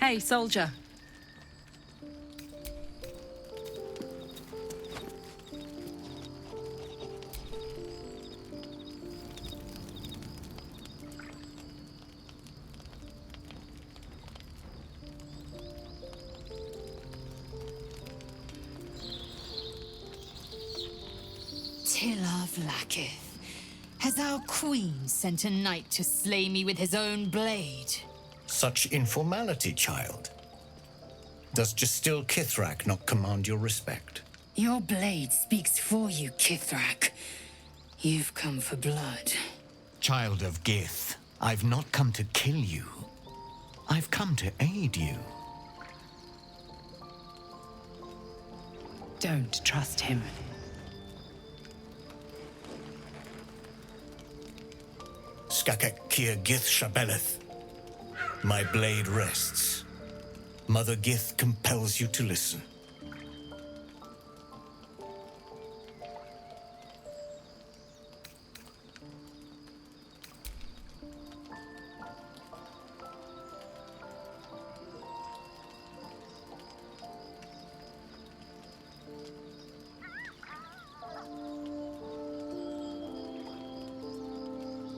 Hey, soldier. Vlakith. Has our queen sent a knight to slay me with his own blade? Such informality, child. Does Still Kithrak not command your respect? Your blade speaks for you, Kithrak. You've come for blood. Child of Gith, I've not come to kill you. I've come to aid you. Don't trust him. Skakek Kia Gith Shabeleth. My blade rests. Mother Gith compels you to listen.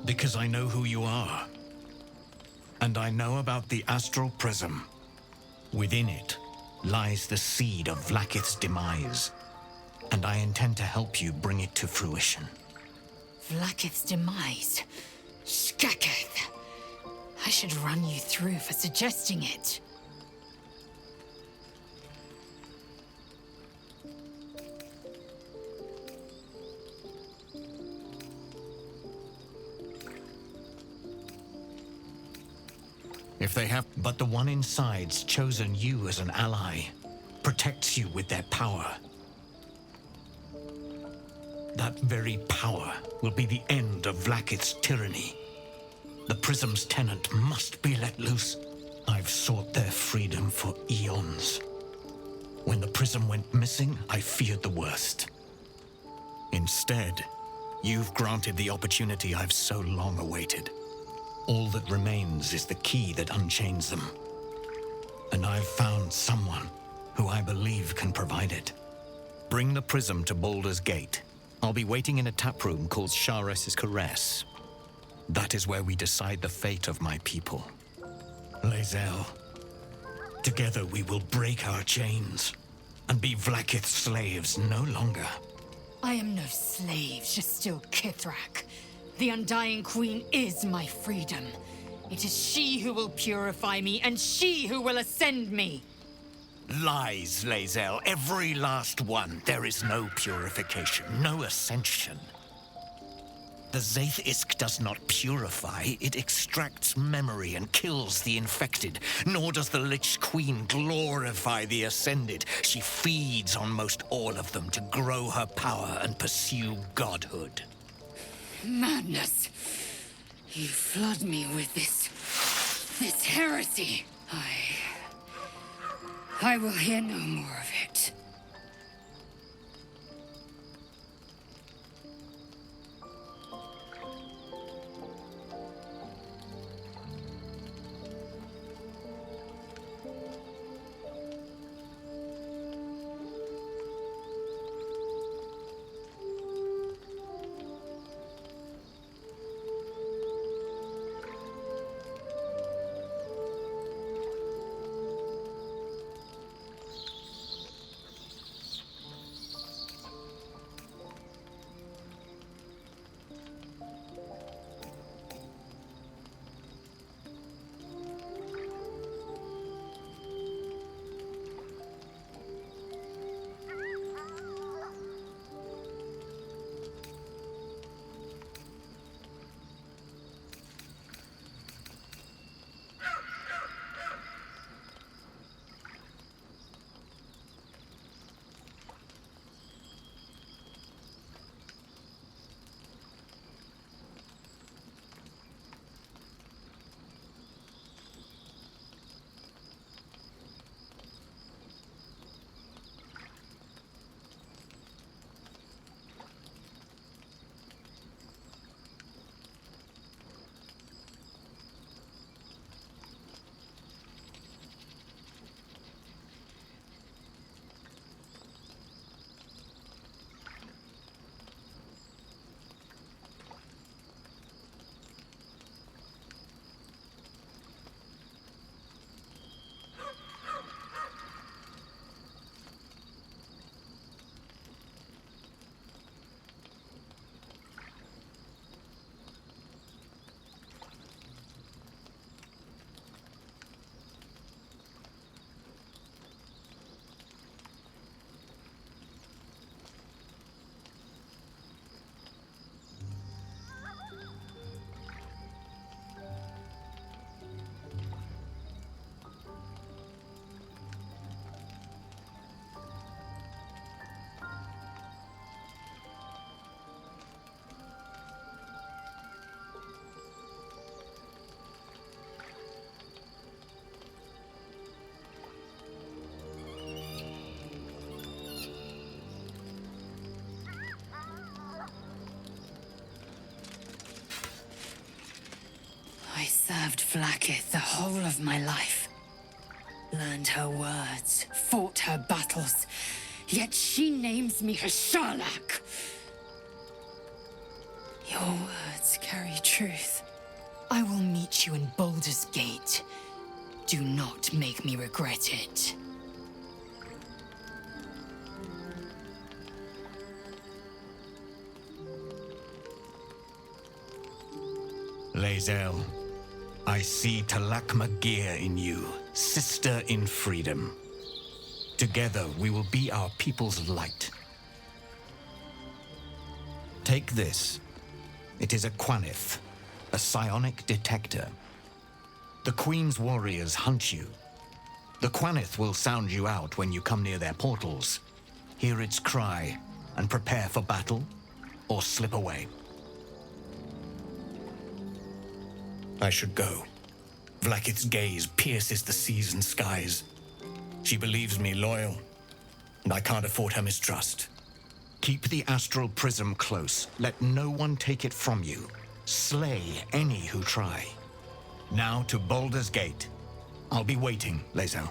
Because I know who you are. And I know about the Astral Prism. Within it lies the seed of Vlakith's demise. And I intend to help you bring it to fruition. Vlakith's demise? Skaketh! I should run you through for suggesting it. If they have, but the one inside's chosen you as an ally, protects you with their power. That very power will be the end of Vlakith's tyranny. The Prism's tenant must be let loose. I've sought their freedom for eons. When the Prism went missing, I feared the worst. Instead, you've granted the opportunity I've so long awaited. All that remains is the key that unchains them. And I've found someone who I believe can provide it. Bring the Prism to Baldur's Gate. I'll be waiting in a taproom called Shares's Caress. That is where we decide the fate of my people. Lae'zel, together we will break our chains and be Vlakith's slaves no longer. I am no slave, Still Kithrak. The Undying Queen is my freedom. It is she who will purify me, and she who will ascend me. Lies, Lae'zel, every last one. There is no purification, no ascension. The Zaith Isk does not purify, it extracts memory and kills the infected. Nor does the Lich Queen glorify the ascended. She feeds on most all of them to grow her power and pursue godhood. Madness! You flood me with this heresy. I will hear no more of it. Vlakith the whole of my life. Learned her words, fought her battles, yet she names me her Karlach. Your words carry truth. I will meet you in Baldur's Gate. Do not make me regret it. Lae'zel, I see Talakma Gear in you, sister in freedom. Together we will be our people's light. Take this. It is a Quanith, a psionic detector. The Queen's warriors hunt you. The Quanith will sound you out when you come near their portals. Hear its cry and prepare for battle, or slip away. I should go. Vlakith's gaze pierces the seas and skies. She believes me loyal, and I can't afford her mistrust. Keep the astral prism close. Let no one take it from you. Slay any who try. Now to Baldur's Gate. I'll be waiting, Lae'zel.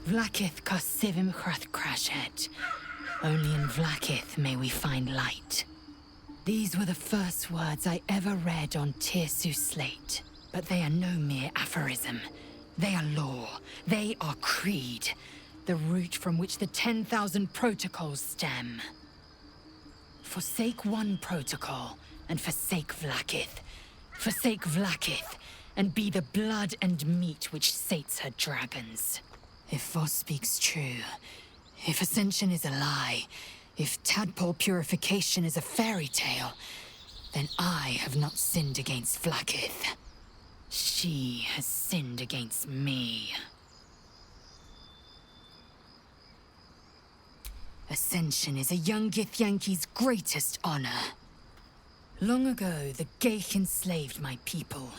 Vlakith Kosivim Krashet. Only in Vlakith may we find light. These were the first words I ever read on Tirsu's slate. But they are no mere aphorism. They are law. They are creed. The root from which the 10,000 protocols stem. Forsake one protocol, and forsake Vlakith. Forsake Vlakith, and be the blood and meat which sates her dragons. If Voss speaks true, if Ascension is a lie, if tadpole purification is a fairy tale, then I have not sinned against Vlakith. She has sinned against me. Ascension is a young Githyanki's greatest honor. Long ago, the Gith enslaved my people.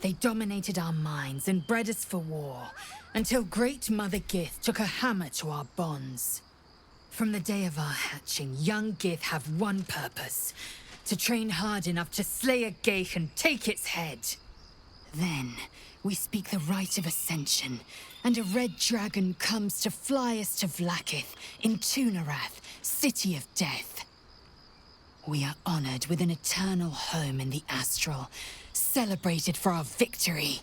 They dominated our minds and bred us for war, until Great Mother Gith took a hammer to our bonds. From the day of our hatching, young Gith have one purpose: to train hard enough to slay a Gith and take its head. Then, we speak the rite of Ascension, and a red dragon comes to fly us to Vlakith, in Tunarath, City of Death. We are honored with an eternal home in the Astral, celebrated for our victory.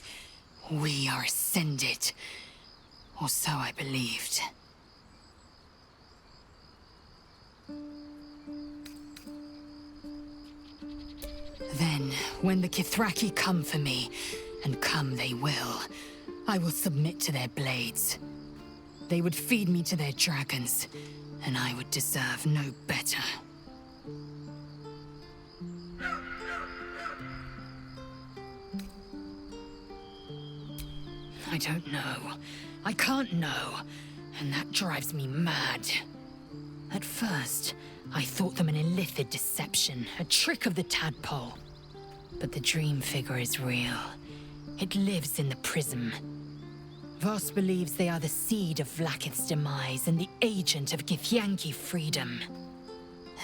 We are ascended. Or so I believed. Then, when the Kithraki come for me, and come they will, I will submit to their blades. They would feed me to their dragons, and I would deserve no better. I don't know. I can't know, and that drives me mad. At first, I thought them an illithid deception, a trick of the tadpole. But the dream figure is real. It lives in the prism. Voss believes they are the seed of Vlakith's demise and the agent of Githyanki freedom.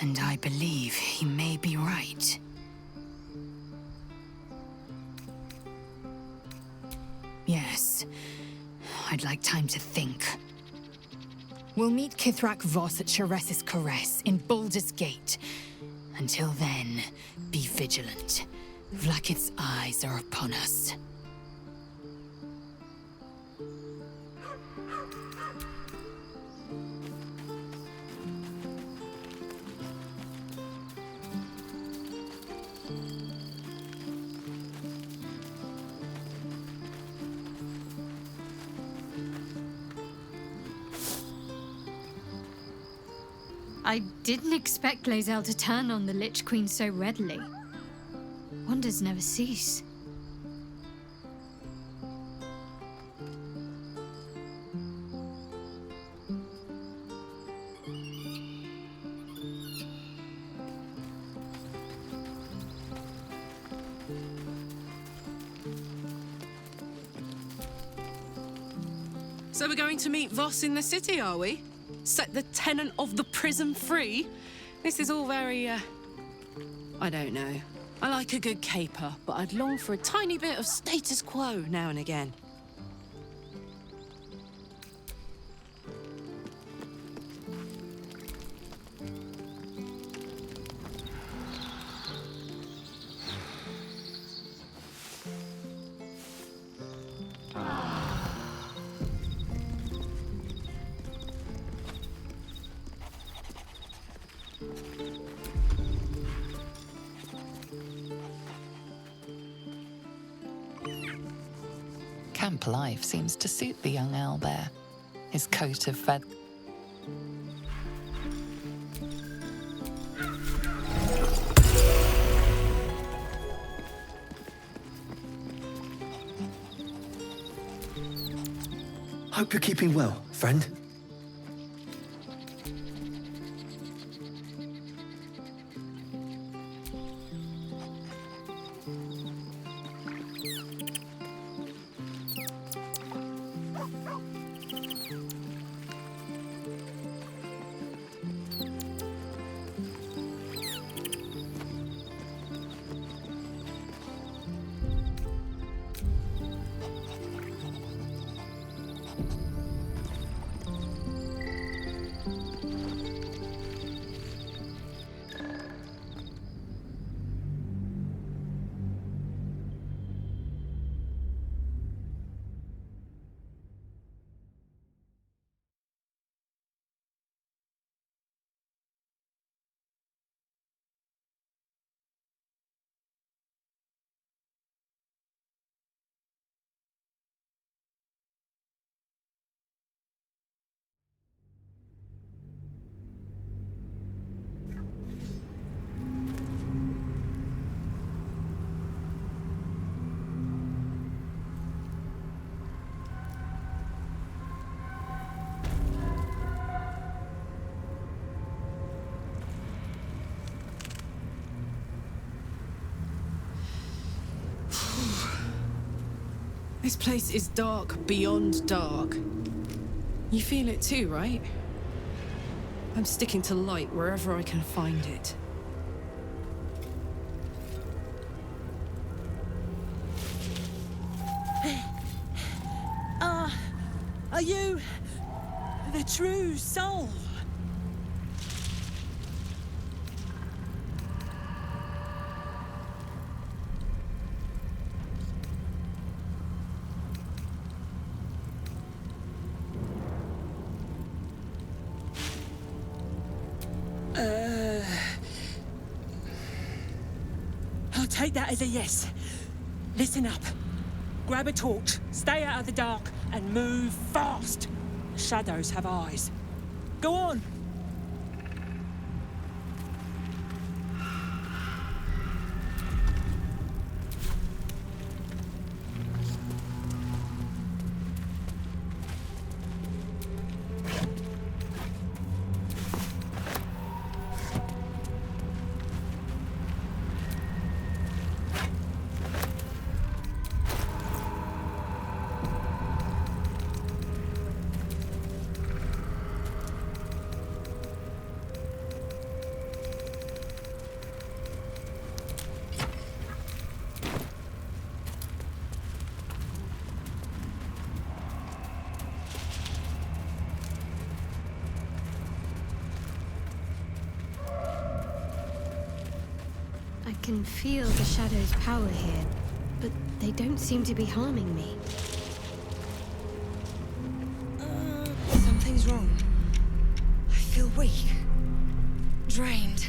And I believe he may be right. Yes, I'd like time to think. We'll meet Kithrak Voss at Sheres's Caress in Baldur's Gate. Until then, be vigilant. Vlakith's eyes are upon us. I didn't expect Lae'zel to turn on the Lich Queen so readily. Wonders never cease. So we're going to meet Voss in the city, are we? Set the tenant of the prison free? This is all very, I don't know. I like a good caper, but I'd long for a tiny bit of status quo now and again. Camp life seems to suit the young owlbear. His coat of feathers. Hope you're keeping well, friend. This place is dark beyond dark. You feel it too, right? I'm sticking to light wherever I can find it. Are you the true soul? I'll take that as a yes. Listen up. Grab a torch, stay out of the dark, and move fast. The shadows have eyes. Go on! I can feel the shadow's power here, but they don't seem to be harming me. Something's wrong. I feel weak. Drained.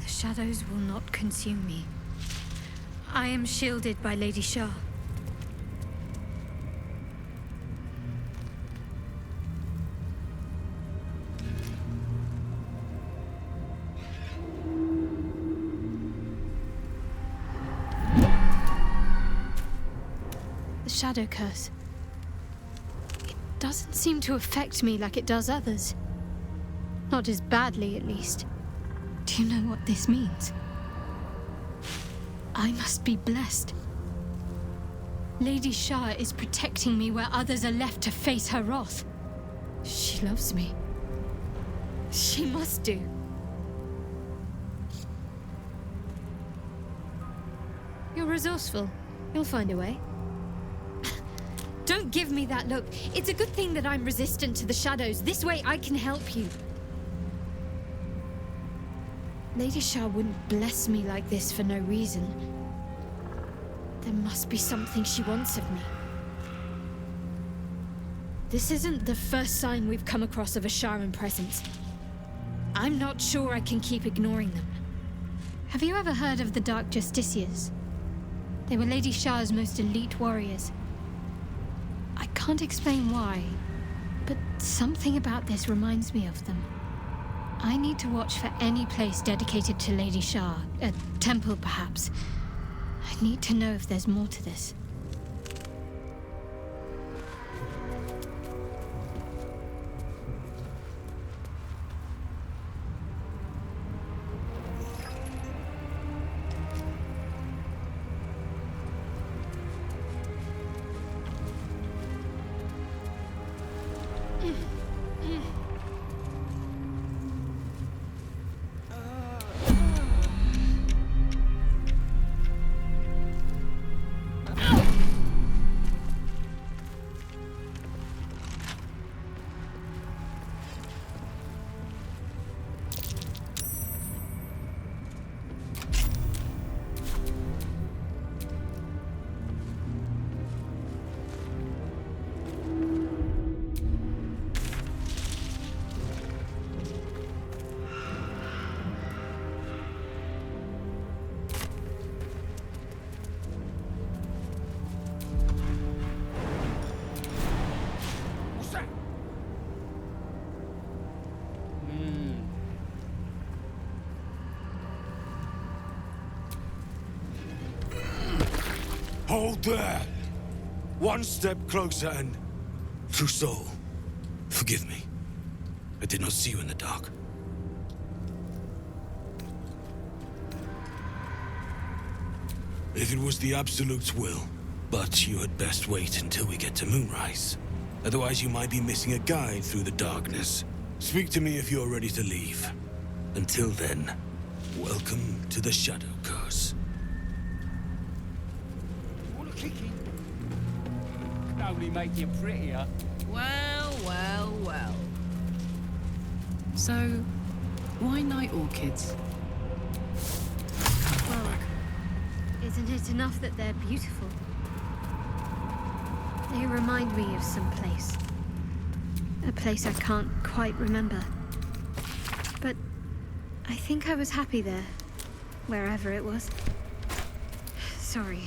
The shadows will not consume me. I am shielded by Lady Shah. shadow curse. It doesn't seem to affect me like it does others. Not as badly, at least. Do you know what this means? I must be blessed. Lady Shah is protecting me where others are left to face her wrath. She loves me. She must do. You're resourceful. You'll find a way. Don't give me that look. It's a good thing that I'm resistant to the shadows. This way I can help you. Lady Shah wouldn't bless me like this for no reason. There must be something she wants of me. This isn't the first sign we've come across of a Sharan presence. I'm not sure I can keep ignoring them. Have you ever heard of the Dark Justiciars? They were Lady Shah's most elite warriors. I can't explain why, but something about this reminds me of them. I need to watch for any place dedicated to Lady Shah, a temple perhaps. I need to know if there's more to this. Hold there! One step closer and... True soul, forgive me. I did not see you in the dark. If it was the Absolute's will, but you had best wait until we get to Moonrise. Otherwise you might be missing a guide through the darkness. Speak to me if you're ready to leave. Until then, welcome to the Shadow Curse. Only make you prettier. Well, well, well. So, why night orchids? Well, isn't it enough that they're beautiful? They remind me of some place. A place I can't quite remember. But I think I was happy there, wherever it was. Sorry,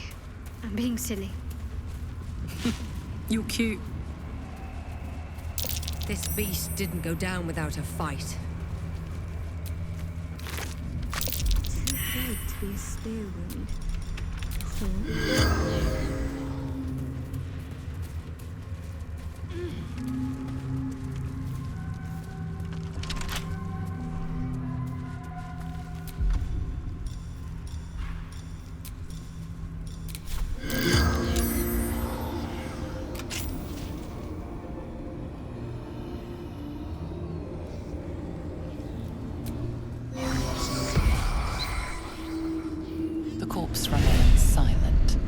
I'm being silly. You're cute. This beast didn't go down without a fight. Too big to be a spear wound. The corpse remains silent.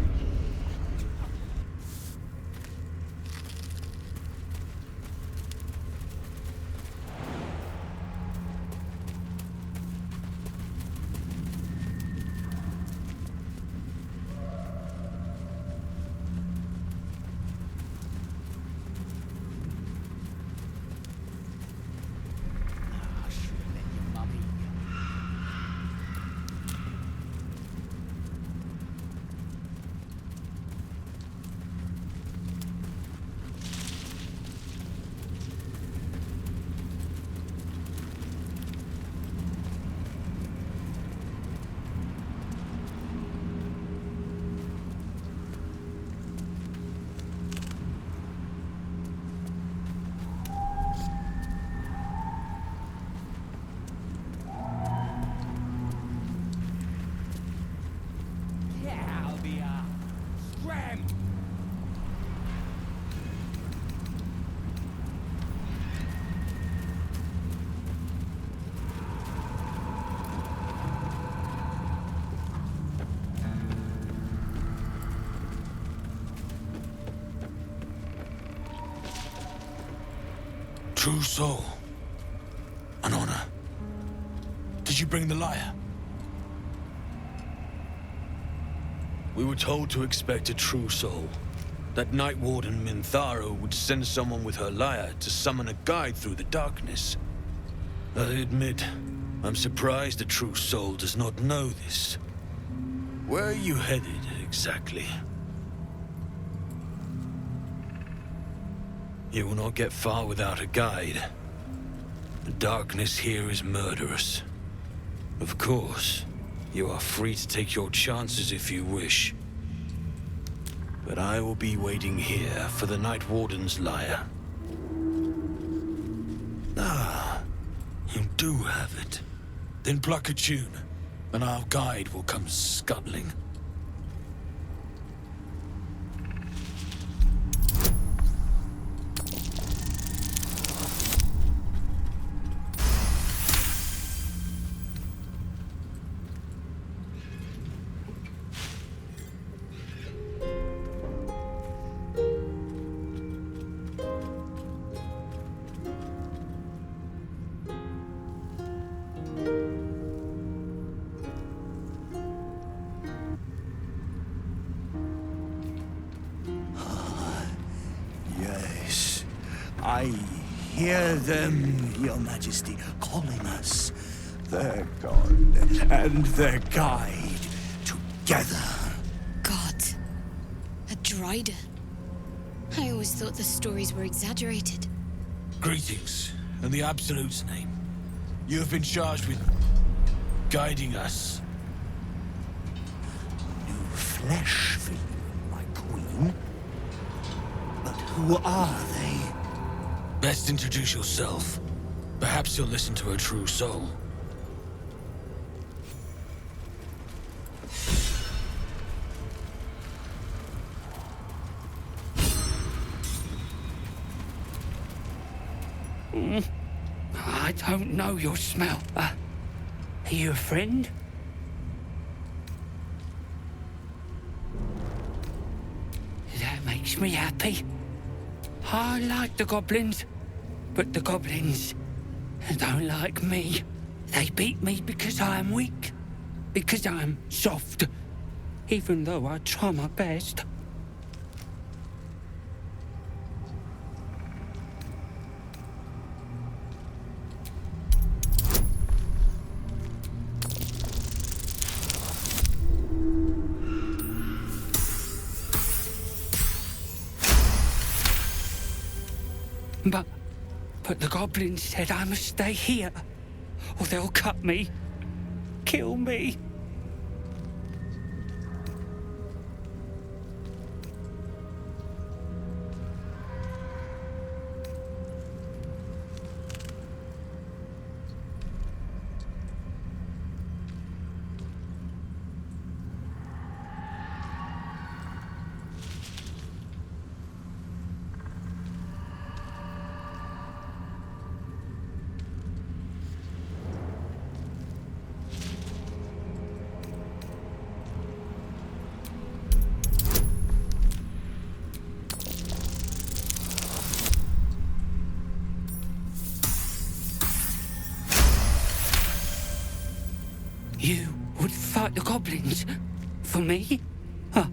true soul. An honor. Did you bring the lyre? We were told to expect a true soul. That Night Warden Minthara would send someone with her lyre to summon a guide through the darkness. I admit, I'm surprised a true soul does not know this. Where are you headed, exactly? You will not get far without a guide. The darkness here is murderous. Of course, you are free to take your chances if you wish. But I will be waiting here for the Night Warden's lyre. Ah, you do have it. Then pluck a tune, and our guide will come scuttling. Yes, I hear them, Your Majesty, calling us. Their god and their guide together. God. A Dryder. I always thought the stories were exaggerated. Greetings, in the Absolute's name. You have been charged with guiding us. New flesh for you, my queen. But who are they? Best introduce yourself. Perhaps you'll listen to a true soul. I don't know your smell. Are you a friend? That makes me happy. I like the goblins, but the goblins don't like me. They beat me because I am weak, because I am soft, even though I try my best. But the goblins said I must stay here, or they'll cut me, kill me. You would fight the goblins? For me? Huh.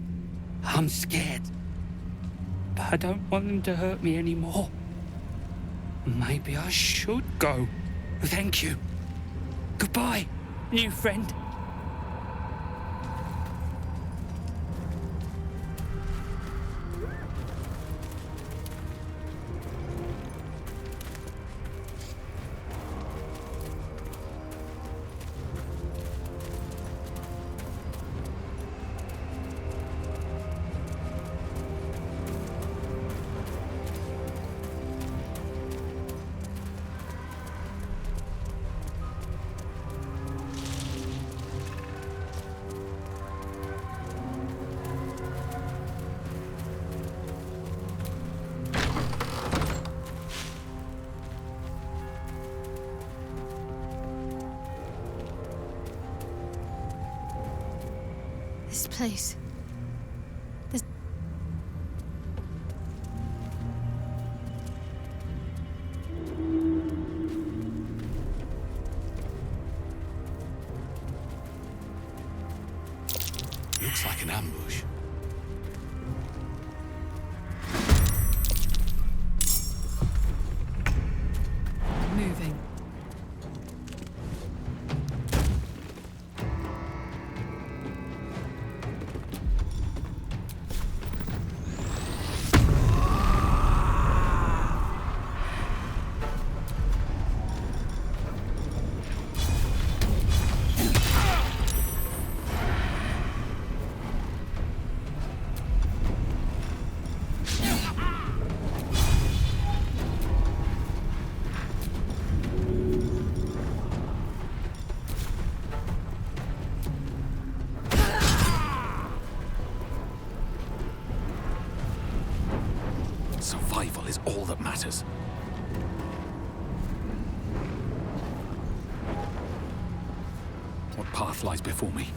I'm scared. But I don't want them to hurt me anymore. Maybe I should go. Thank you. Goodbye, new friend. This place. that matters. What path lies before me?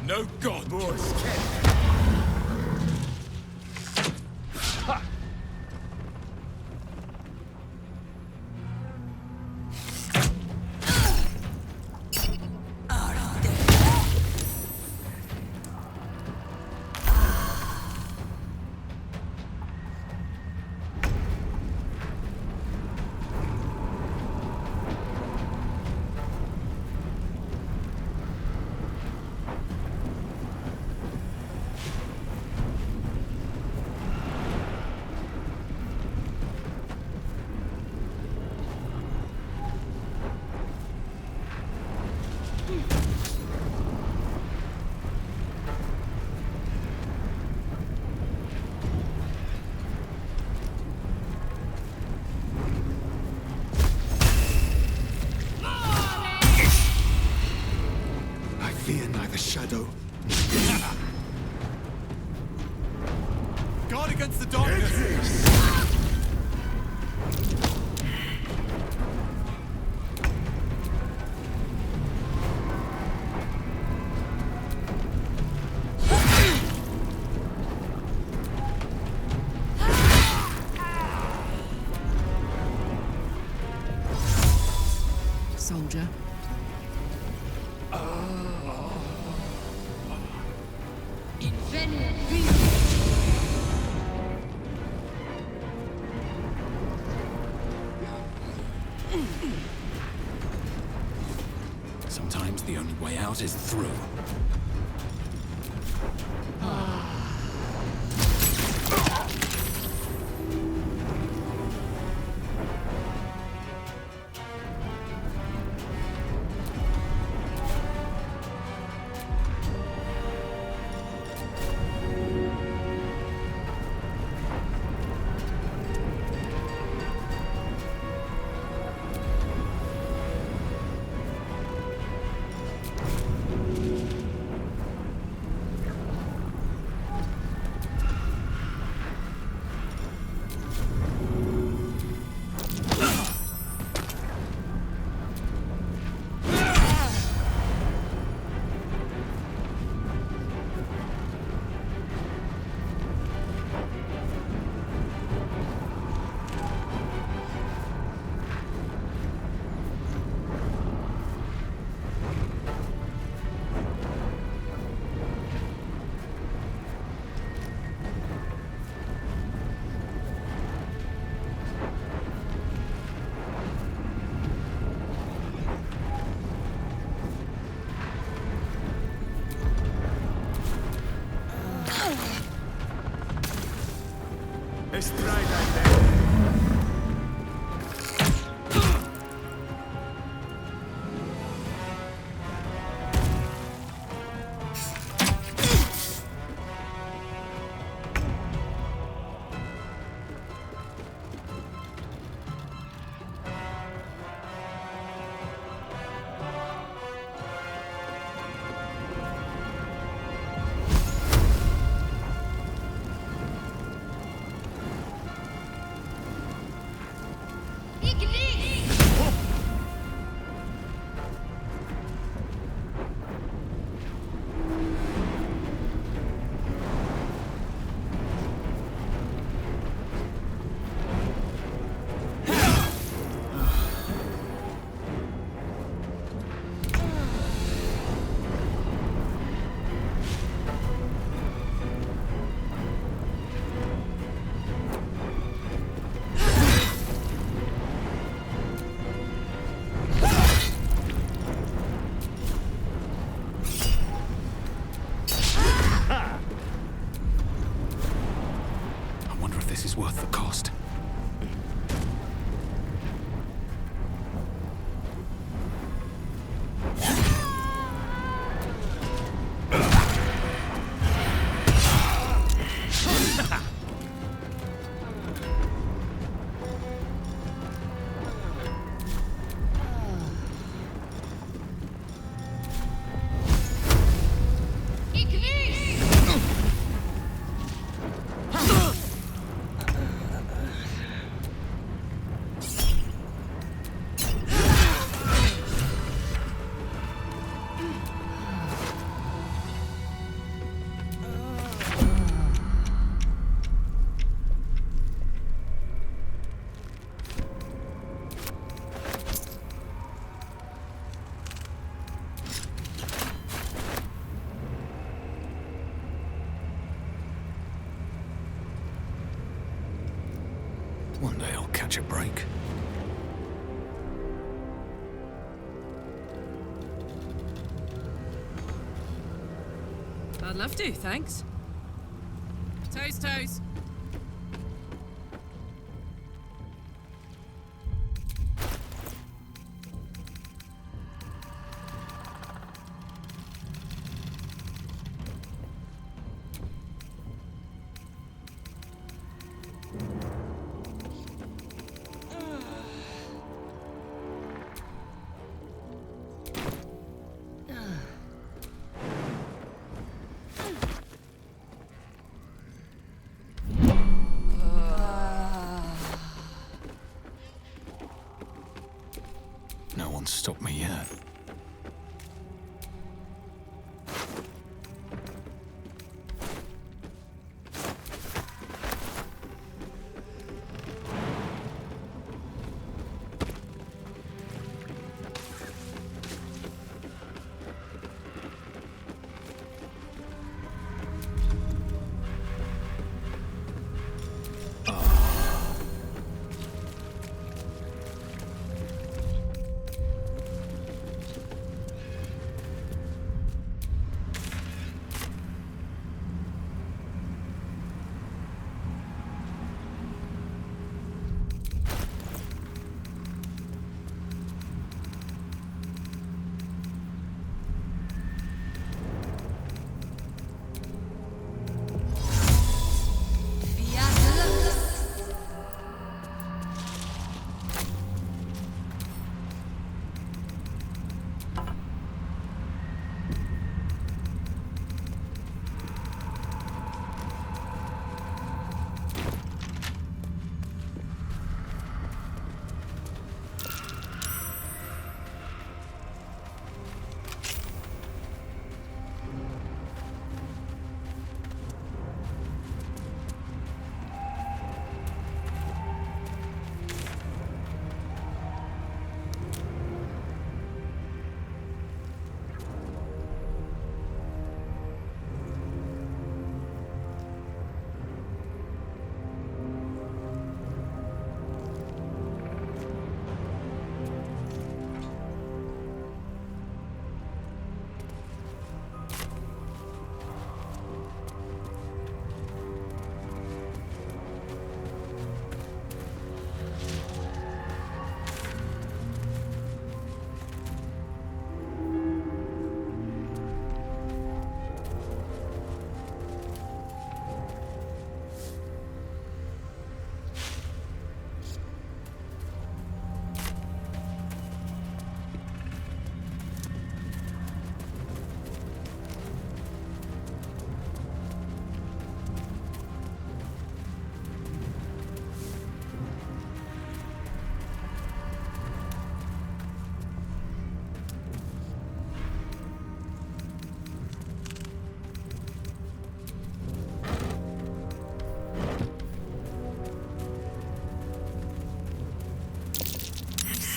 No god! Shadow. Guard against the darkness! Soldier. Sometimes the only way out is through. much a break. I'd love to, thanks. Toast, toast. No one's stopped me yet.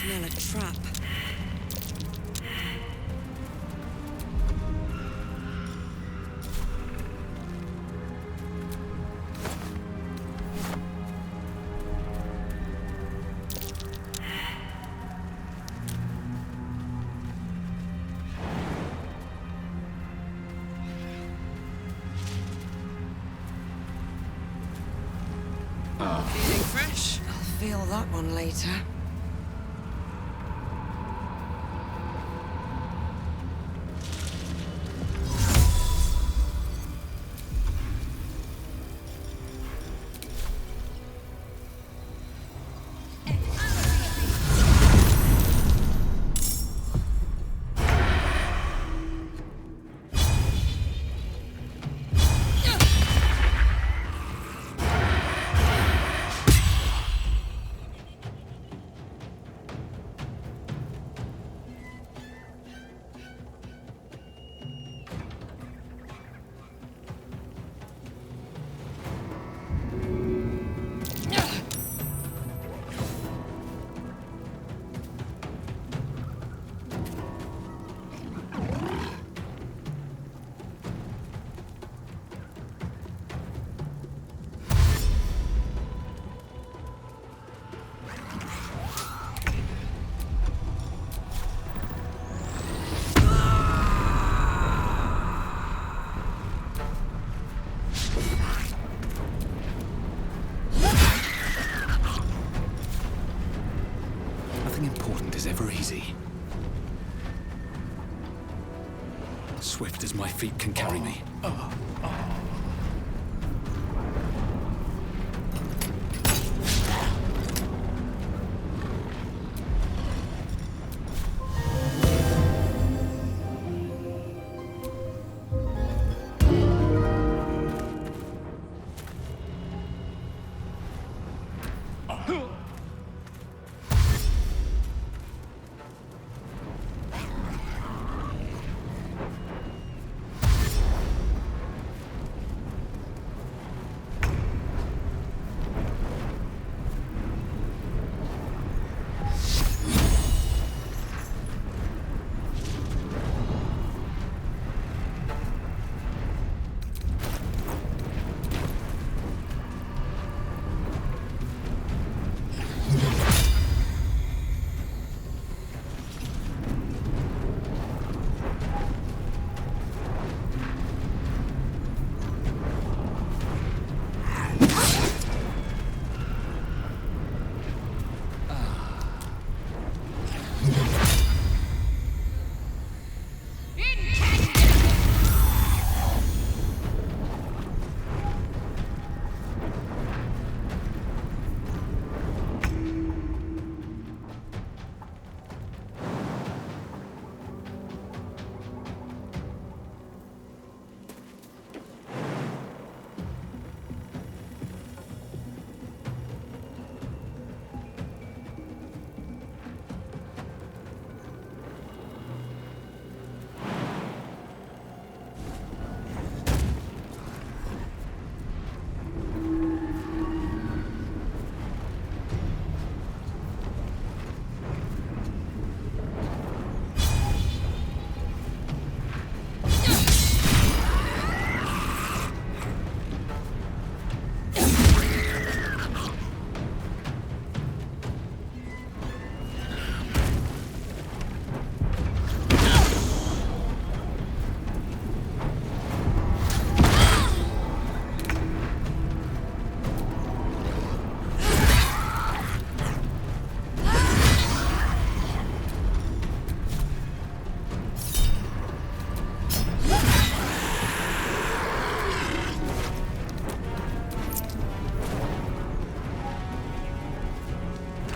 Smell a trap. Feeling fresh? I'll feel that one later. Nothing important is ever easy. Swift as my feet can carry me.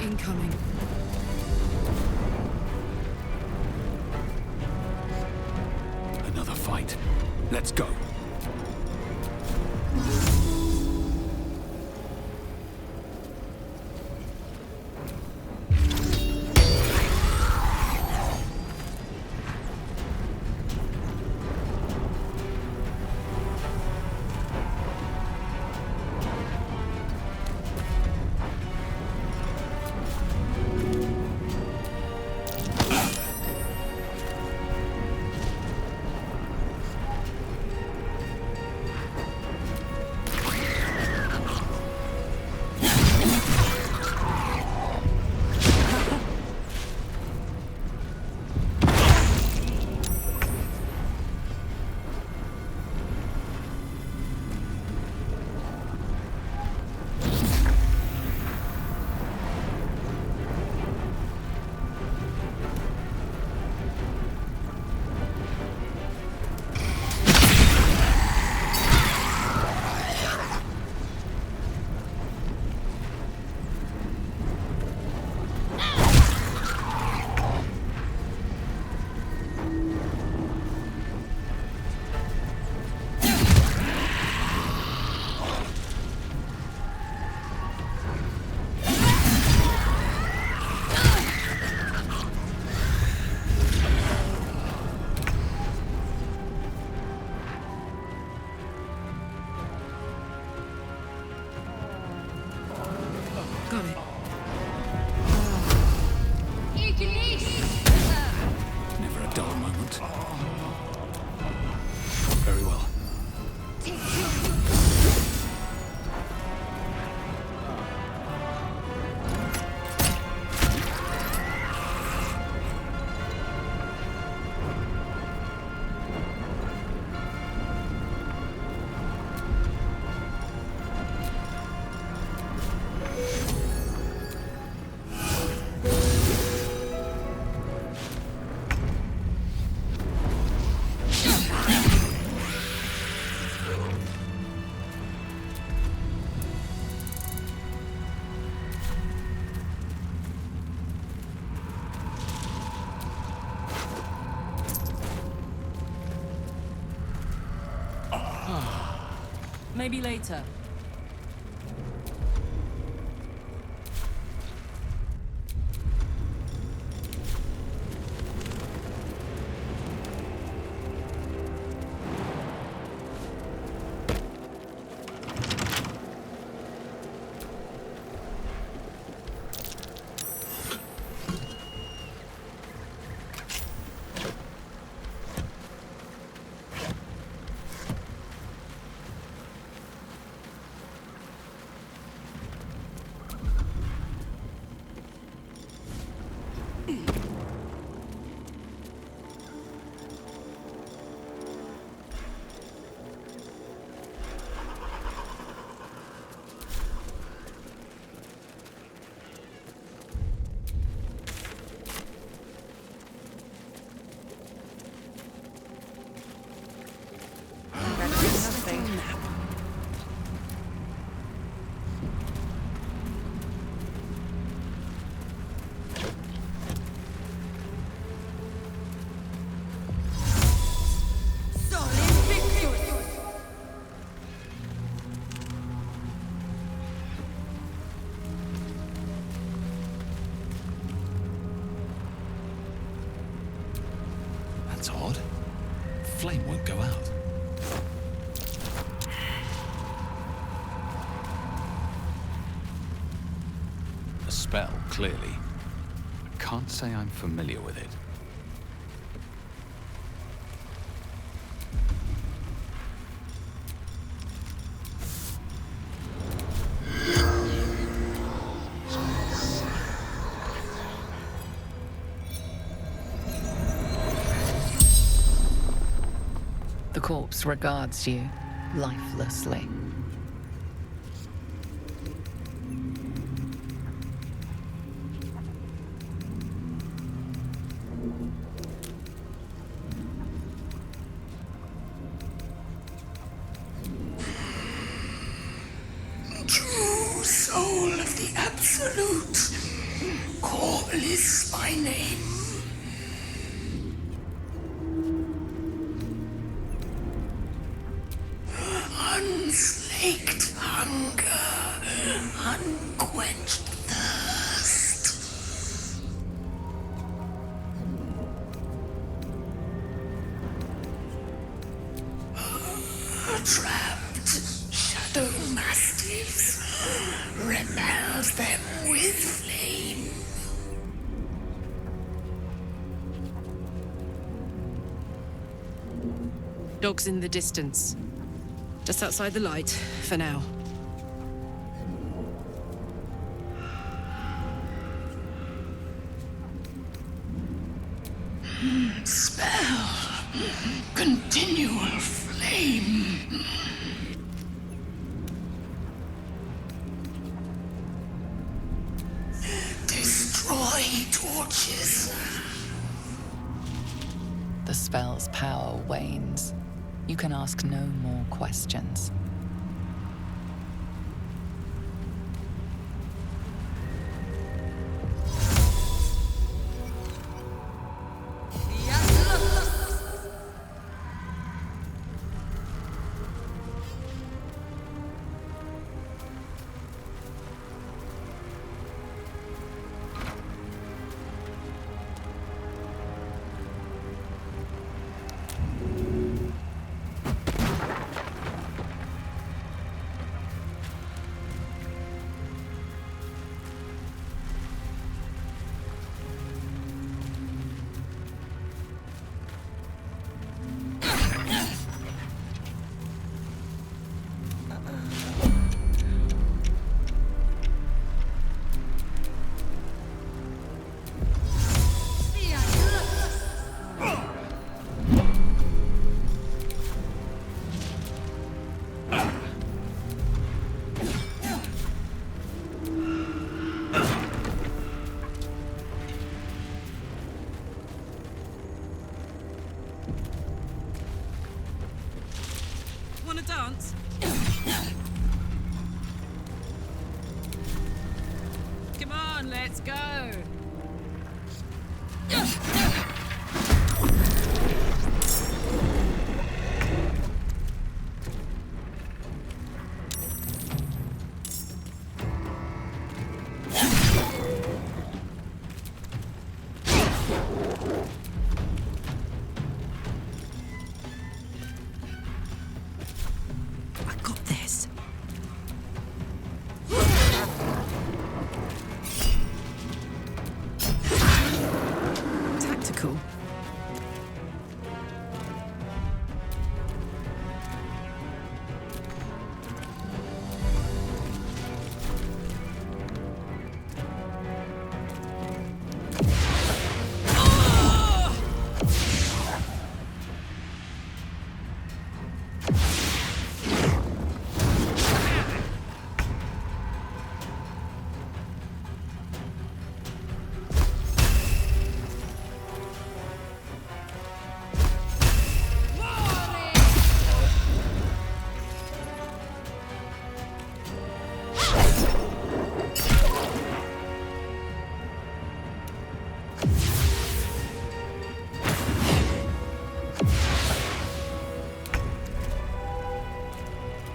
Incoming. Another fight. Let's go. Maybe later. That's odd. Flame won't go out. A spell, clearly. I can't say I'm familiar with it. The corpse regards you lifelessly. True soul of the Absolute, Corliss by name. Unslaked hunger, unquenched thirst. Trapped shadow mastiffs, repels them with flame. Dogs in the distance. Just outside the light, for now. Spell. Continual flame. Destroy torches. The spell's power wanes. You can ask no more questions. Wanna dance? Come on, let's go. I got this. Tactical.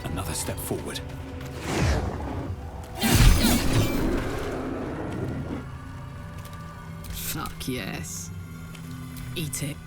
Another step forward. Fuck yes. Eat it.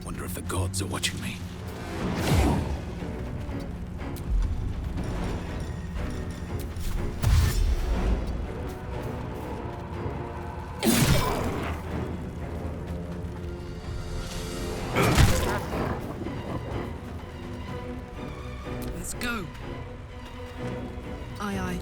Wonder if the gods are watching me. Let's go. Aye, aye.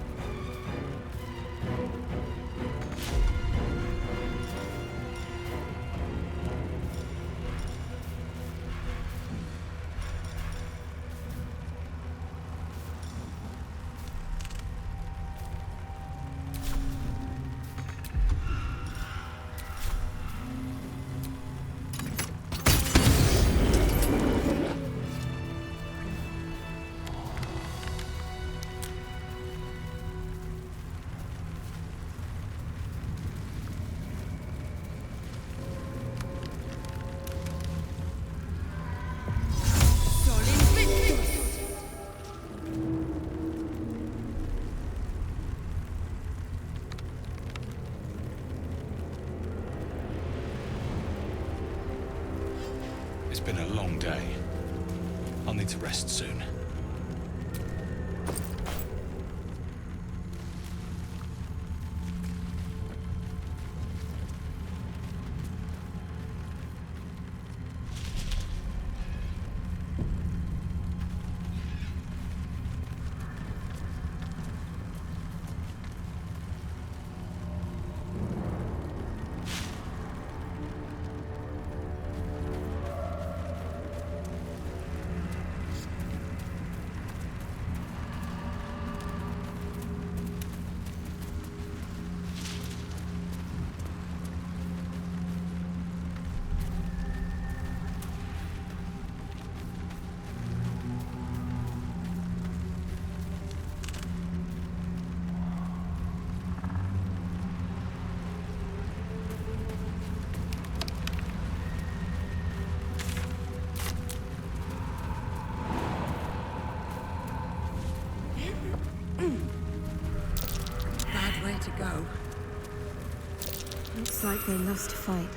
It's been a long day. I'll need to rest soon. to go. Looks like they lost a fight.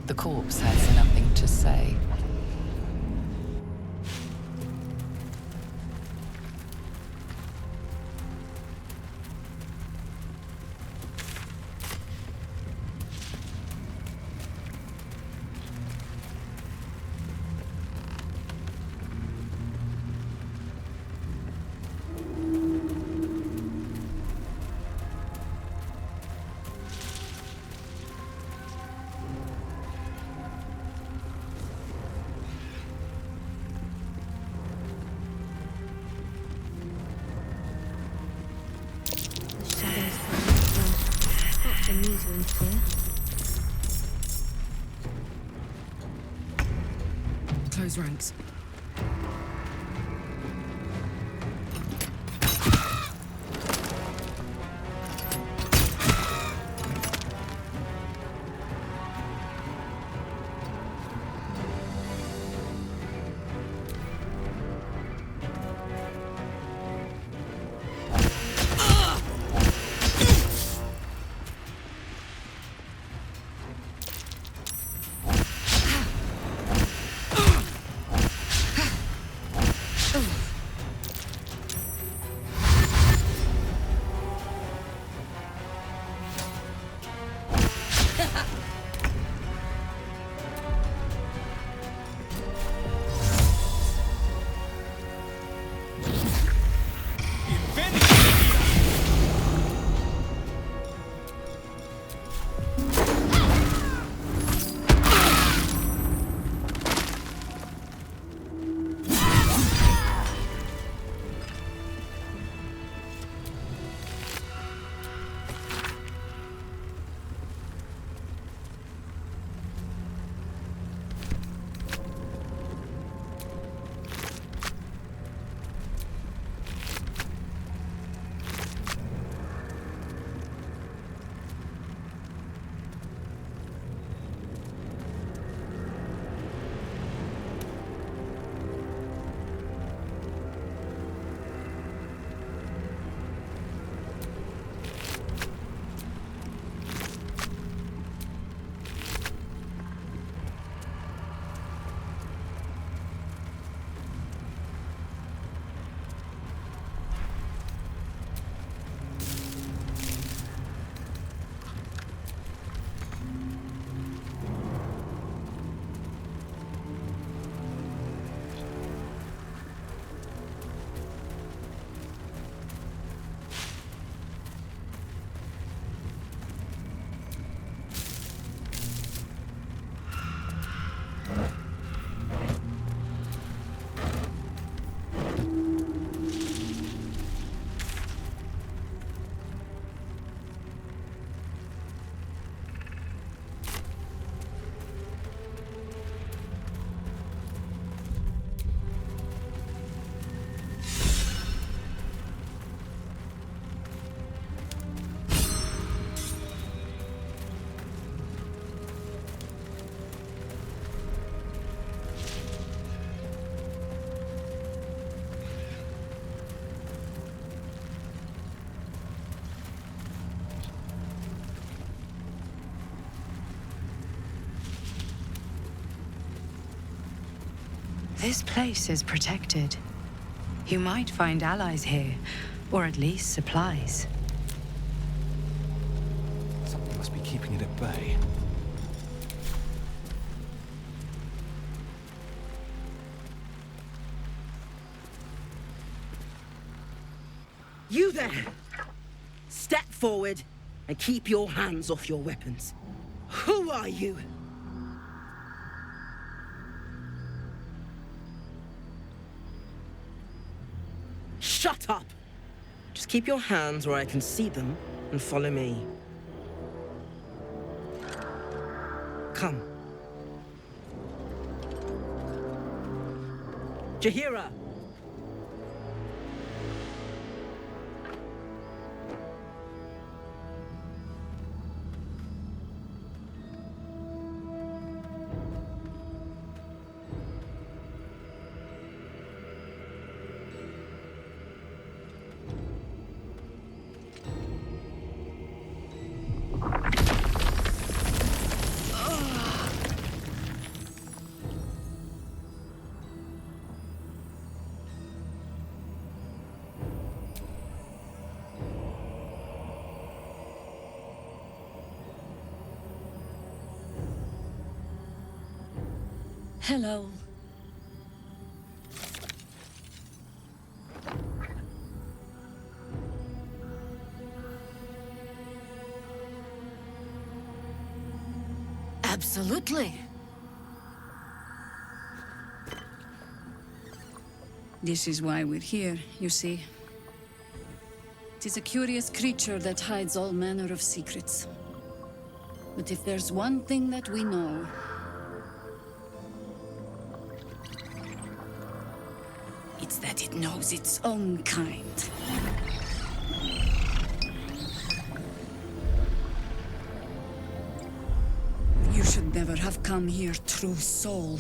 The corpse has nothing to say. Close ranks. This place is protected. You might find allies here, or at least supplies. Something must be keeping it at bay. You there! Step forward and keep your hands off your weapons. Who are you? Shut up! Just keep your hands where I can see them and follow me. Come. Jaheira! Hello. Absolutely. This is why we're here, you see. It is a curious creature that hides all manner of secrets. But if there's one thing that we know, it's that it knows its own kind. You should never have come here, true soul.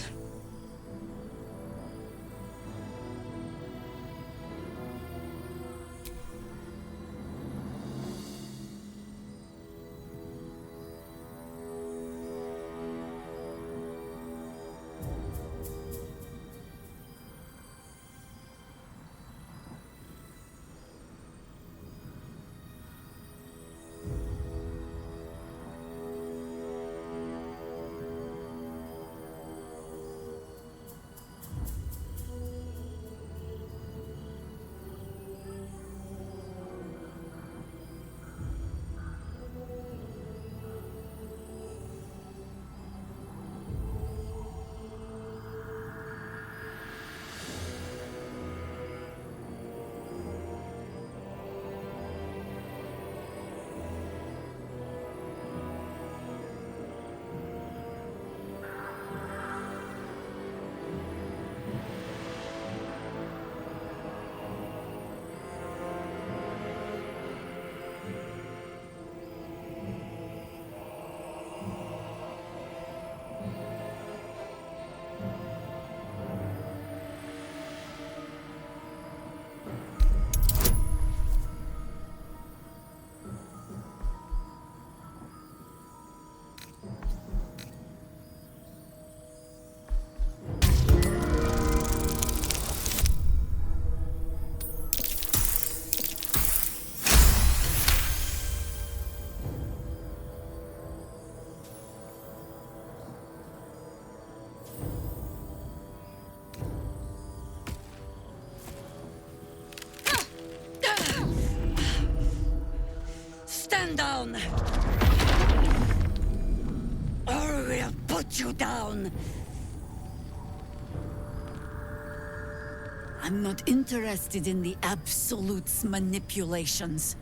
Stand down! Or we'll put you down! I'm not interested in the Absolute's manipulations.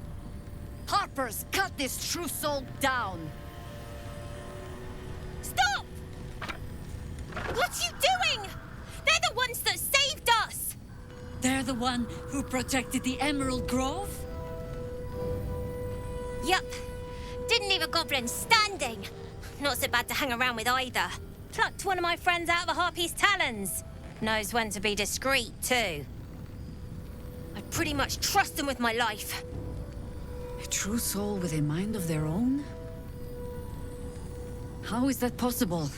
Harpers, cut this true soul down! Stop! What are you doing? They're the ones that saved us! They're the one who protected the Emerald Grove? Yup. Didn't leave a goblin standing. Not so bad to hang around with either. Plucked one of my friends out of a harpy's talons. Knows when to be discreet, too. I pretty much trust them with my life. A true soul with a mind of their own? How is that possible?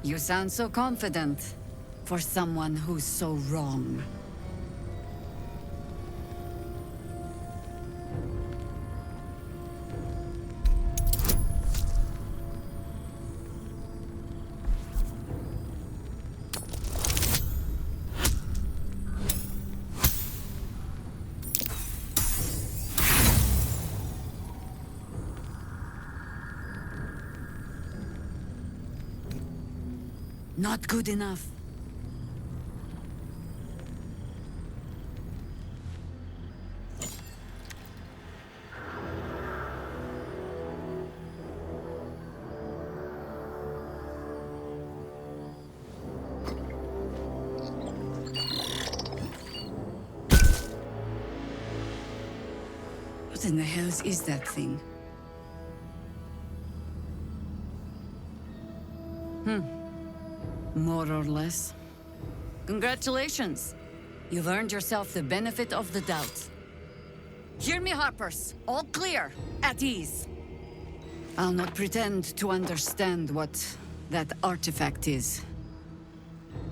You sound so confident for someone who's so wrong. Not good enough. What in the hells is that thing? More or less. Congratulations. You've earned yourself the benefit of the doubt. Hear me, Harpers. All clear. At ease. I'll not pretend to understand what that artifact is.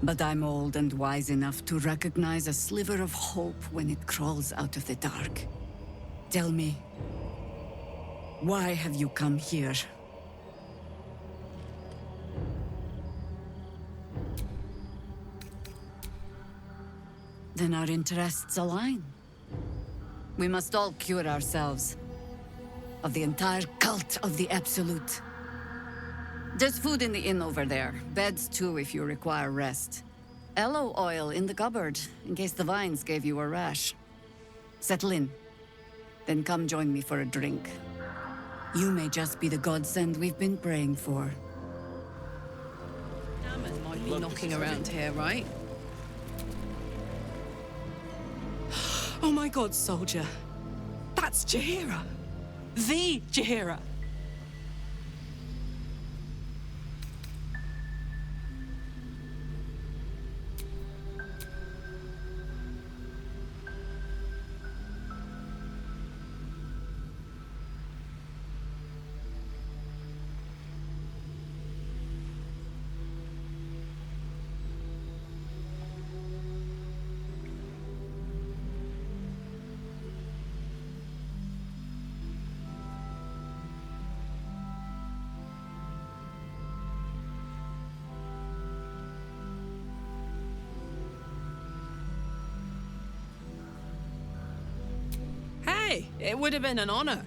But I'm old and wise enough to recognize a sliver of hope when it crawls out of the dark. Tell me, why have you come here? Then our interests align. We must all cure ourselves of the entire cult of the Absolute. There's food in the inn over there. Beds too if you require rest. Aloe oil in the cupboard, in case the vines gave you a rash. Settle in. Then come join me for a drink. You may just be the godsend we've been praying for. Salmon might be knocking around here, right? Oh my god, soldier. That's Jaheira. The Jaheira. It would have been an honor.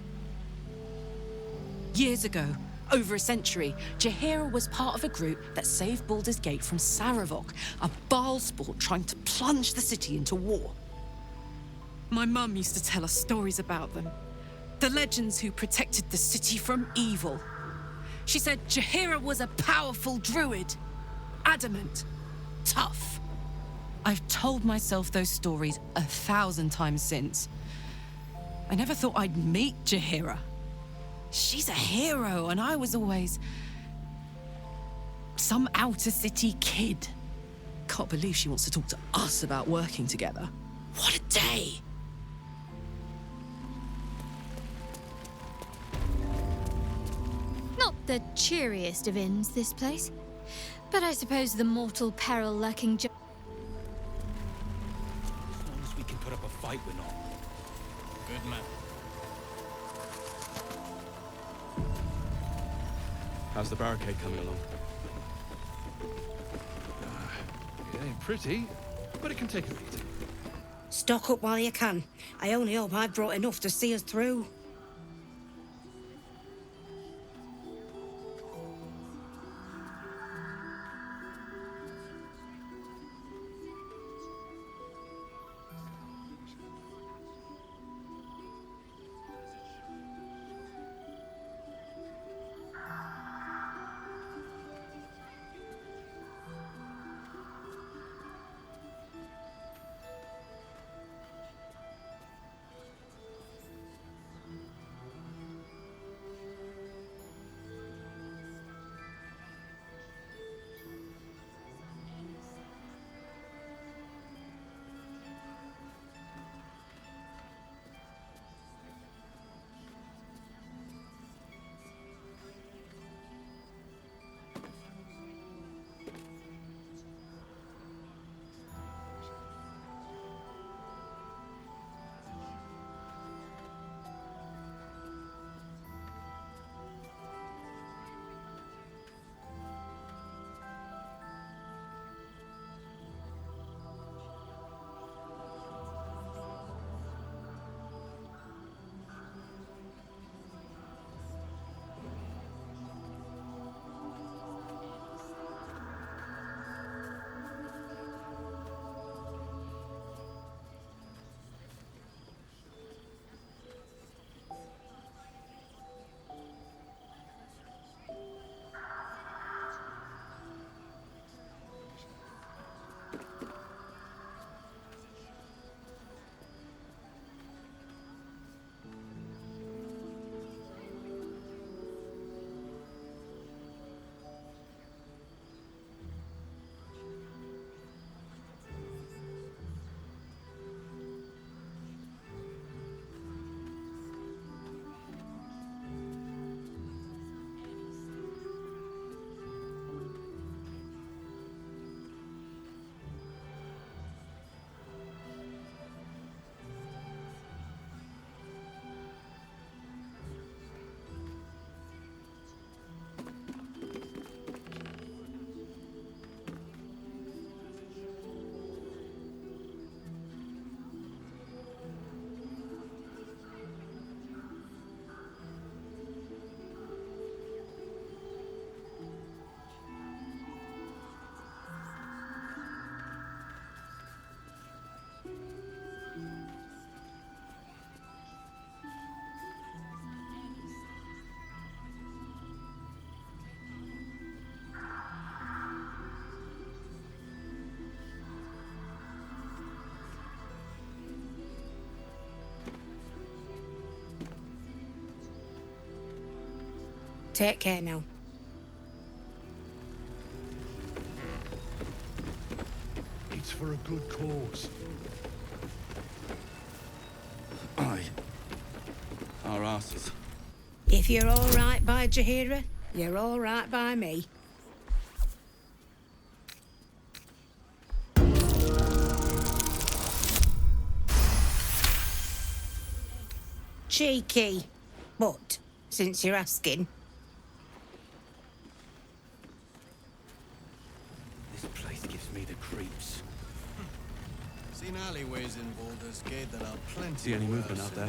Years ago, over a century, Jaheira was part of a group that saved Baldur's Gate from Saravok, a Baalsport trying to plunge the city into war. My mum used to tell us stories about them. The legends who protected the city from evil. She said Jaheira was a powerful druid. Adamant. Tough. I've told myself those stories 1,000 times since. I never thought I'd meet Jaheira. She's a hero, and I was always some outer city kid. Can't believe she wants to talk to us about working together. What a day! Not the cheeriest of inns, this place. But I suppose the mortal peril lurking As long as we can put up a fight, we're not. Good man. How's the barricade coming along? It ain't pretty, but it can take a beating. Stock up while you can. I only hope I've brought enough to see us through. Take care now. It's for a good cause. Aye. Our asses. If you're all right by Jaheira, you're all right by me. Cheeky. But, since you're asking... This place gives me the creeps. Seen alleyways in Baldur's Gate that are plenty. See any movement out there?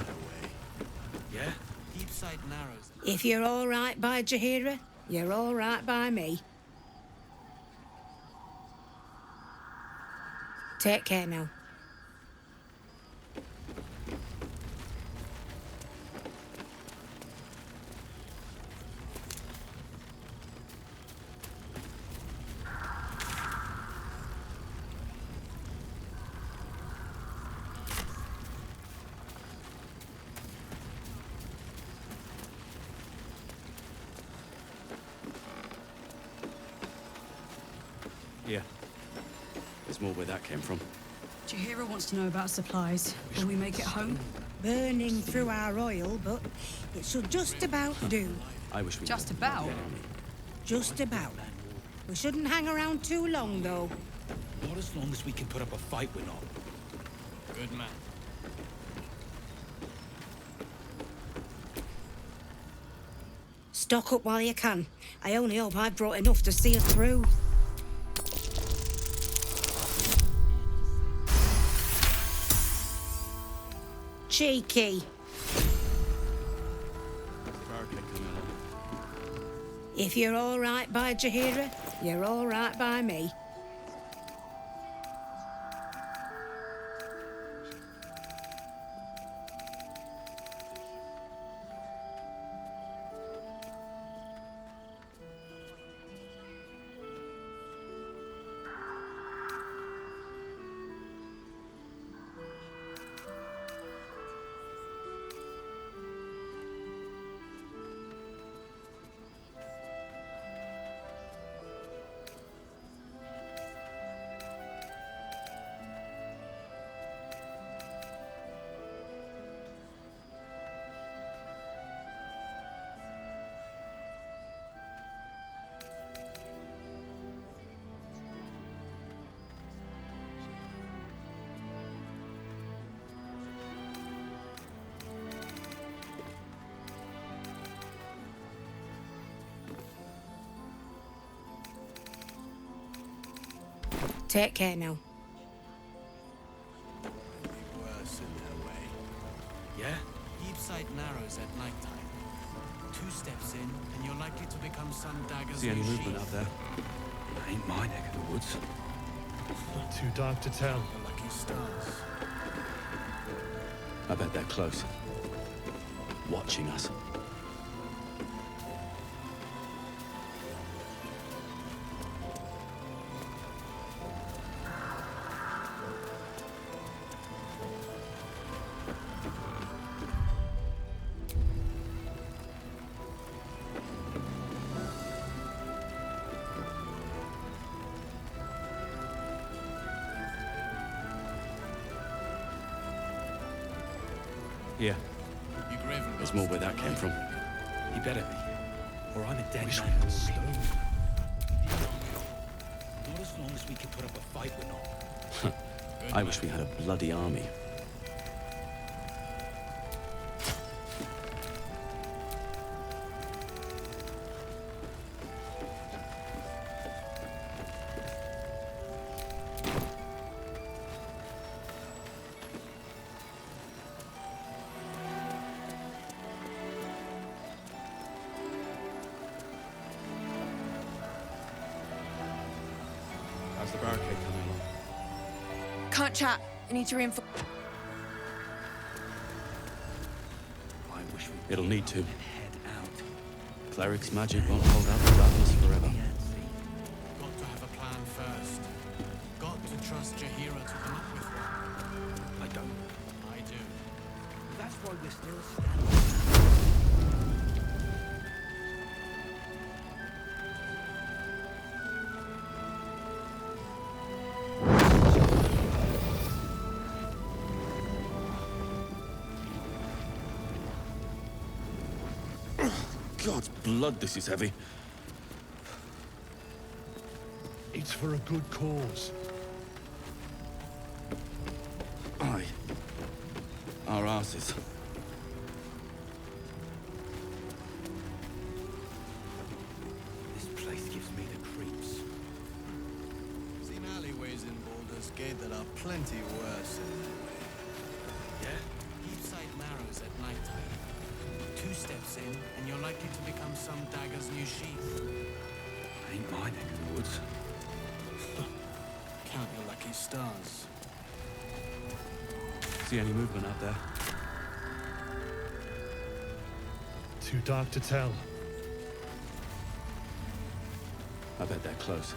Yeah? Deep sight narrows. If you're all right by Jaheira, you're all right by me. Take care now. Yeah. There's more where that came from. Jaheira wants to know about supplies. Will we make it home? Burning through our oil, but it should just about do. I wish we Just about? Just about. We shouldn't hang around too long, though. Not as long as we can put up a fight, we're not. Good man. Stock up while you can. I only hope I've brought enough to see us through. Cheeky. If you're all right by Jaheira, you're all right by me. Take care now. Worse in their way. Yeah? Deep sight narrows at nighttime. 2 steps in, and you're likely to become some daggers. See any movement out there? Ain't my neck of the woods. Too dark to tell. The lucky stars. I bet they're close. Watching us. Here. There's more where that came from. He better be. Or I'm a dead man. Not as long as we can put up a fight, we're not. I wish we had a bloody army. How's the barricade coming along? Can't chat. I need to reinforce. I wish we... It'll need to. Cleric's magic won't hold out the darkness forever. Got to have a plan first. Got to trust Jaheira to come up with one. I don't. I do. That's why we're still standing. God's blood, this is heavy. It's for a good cause. Aye. Our asses. This place gives me the creeps. Seen alleyways in Baldur's Gate that are plenty worse in their way. Yeah? Deep-side narrows at night time. 2 steps in, and you're likely to become some dagger's new sheath. Ain't my neck of the woods. Count your lucky stars. See any movement out there? Too dark to tell. I bet they're close.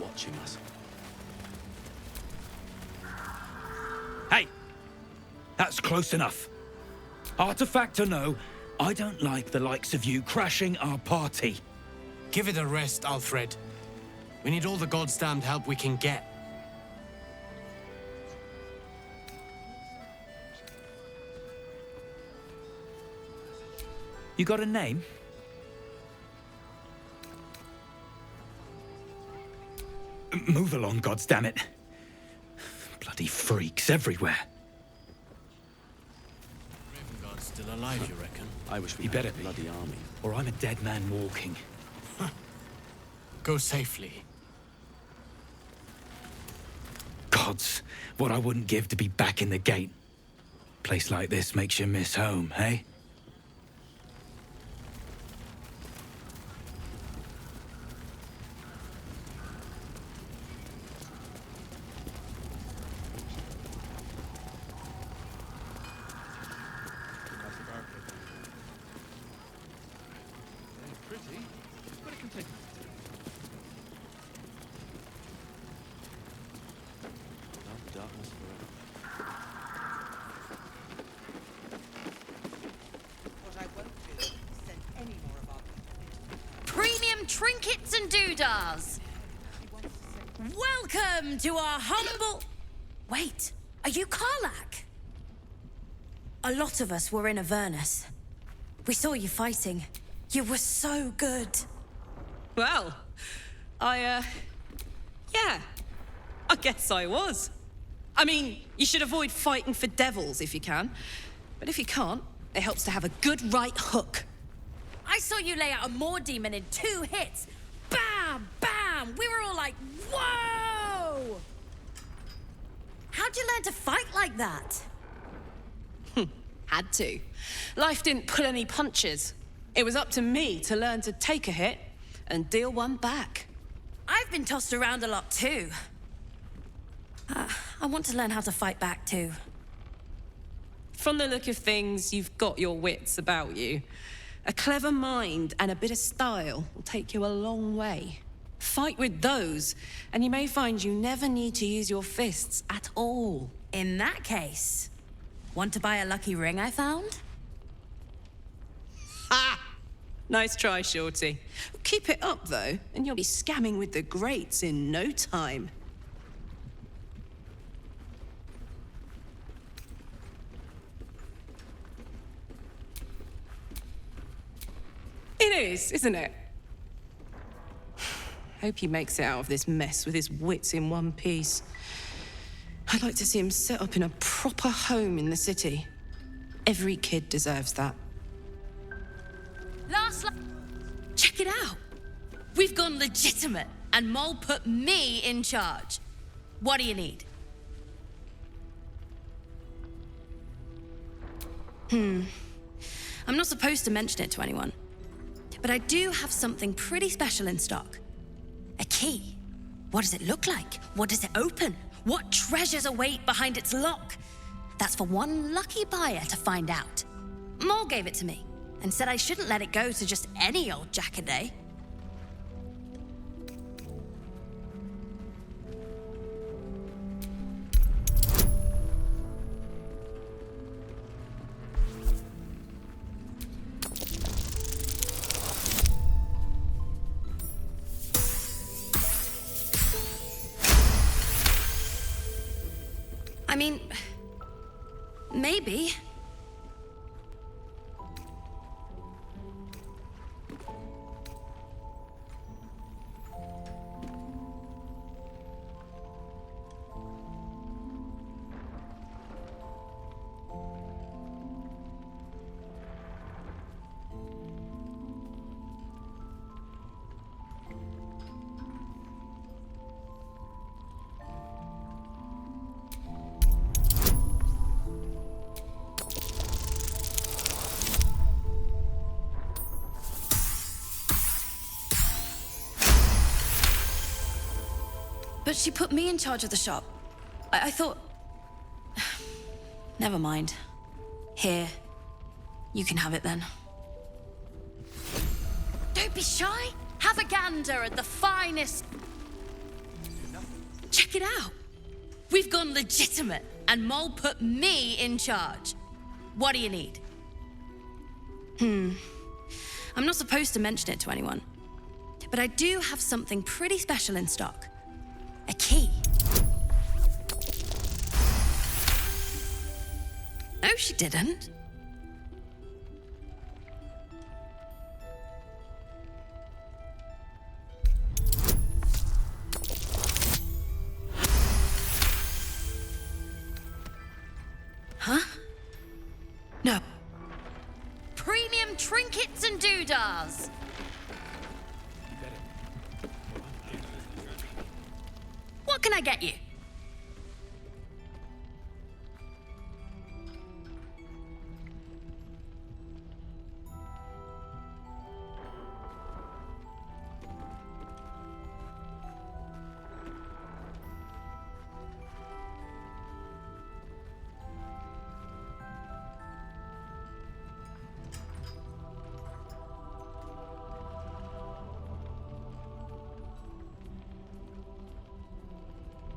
Watching us. Hey! That's close enough. Artifact or no, I don't like the likes of you crashing our party. Give it a rest, Alfred. We need all the goddamned help we can get. You got a name? Move along, goddammit. Bloody freaks everywhere. Ravenguard's still alive, you reckon? I wish we He had better a be, bloody army. or I'm a dead man walking. Go safely. Gods, what I wouldn't give to be back in the gate. Place like this makes you miss home, hey? Pretty, but it can take. No darkness forever. What I won't do is send any more of our people. Premium trinkets and doodahs. Welcome to our humble... Wait, are you Karlach? A lot of us were in Avernus. We saw you fighting. You were so good. Well, yeah, I guess I was. I mean, you should avoid fighting for devils if you can. But if you can't, it helps to have a good right hook. I saw you lay out a Moor demon in 2 hits. Bam! Bam! We were all like, whoa! How'd you learn to fight like that? Had to. Life didn't pull any punches. It was up to me to learn to take a hit and deal one back. I've been tossed around a lot too. I want to learn how to fight back too. From the look of things, you've got your wits about you. A clever mind and a bit of style will take you a long way. Fight with those, and you may find you never need to use your fists at all. In that case, want to buy a lucky ring I found? Ha! Nice try, Shorty. Keep it up, though, and you'll be scamming with the greats in no time. It is, isn't it? Hope he makes it out of this mess with his wits in one piece. I'd like to see him set up in a proper home in the city. Every kid deserves that. Check it out. We've gone legitimate, and Mol put me in charge. What do you need? I'm not supposed to mention it to anyone, but I do have something pretty special in stock. A key. What does it look like? What does it open? What treasures await behind its lock? That's for one lucky buyer to find out. Mol gave it to me and said I shouldn't let it go to just any old jackaday. I mean, maybe. But she put me in charge of the shop. I thought... Never mind. Here. You can have it then. Don't be shy. Have a gander at the finest... Check it out. We've gone legitimate, and Mol put me in charge. What do you need? I'm not supposed to mention it to anyone. But I do have something pretty special in stock. A key. No, she didn't. Huh? No. Premium trinkets and doodahs. What can I get you?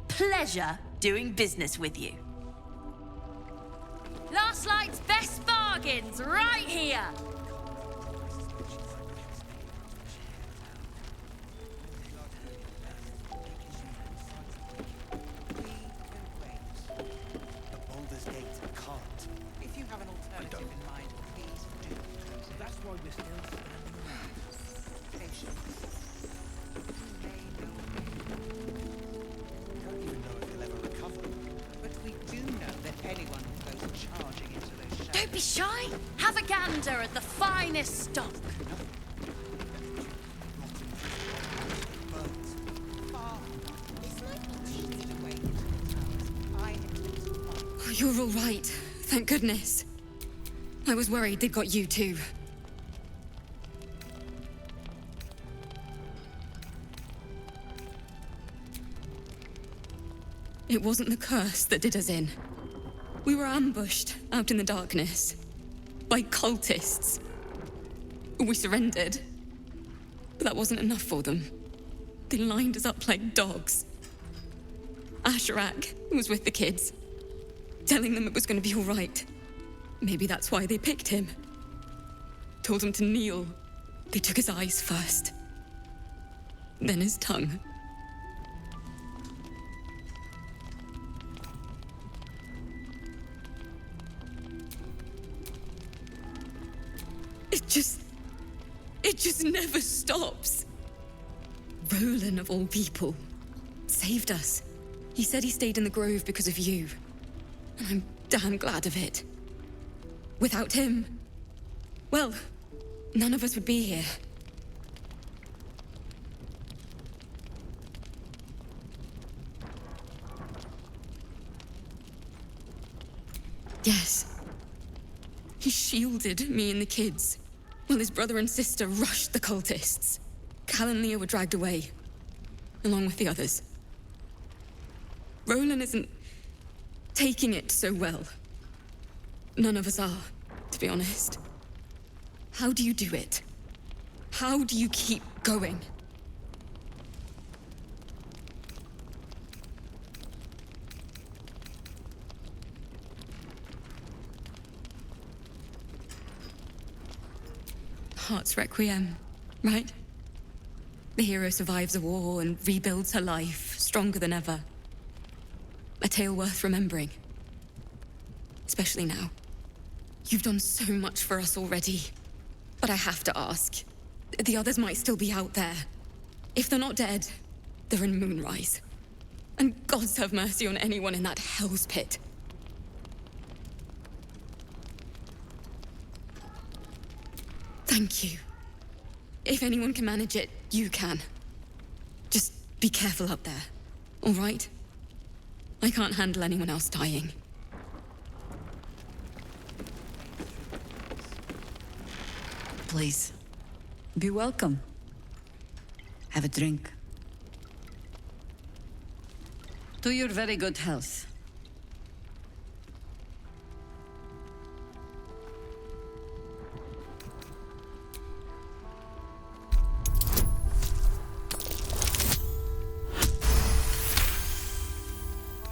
Pleasure doing business with you. Last Light's best bargains right here. Baldur's Gate can't. If you have an alternative in mind, please do. That's why we're still standing around. Patience. Don't be shy. Have a gander at the finest stock. Oh, you're all right. Thank goodness. I was worried they'd got you too. It wasn't the curse that did us in. We were ambushed out in the darkness by cultists. We surrendered, but that wasn't enough for them. They lined us up like dogs. Asherak was with the kids, telling them it was going to be all right. Maybe that's why they picked him. Told him to kneel. They took his eyes first, then his tongue. It just never stops. Roland, of all people, saved us. He said he stayed in the grove because of you. And I'm damn glad of it. Without him, well, none of us would be here. Yes. He shielded me and the kids, while his brother and sister rushed the cultists. Cal and Leah were dragged away, along with the others. Roland isn't taking it so well. None of us are, to be honest. How do you do it? How do you keep going? Heart's Requiem, right? The hero survives a war and rebuilds her life, stronger than ever. A tale worth remembering. Especially now. You've done so much for us already. But I have to ask. The others might still be out there. If they're not dead, they're in Moonrise. And gods have mercy on anyone in that hell's pit. Thank you. If anyone can manage it, you can. Just be careful up there, all right? I can't handle anyone else dying. Please, be welcome. Have a drink. To your very good health.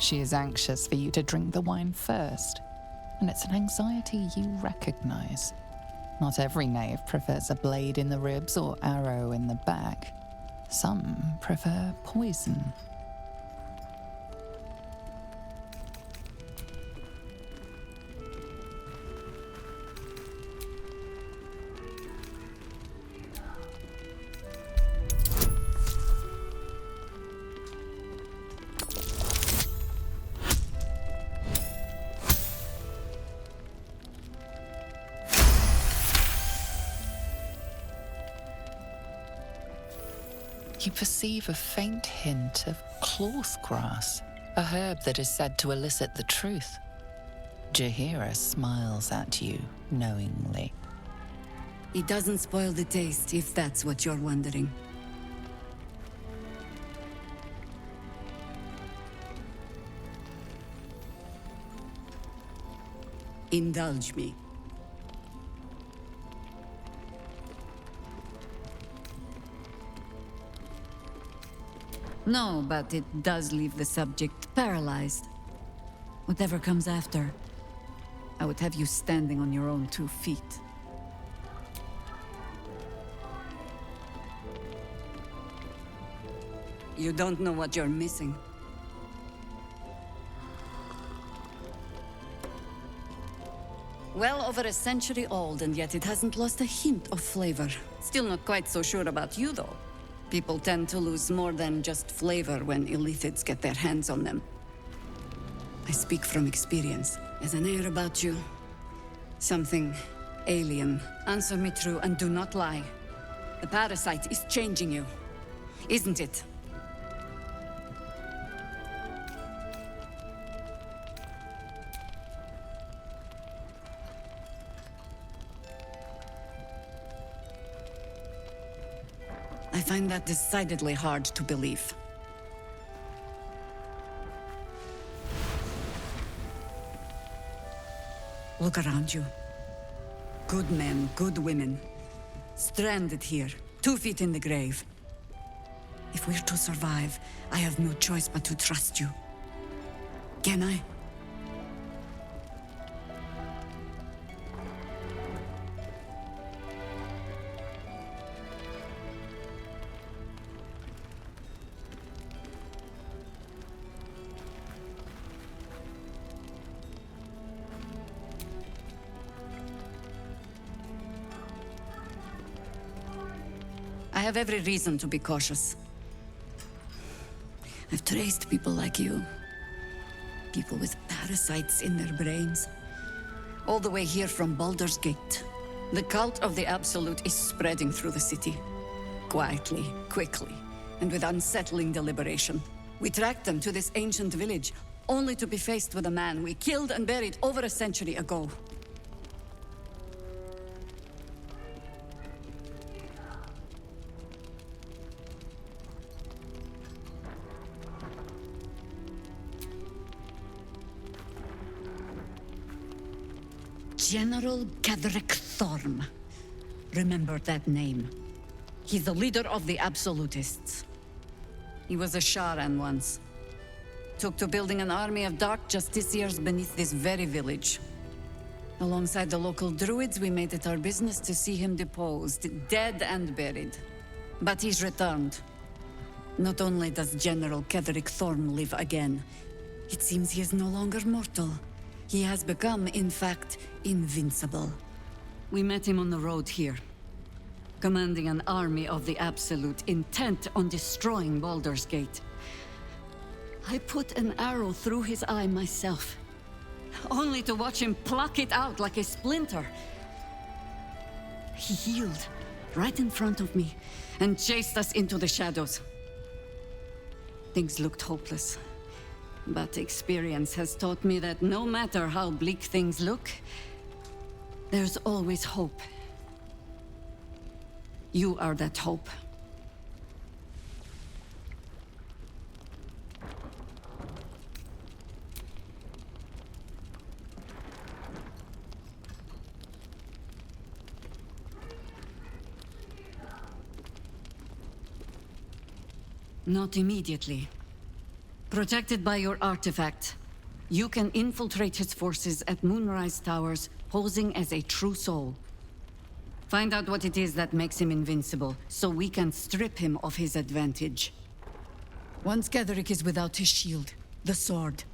She is anxious for you to drink the wine first, and it's an anxiety you recognize. Not every knave prefers a blade in the ribs or arrow in the back. Some prefer poison. You perceive a faint hint of cloth grass, a herb that is said to elicit the truth. Jaheira smiles at you knowingly. It doesn't spoil the taste, if that's what you're wondering. Indulge me. No, but it does leave the subject paralyzed. Whatever comes after, I would have you standing on your own 2 feet. You don't know what you're missing. Well over a century old, and yet it hasn't lost a hint of flavor. Still not quite so sure about you, though. People tend to lose more than just flavor when illithids get their hands on them. I speak from experience. There's an air about you. Something alien. Answer me true and do not lie. The parasite is changing you, isn't it? I find that decidedly hard to believe. Look around you. Good men, good women. Stranded here, 2 feet in the grave. If we're to survive, I have no choice but to trust you. Can I? I have every reason to be cautious. I've traced people like you. People with parasites in their brains. All the way here from Baldur's Gate. The cult of the Absolute is spreading through the city. Quietly, quickly, and with unsettling deliberation. We tracked them to this ancient village, only to be faced with a man we killed and buried over a century ago. General Ketheric Thorm. Remember that name. He's the leader of the Absolutists. He was a Sharan once. Took to building an army of dark justiciars beneath this very village. Alongside the local druids, we made it our business to see him deposed, dead and buried. But he's returned. Not only does General Ketheric Thorm live again, it seems he is no longer mortal. He has become, in fact, invincible. We met him on the road here, commanding an army of the Absolute, intent on destroying Baldur's Gate. I put an arrow through his eye myself, only to watch him pluck it out like a splinter. He healed right in front of me and chased us into the shadows. Things looked hopeless. But experience has taught me that no matter how bleak things look, there's always hope. You are that hope. Not immediately. Protected by your artifact, you can infiltrate his forces at Moonrise Towers, posing as a true soul. Find out what it is that makes him invincible, so we can strip him of his advantage. Once Getherick is without his shield, the sword,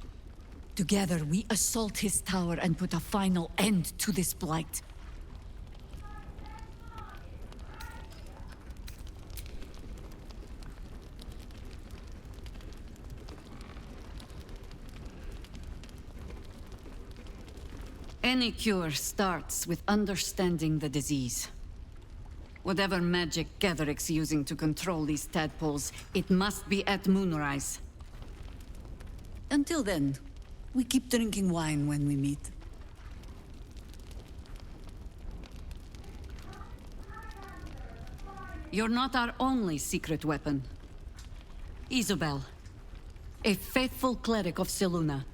together we assault his tower and put a final end to this blight. Any cure starts with understanding the disease. Whatever magic Getherick's using to control these tadpoles, it must be at Moonrise. Until then, we keep drinking wine when we meet. You're not our only secret weapon. Isobel, a faithful cleric of Selûne,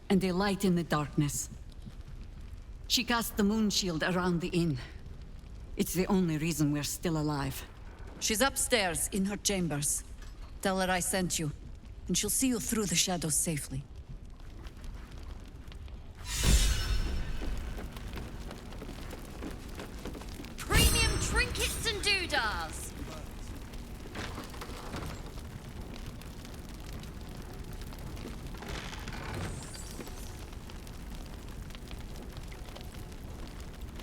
and a light in the darkness. She cast the moon shield around the inn. It's the only reason we're still alive. She's upstairs in her chambers. Tell her I sent you, and she'll see you through the shadows safely. Premium trinkets and doodahs!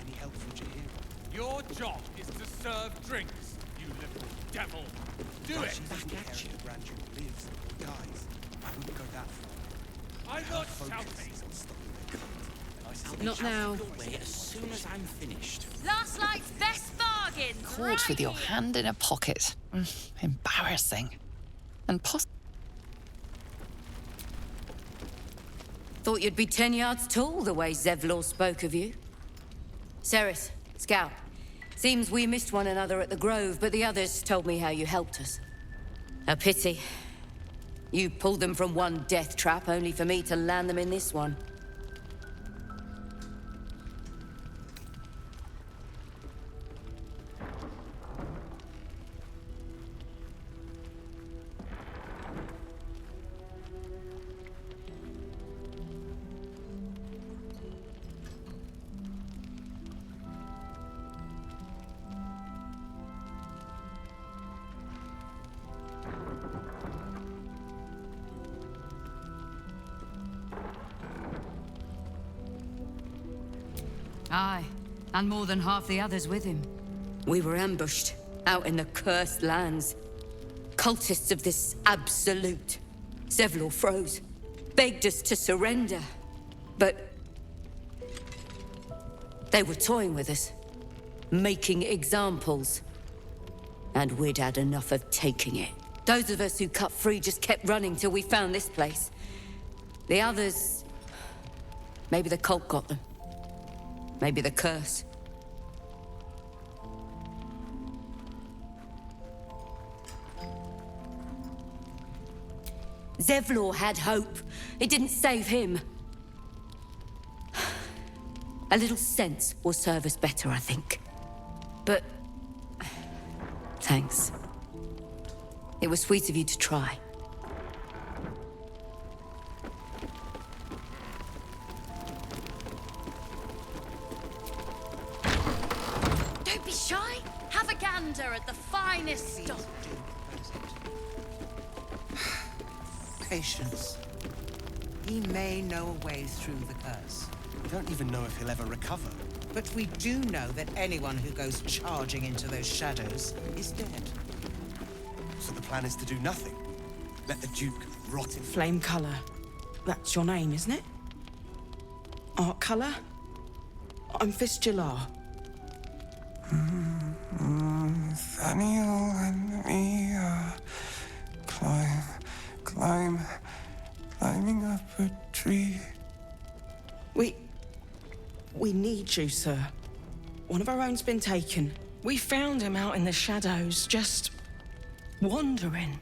Any help from Jaheira? Your job is to serve drinks, you little devil. Do it! She's back at you. The Grand Duke lives or dies. I wouldn't go that far. I'm not Focus shouting. on stopping the cult. Not now. As soon as I'm finished. Last night's best bargains, Caught right with your here. hand in a pocket. Embarrassing. And Thought you'd be 10 yards tall the way Zevlor spoke of you. Ceres, Scout. Seems we missed one another at the Grove, but the others told me how you helped us. A pity. You pulled them from one death trap, only for me to land them in this one. Aye, and more than half the others with him. We were ambushed, out in the cursed lands. Cultists of this absolute. Zevlor froze, begged us to surrender. But they were toying with us, making examples. And we'd had enough of taking it. Those of us who cut free just kept running till we found this place. The others... maybe the cult got them. Maybe the curse. Zevlor had hope. It didn't save him. A little sense will serve us better, I think. But... thanks. It was sweet of you to try. Don't be shy. Have a gander at the finest stock. Patience. He may know a way through the curse. We don't even know if he'll ever recover. But we do know that anyone who goes charging into those shadows is dead. So the plan is to do nothing? Let the Duke rot in Flame colour. That's your name, isn't it? Art colour? I'm Fistula. Nathaniel and me are climbing up a tree. We need you, sir. One of our own's been taken. We found him out in the shadows, just wandering.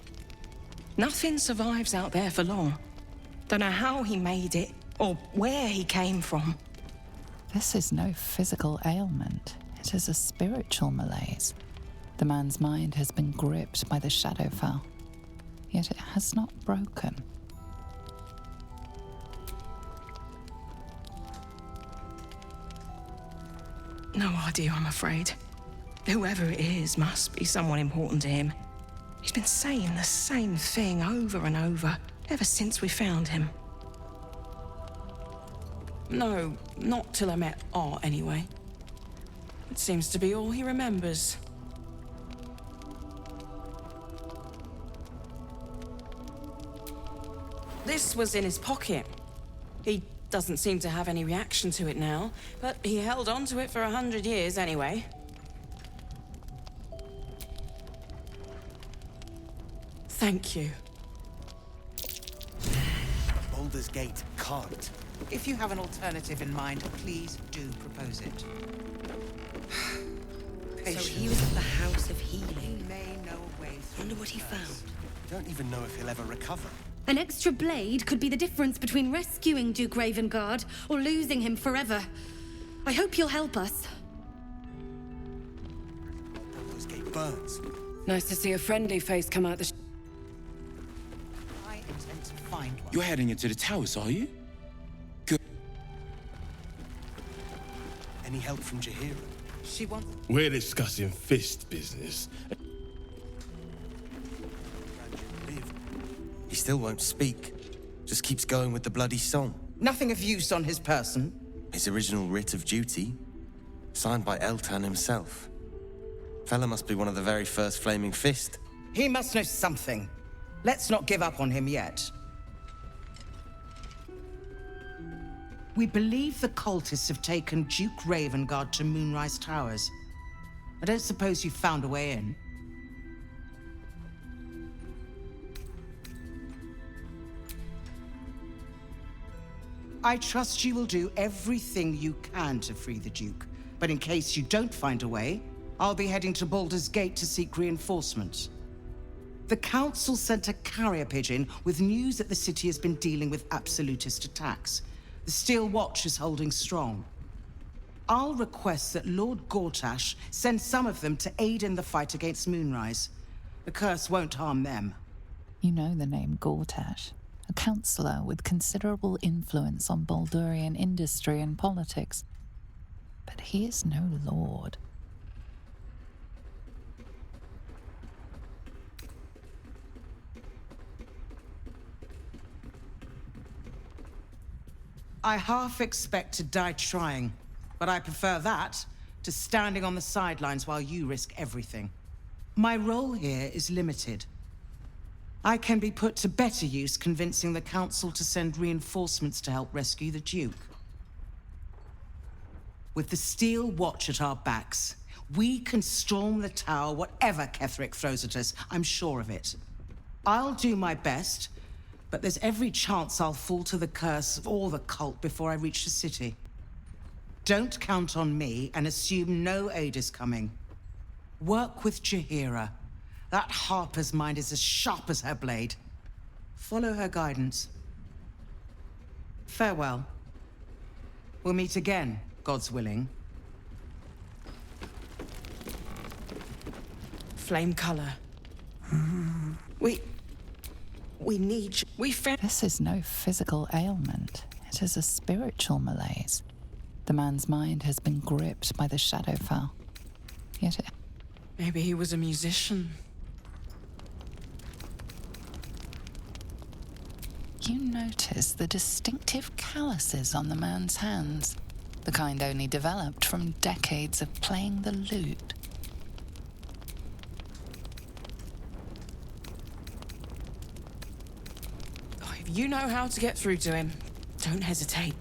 Nothing survives out there for long. Don't know how he made it, or where he came from. This is no physical ailment. It is a spiritual malaise. The man's mind has been gripped by the Shadowfell. yet it has not broken. No idea, I'm afraid. Whoever it is must be someone important to him. He's been saying the same thing over and over, ever since we found him. No, not till I met Art, anyway. It seems to be all he remembers. This was in his pocket. He doesn't seem to have any reaction to it now, but he held on to it for 100 years anyway. Thank you. Baldur's Gate can't. If you have an alternative in mind, please do propose it. So he was at the House of Healing. He may know a way through. Wonder what he found. Don't even know if he'll ever recover. An extra blade could be the difference between rescuing Duke Ravengard or losing him forever. I hope you'll help us. Baldur's Gate burns. Nice to see a friendly face come out the I intend to find one. You're heading into the towers, are you? Good. Any help from Jaheira? She wants... We're discussing fist business. He still won't speak. Just keeps going with the bloody song. Nothing of use on his person. His original writ of duty, signed by Eltan himself. Fella must be one of the very first Flaming Fist. He must know something. Let's not give up on him yet. We believe the cultists have taken Duke Ravengard to Moonrise Towers. I don't suppose you found a way in. I trust you will do everything you can to free the Duke, but in case you don't find a way, I'll be heading to Baldur's Gate to seek reinforcements. The Council sent a carrier pigeon with news that the city has been dealing with absolutist attacks. The Steel Watch is holding strong. I'll request that Lord Gortash send some of them to aid in the fight against Moonrise. The curse won't harm them. You know the name Gortash, a councillor with considerable influence on Baldurian industry and politics. But he is no lord. I half expect to die trying, but I prefer that to standing on the sidelines while you risk everything. My role here is limited. I can be put to better use convincing the Council to send reinforcements to help rescue the Duke. With the Steel Watch at our backs, we can storm the tower whatever Ketheric throws at us, I'm sure of it. I'll do my best, but there's every chance I'll fall to the curse or the cult before I reach the city. Don't count on me and assume no aid is coming. Work with Jaheira. That Harper's mind is as sharp as her blade. Follow her guidance. Farewell. We'll meet again, God's willing. Flame color. We need you. We found... This is no physical ailment. It is a spiritual malaise. The man's mind has been gripped by the Shadowfell. Yet it... Maybe he was a musician. You notice the distinctive calluses on the man's hands, the kind only developed from decades of playing the lute. If you know how to get through to him, don't hesitate.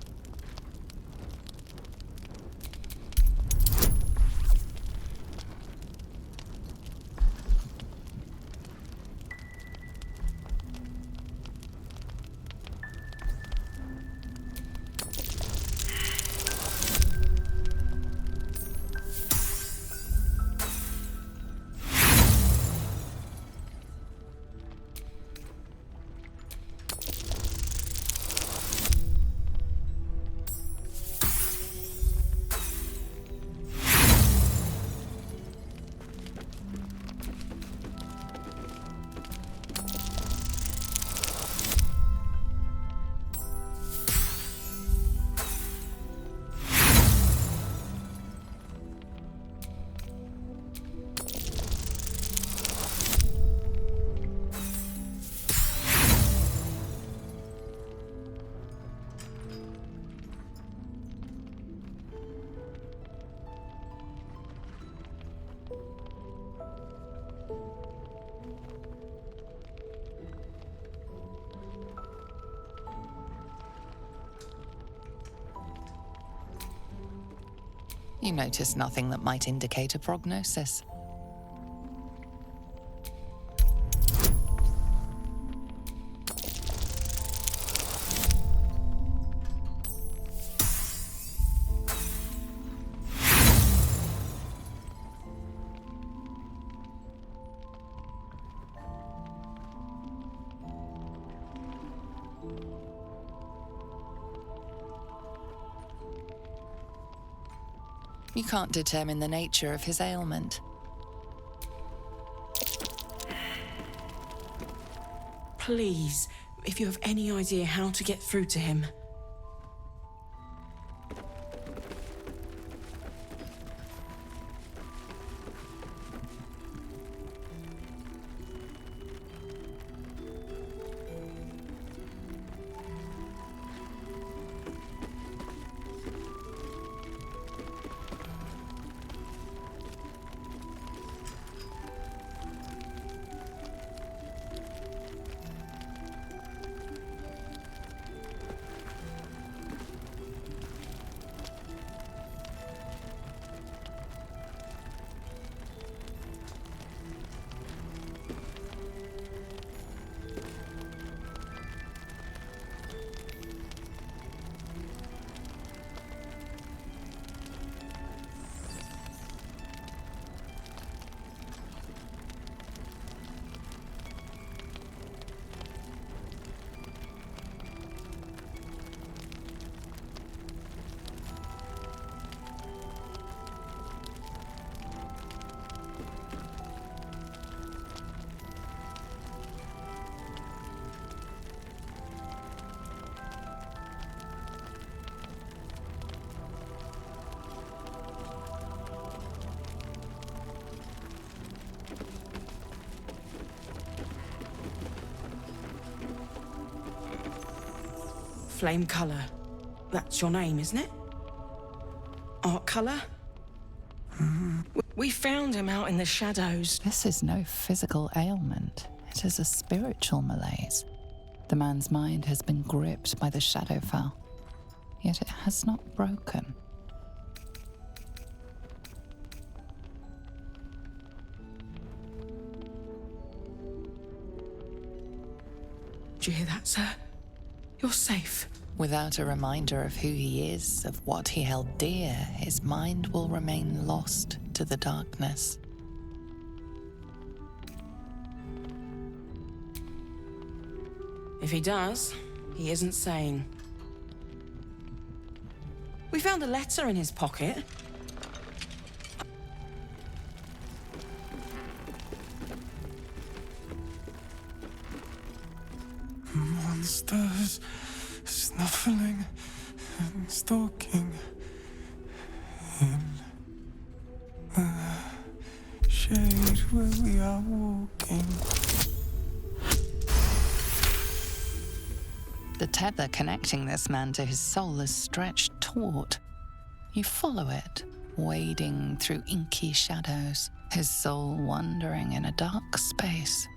You notice nothing that might indicate a prognosis. You can't determine the nature of his ailment. Please, if you have any idea how to get through to him. Flame colour. That's your name, isn't it? Art colour? We found him out in the shadows. This is no physical ailment. It is a spiritual malaise. The man's mind has been gripped by the Shadowfell, yet it has not broken. Do you hear that, sir? You're safe. Without a reminder of who he is, of what he held dear, his mind will remain lost to the darkness. If he does, he isn't sane. We found a letter in his pocket. Monsters snuffling and stalking in the shade where we are walking. The tether connecting this man to his soul is stretched taut. You follow it, wading through inky shadows, his soul wandering in a dark space.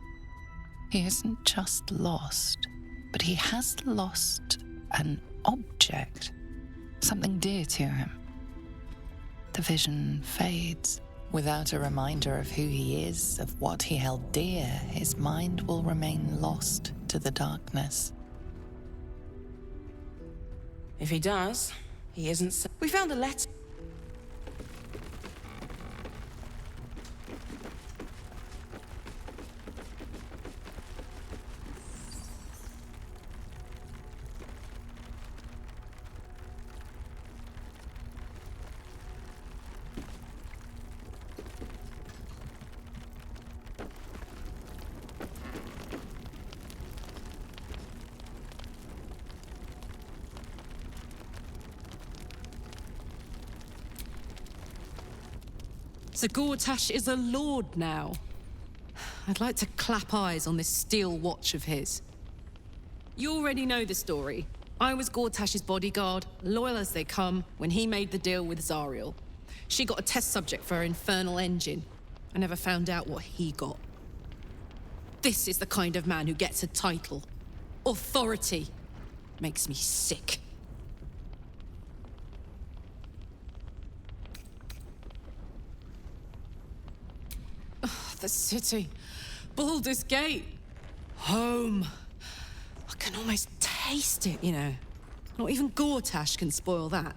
He isn't just lost, but he has lost an object, something dear to him. The vision fades. Without a reminder of who he is, of what he held dear, his mind will remain lost to the darkness. If he does, he isn't sane. We found a letter. So Gortash is a lord now. I'd like to clap eyes on this steel watch of his. You already know the story. I was Gortash's bodyguard, loyal as they come, when he made the deal with Zariel. She got a test subject for her infernal engine. I never found out what he got. This is the kind of man who gets a title. Authority. Makes me sick. Oh, the city. Baldur's Gate. Home. I can almost taste it, you know. Not even Gortash can spoil that.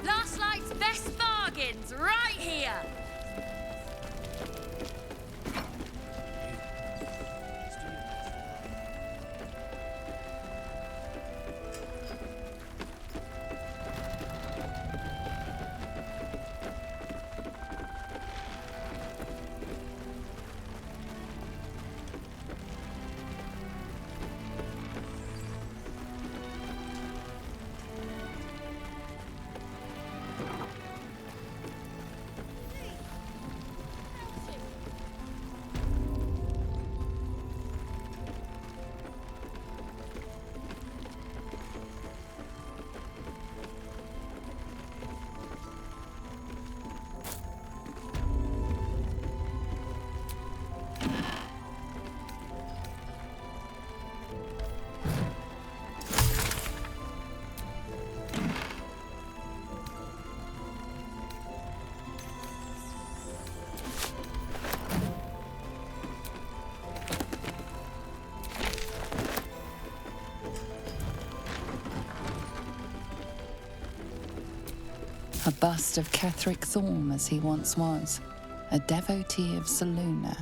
Last night's best bargains, right here! A bust of Ketheric Thorm as he once was, a devotee of Selûne.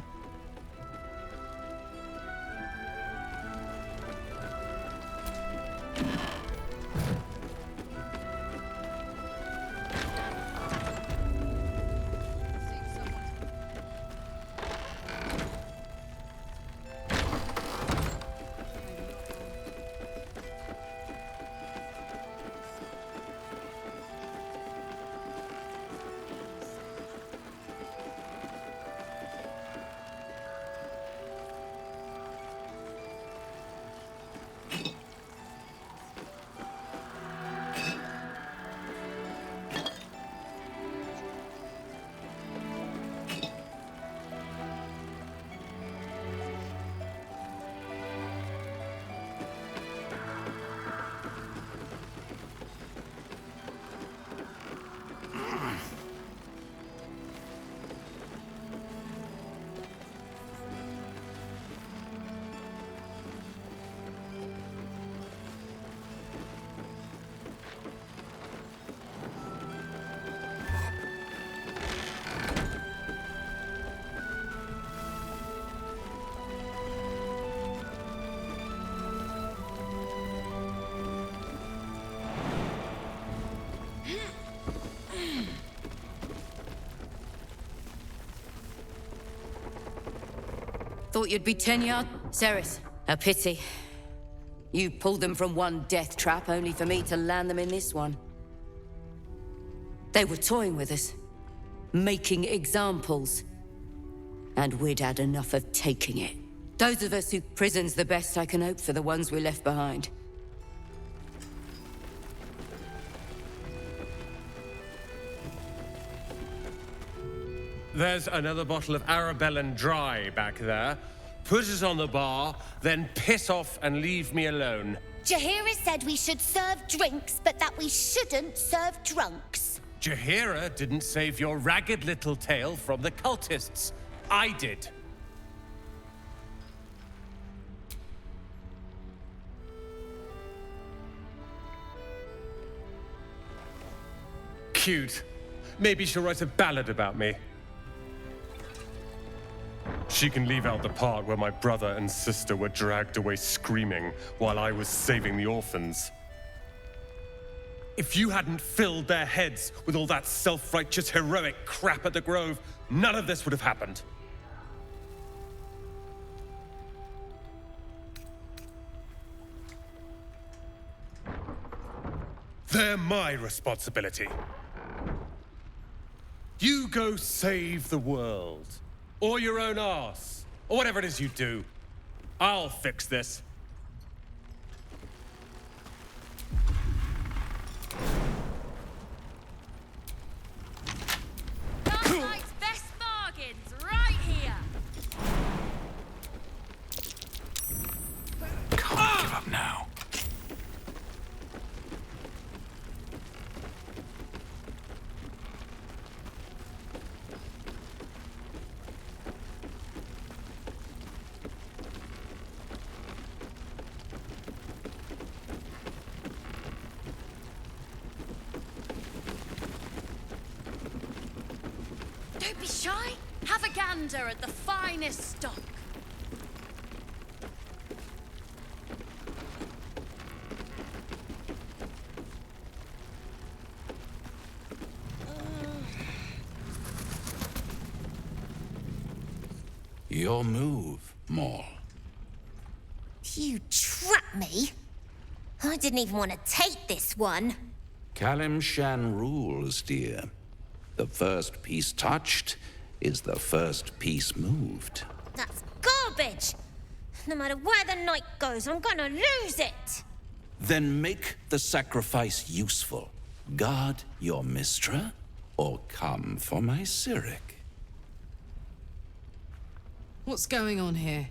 Thought you'd be 10 yards. Ceres, a pity. You pulled them from one death trap only for me to land them in this one. They were toying with us, making examples. And we'd had enough of taking it. Those of us who prison's the best I can hope for the ones we left behind. There's another bottle of Arabellan Dry back there. Put it on the bar, then piss off and leave me alone. Jaheira said we should serve drinks, but that we shouldn't serve drunks. Jaheira didn't save your ragged little tail from the cultists. I did. Cute. Maybe she'll write a ballad about me. She can leave out the part where my brother and sister were dragged away screaming while I was saving the orphans. If you hadn't filled their heads with all that self-righteous heroic crap at the Grove, none of this would have happened. They're my responsibility. You go save the world. Or your own arse. Or whatever it is you do. I'll fix this. Last night's best bargains, right here! Can't give up now. Don't be shy. Have a gander at the finest stock. Your move, Mol. You trapped me? I didn't even want to take this one. Kalimshan rules, dear. The first piece touched is the first piece moved. That's garbage. No matter where the night goes, I'm gonna lose it. Then make the sacrifice useful. Guard your Mistra, or come for my Cyric. What's going on here?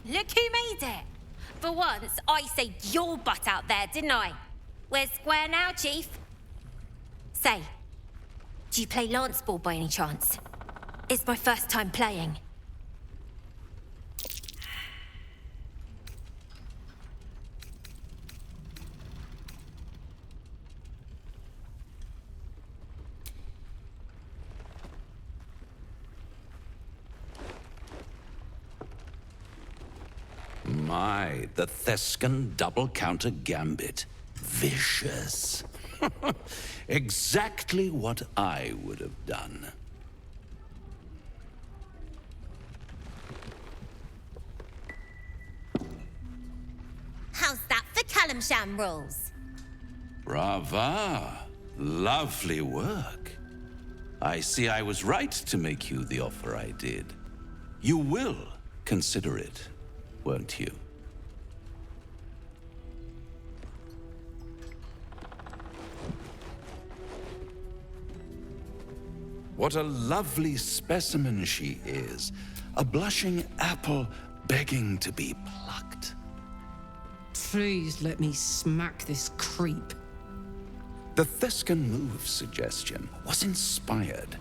Look who made it. For once, I saved your butt out there, didn't I? We're square now, Chief. Say, do you play lance ball by any chance? It's my first time playing. My, the Thescan double-counter gambit. Vicious. Exactly what I would have done. How's that for Kalimshan rules? Brava. Lovely work. I see I was right to make you the offer I did. You will consider it, won't you? What a lovely specimen she is. A blushing apple begging to be plucked. Please let me smack this creep. The Thescan move suggestion was inspired.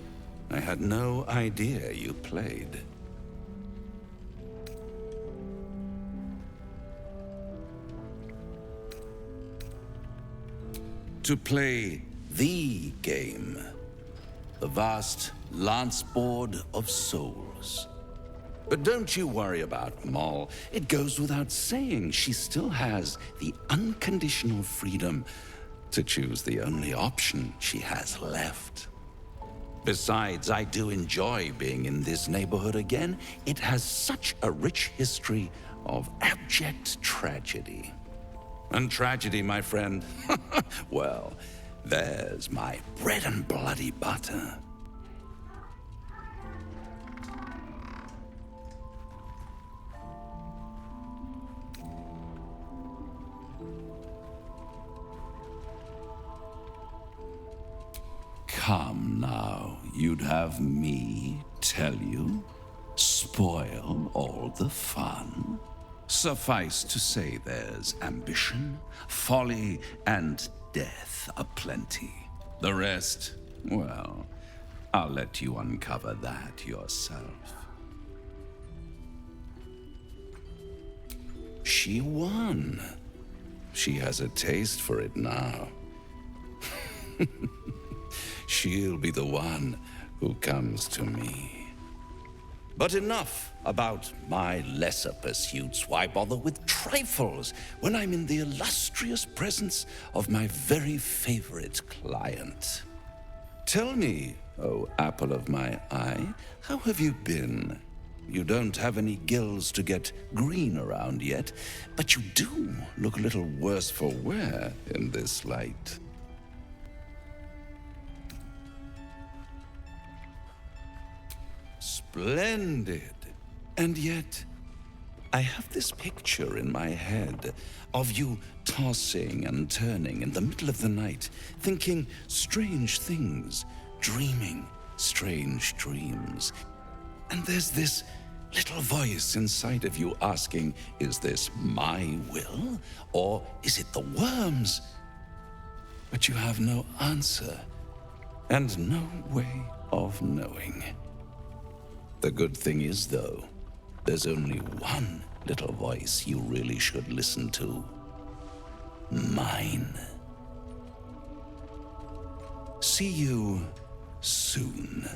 I had no idea you played. To play the game. The vast lance board of souls. But don't you worry about Mol. It goes without saying she still has the unconditional freedom to choose the only option she has left. Besides, I do enjoy being in this neighborhood again. It has such a rich history of abject tragedy. And tragedy, my friend, well, there's my bread and bloody butter. Come now, you'd have me tell you? Spoil all the fun? Suffice to say there's ambition, folly, and death aplenty. The rest, well, I'll let you uncover that yourself. She won. She has a taste for it now. She'll be the one who comes to me. But enough about my lesser pursuits. Why bother with trifles when I'm in the illustrious presence of my very favorite client? Tell me, oh apple of my eye, how have you been? You don't have any gills to get green around yet, but you do look a little worse for wear in this light. Splendid. And yet, I have this picture in my head of you tossing and turning in the middle of the night, thinking strange things, dreaming strange dreams. And there's this little voice inside of you asking, is this my will, or is it the worm's? But you have no answer, and no way of knowing. The good thing is, though, there's only one little voice you really should listen to. Mine. See you soon.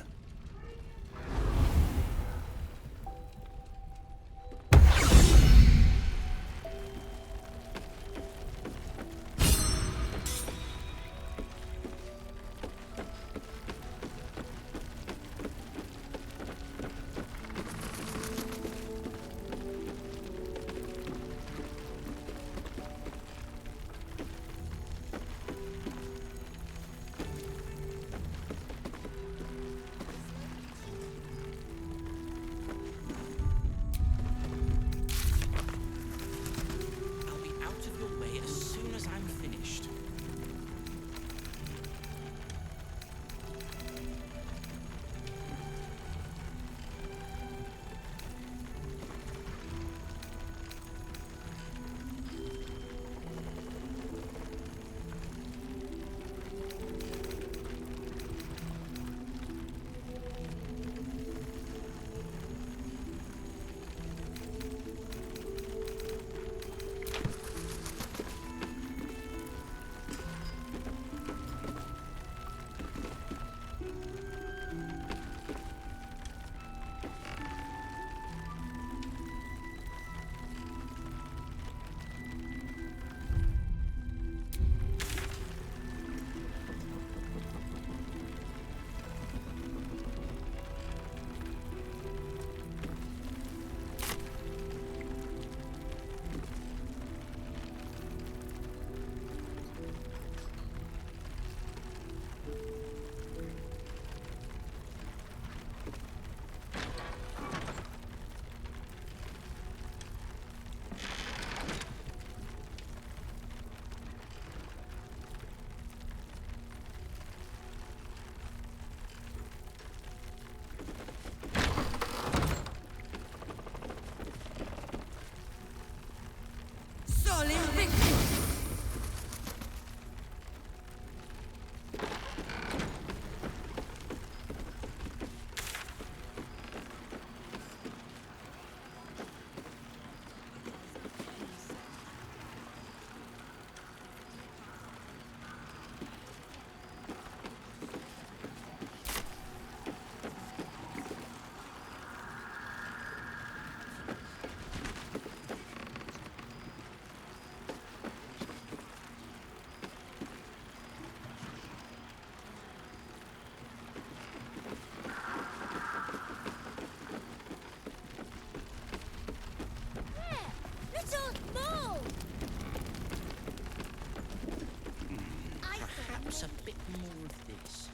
Perhaps a bit more of this.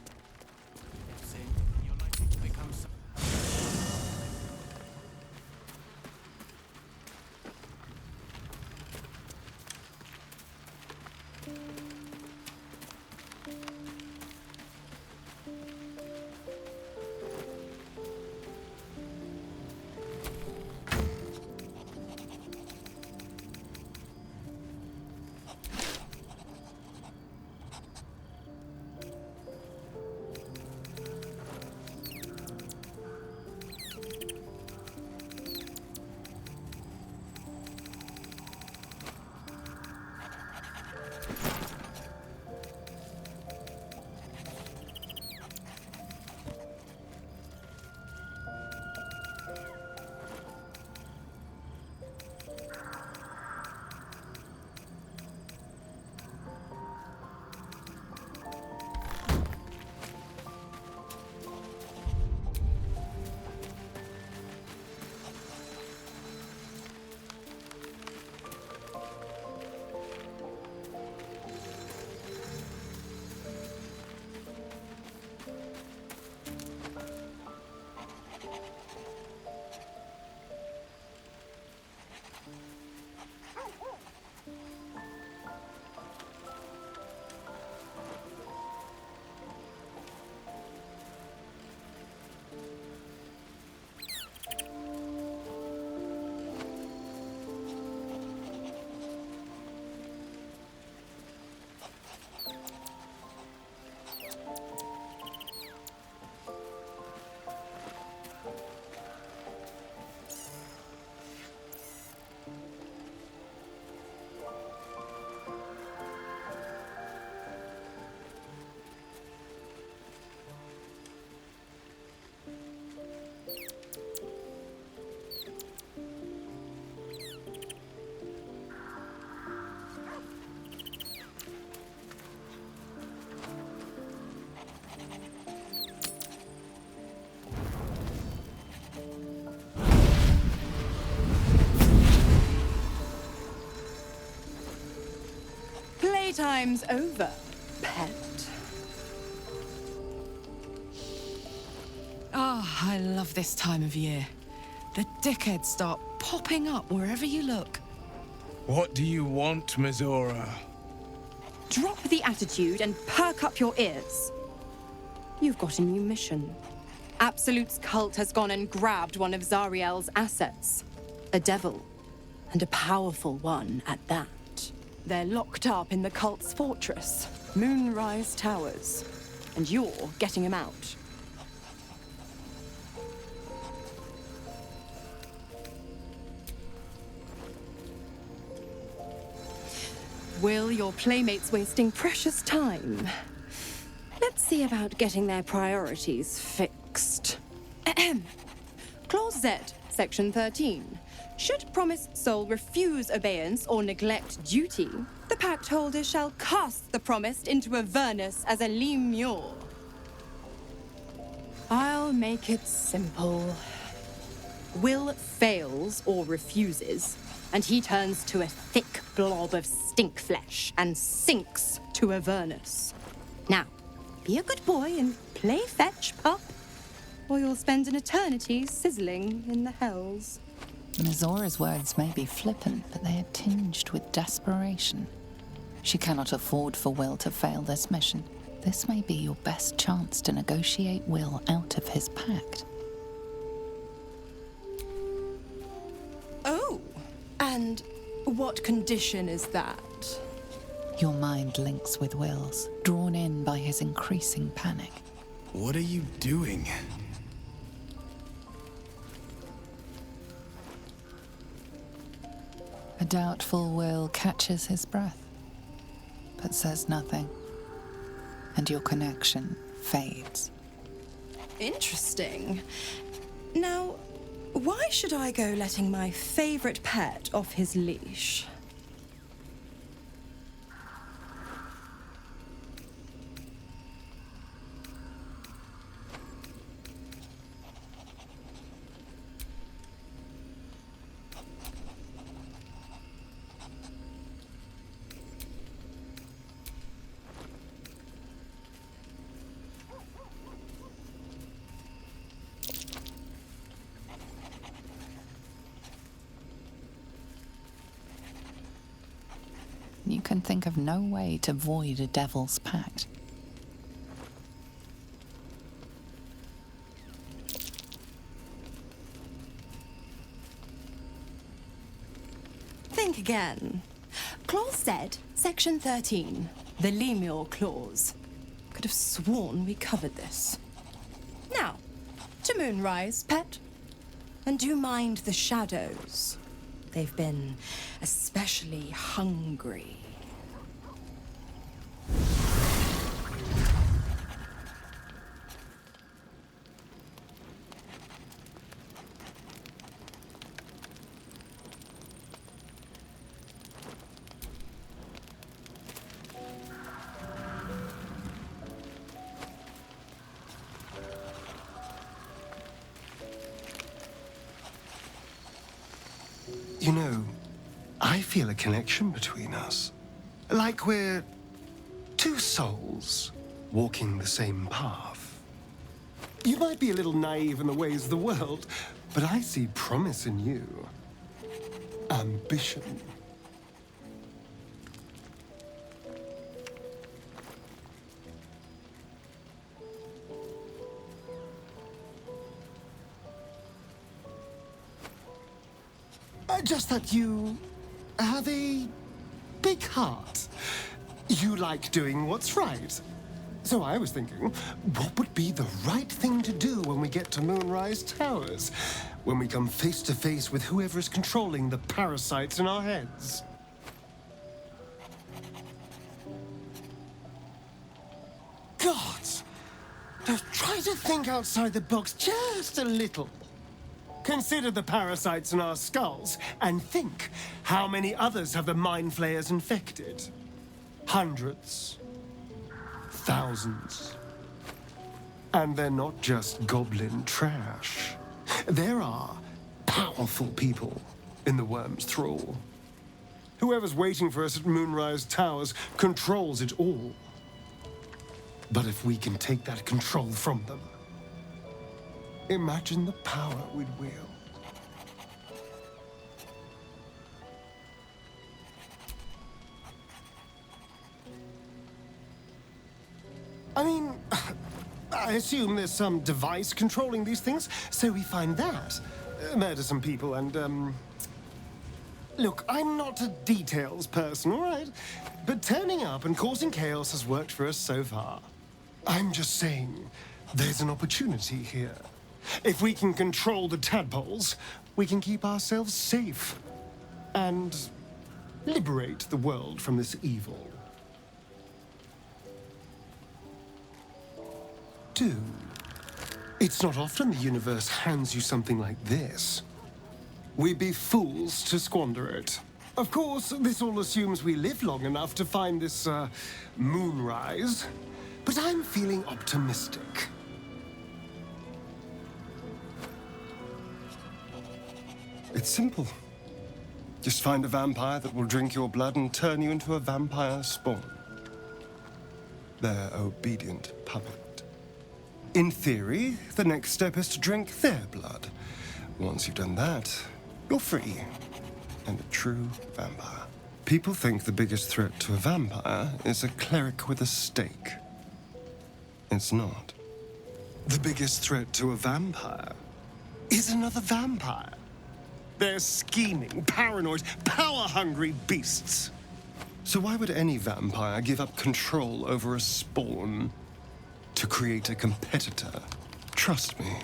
time's over, pet. Oh, I love this time of year. The dickheads start popping up wherever you look. What do you want, Mizora? Drop the attitude and perk up your ears. You've got a new mission. Absolute's cult has gone and grabbed one of Zariel's assets. A devil. And a powerful one at that. They're locked up in the cult's fortress, Moonrise Towers. And you're getting him out. Will, your playmate's wasting precious time. Let's see about getting their priorities fixed. Ahem. Clause Z, Section 13. Should promised soul refuse obeyance or neglect duty, the pact holder shall cast the promised into Avernus as a lemure. I'll make it simple. Will fails or refuses, and he turns to a thick blob of stink flesh and sinks to Avernus. Now, be a good boy and play fetch, pup, or you'll spend an eternity sizzling in the hells. Mizora's words may be flippant, but they are tinged with desperation. She cannot afford for Will to fail this mission. This may be your best chance to negotiate Will out of his pact. Oh, and what condition is that? Your mind links with Will's, drawn in by his increasing panic. What are you doing? A doubtful Will catches his breath, but says nothing, and your connection fades. Interesting. Now, why should I go letting my favorite pet off his leash? You can think of no way to void a devil's pact. Think again. Clause Z, Section 13. The Lemure Clause. Could have sworn we covered this. Now, to Moonrise, pet. And do mind the shadows. They've been especially hungry. You know, I feel a connection between us. Like we're two souls walking the same path. You might be a little naive in the ways of the world, but I see promise in you. Ambition. Just that you have a big heart. You like doing what's right. So I was thinking, what would be the right thing to do when we get to Moonrise Towers? When we come face to face with whoever is controlling the parasites in our heads? God! Try to think outside the box just a little. Consider the parasites in our skulls, and think how many others have the Mind Flayers infected. Hundreds. Thousands. And they're not just goblin trash. There are powerful people in the worm's thrall. Whoever's waiting for us at Moonrise Towers controls it all. But if we can take that control from them, imagine the power we'd wield. I mean, I assume there's some device controlling these things, so we find that. Murder some people and, Look, I'm not a details person, all right? But turning up and causing chaos has worked for us so far. I'm just saying, there's an opportunity here. If we can control the tadpoles, we can keep ourselves safe. And liberate the world from this evil. It's not often the universe hands you something like this. We'd be fools to squander it. Of course, this all assumes we live long enough to find this, moonrise. But I'm feeling optimistic. It's simple. Just find a vampire that will drink your blood and turn you into a vampire spawn. Their obedient puppet. In theory, the next step is to drink their blood. Once you've done that, you're free. And a true vampire. People think the biggest threat to a vampire is a cleric with a stake. It's not. The biggest threat to a vampire is another vampire. They're scheming, paranoid, power-hungry beasts. So why would any vampire give up control over a spawn to create a competitor? Trust me,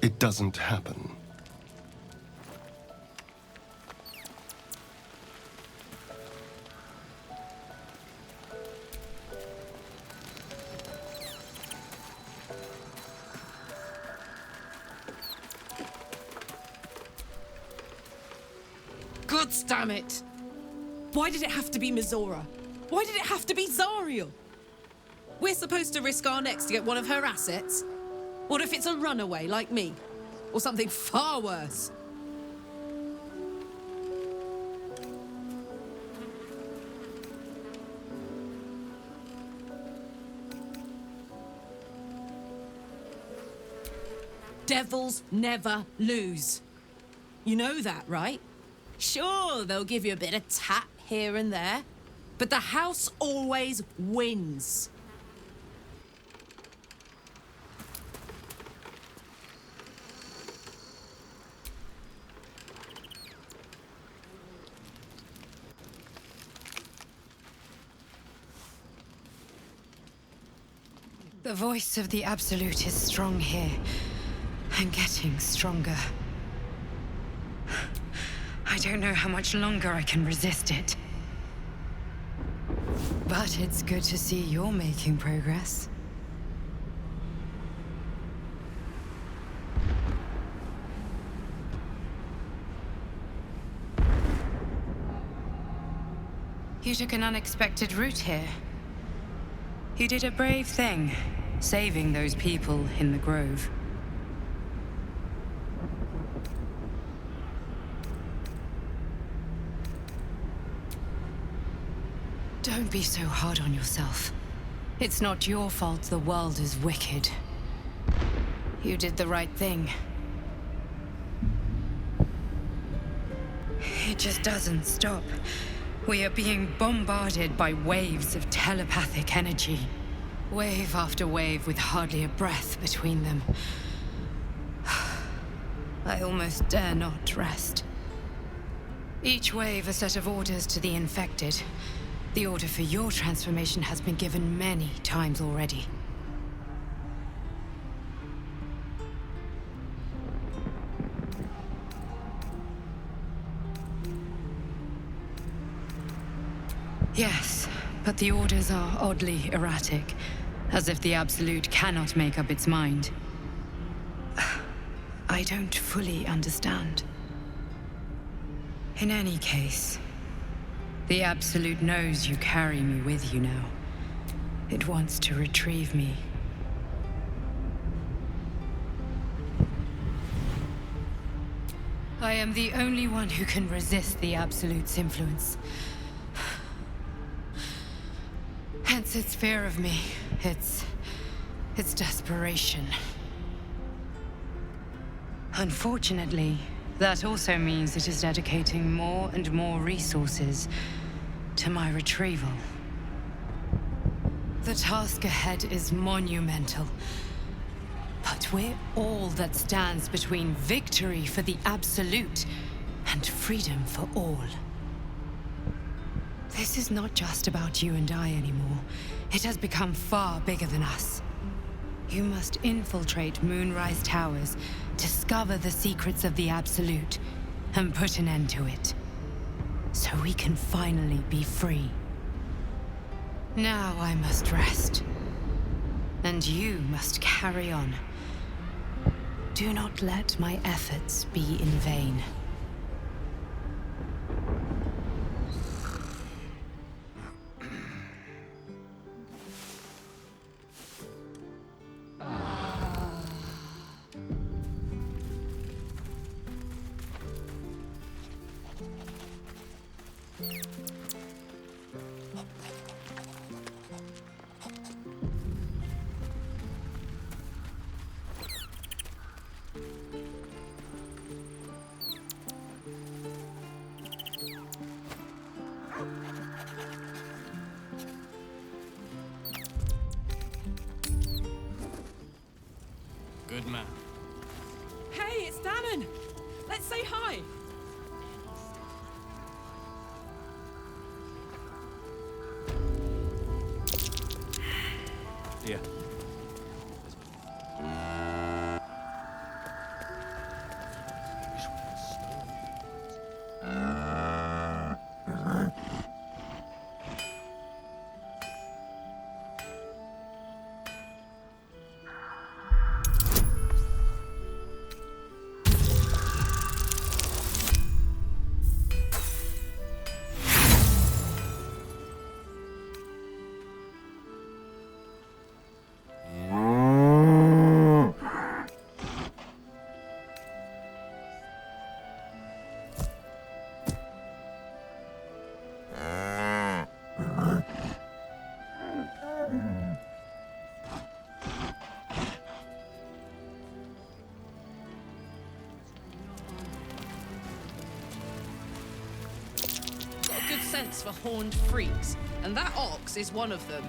it doesn't happen. God damn it! Why did it have to be Mizora? Why did it have to be Zariel? We're supposed to risk our necks to get one of her assets? What if it's a runaway like me? Or something far worse? Devils never lose. You know that, right? Sure, they'll give you a bit of tap here and there, but the house always wins. The voice of the Absolute is strong here, and getting stronger. I don't know how much longer I can resist it. But it's good to see you're making progress. You took an unexpected route here. You did a brave thing, saving those people in the grove. Don't be so hard on yourself. It's not your fault the world is wicked. You did the right thing. It just doesn't stop. We are being bombarded by waves of telepathic energy. Wave after wave with hardly a breath between them. I almost dare not rest. Each wave a set of orders to the infected. The order for your transformation has been given many times already. Yes, but the orders are oddly erratic, as if the Absolute cannot make up its mind. I don't fully understand. In any case, the Absolute knows you carry me with you now. It wants to retrieve me. I am the only one who can resist the Absolute's influence. Hence its fear of me, its desperation. Unfortunately, that also means it is dedicating more and more resources to my retrieval. The task ahead is monumental. But we're all that stands between victory for the Absolute and freedom for all. This is not just about you and I anymore. It has become far bigger than us. You must infiltrate Moonrise Towers, discover the secrets of the Absolute, and put an end to it. So we can finally be free. Now I must rest. And you must carry on. Do not let my efforts be in vain. Good man. Hey, it's Dannon! Let's say hi! Yeah. Sense for horned freaks, and that ox is one of them.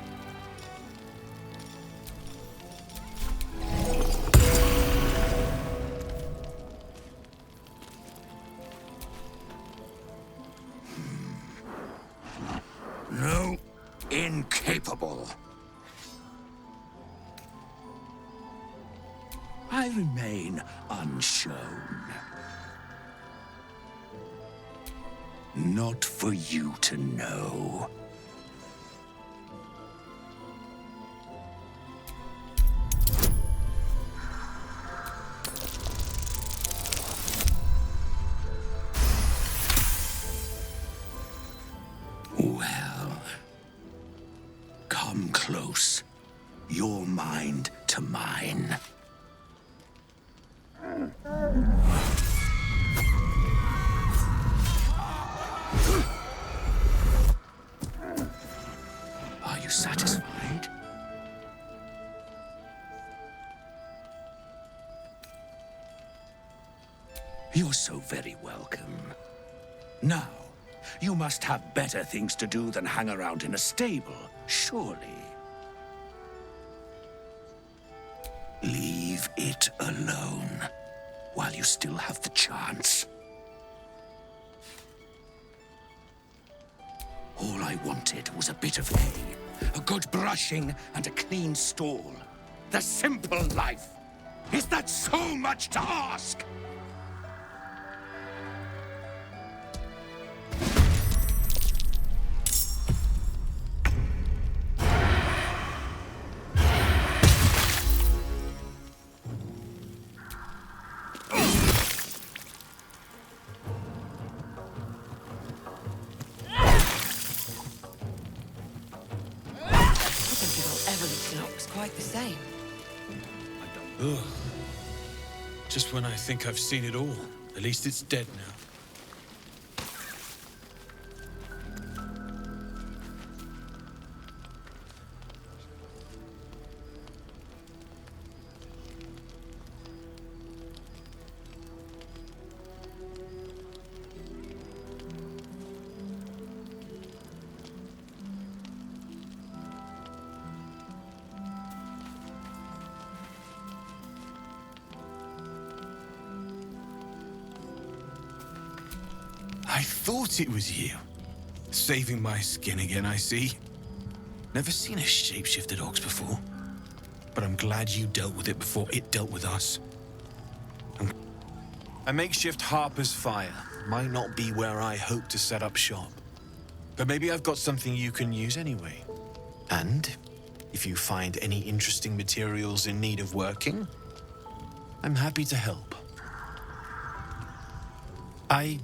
No, incapable. I remain unshown. Not for you to know. Well, come close. Your mind to mine. Are you satisfied? You're so very welcome. Now, you must have better things to do than hang around in a stable, surely. Leave it alone while you still have the chance. All I wanted was a bit of hay, a good brushing, and a clean stall. The simple life. Is that so much to ask? Quite the same. Ugh. Just when I think I've seen it all. At least it's dead now. I thought it was you. Saving my skin again, I see. Never seen a shapeshifted ox before. But I'm glad you dealt with it before it dealt with us. A makeshift Harper's Fire might not be where I hope to set up shop. But maybe I've got something you can use anyway. And if you find any interesting materials in need of working, I'm happy to help. I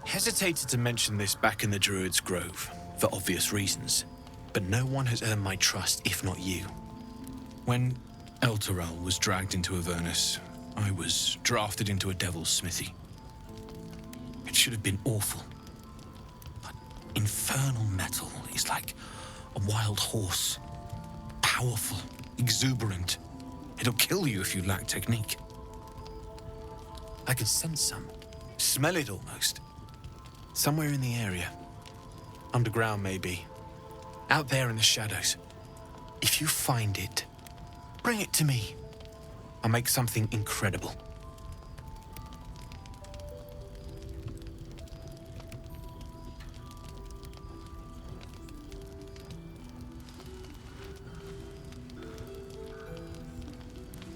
hesitated to mention this back in the Druid's Grove, for obvious reasons, but no one has earned my trust if not you. When Elturel was dragged into Avernus, I was drafted into a devil's smithy. It should have been awful. But infernal metal is like a wild horse. Powerful, exuberant. It'll kill you if you lack technique. I can sense some. Smell it almost. Somewhere in the area. Underground, maybe. Out there in the shadows. If you find it, bring it to me. I'll make something incredible.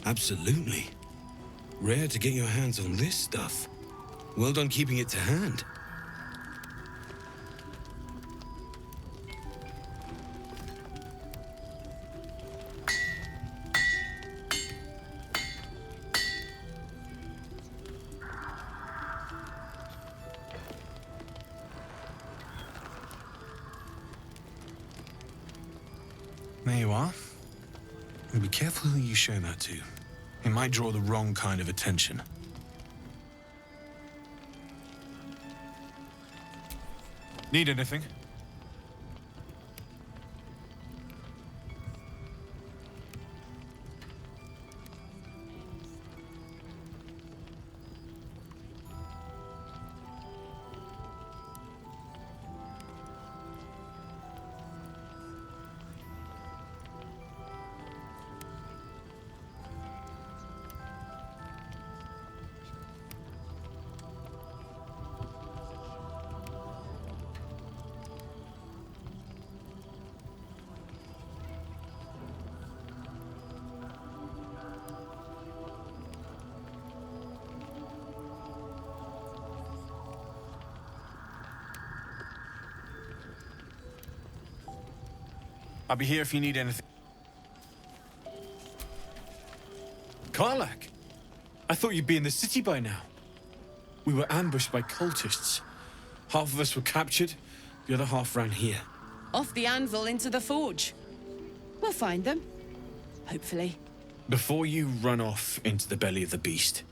Absolutely. Rare to get your hands on this stuff. Well done keeping it to hand. There you are. And be careful who you show that to. It might draw the wrong kind of attention. Need anything? I'll be here if you need anything. Karlach! I thought you'd be in the city by now. We were ambushed by cultists. Half of us were captured, the other half ran here. Off the anvil into the forge. We'll find them. Hopefully. Before you run off into the belly of the beast,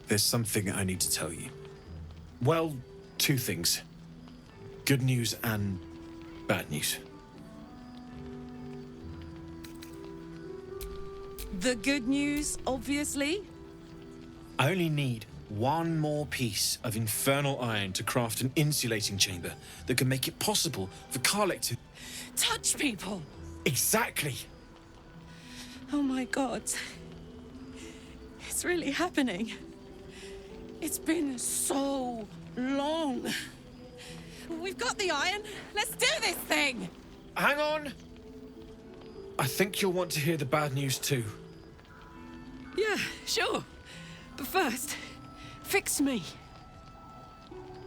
there's something I need to tell you. Well, two things. Good news and bad news. The good news, obviously. I only need one more piece of infernal iron to craft an insulating chamber that can make it possible for Karlach to... Touch people! Exactly! Oh my god. It's really happening. It's been so long. We've got the iron. Let's do this thing! Hang on! I think you'll want to hear the bad news too. Yeah, sure. But first, fix me.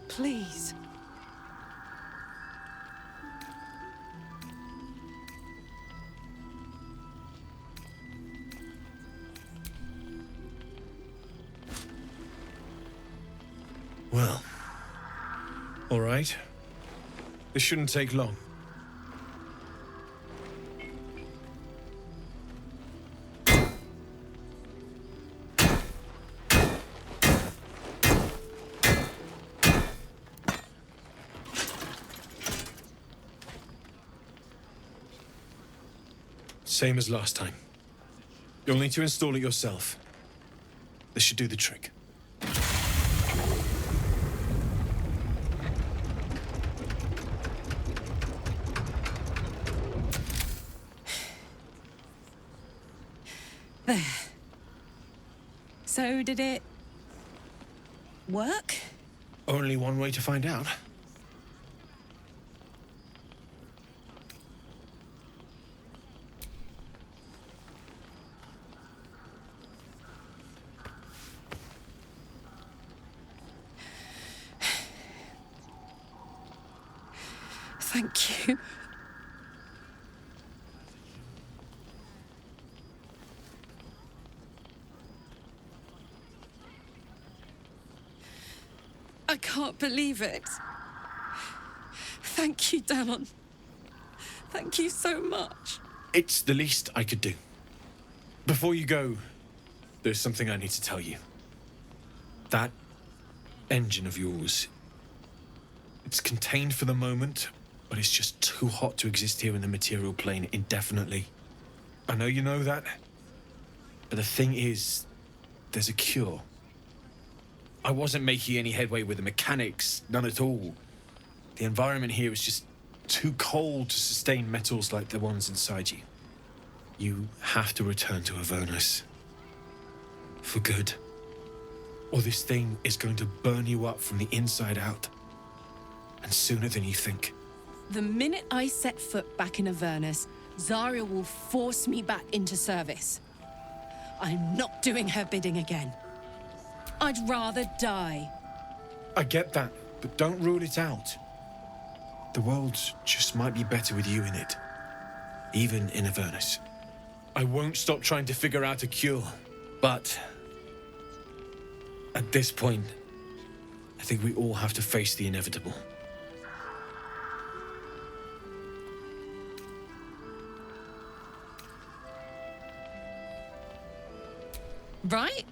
Please. Well, all right. This shouldn't take long. Same as last time. You'll need to install it yourself. This should do the trick. There. So, did it work? Only one way to find out. Thank you. I can't believe it. Thank you, Dammon. Thank you so much. It's the least I could do. Before you go, there's something I need to tell you. That engine of yours, it's contained for the moment, but it's just too hot to exist here in the material plane indefinitely. I know you know that, but the thing is, there's a cure. I wasn't making any headway with the mechanics, none at all. The environment here is just too cold to sustain metals like the ones inside you. You have to return to Avernus. For good. Or this thing is going to burn you up from the inside out. And sooner than you think. The minute I set foot back in Avernus, Zarya will force me back into service. I'm not doing her bidding again. I'd rather die. I get that, but don't rule it out. The world just might be better with you in it. Even in Avernus. I won't stop trying to figure out a cure, but at this point, I think we all have to face the inevitable. Right?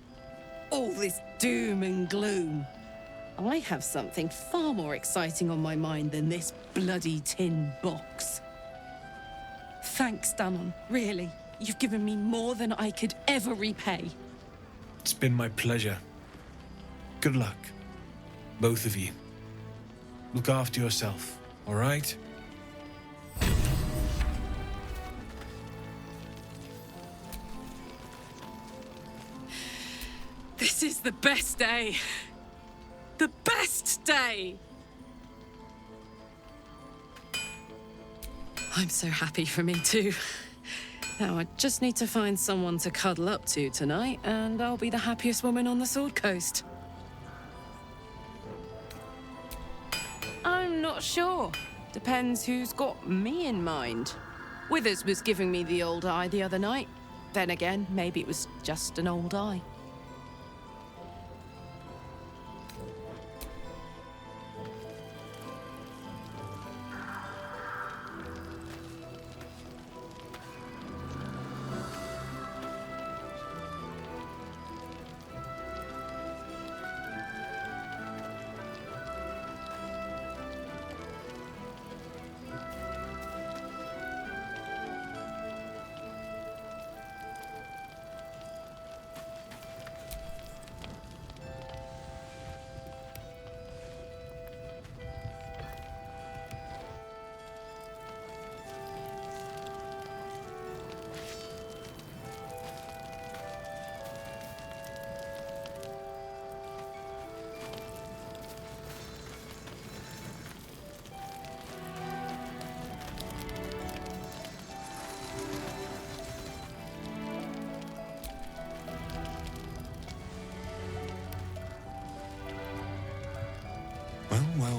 All this doom and gloom. I have something far more exciting on my mind than this bloody tin box. Thanks, Dammon. Really. You've given me more than I could ever repay. It's been my pleasure. Good luck, both of you. Look after yourself, all right? This is the best day. The best day! I'm so happy for me too. Now I just need to find someone to cuddle up to tonight, and I'll be the happiest woman on the Sword Coast. I'm not sure. Depends who's got me in mind. Withers was giving me the old eye the other night. Then again, maybe it was just an old eye.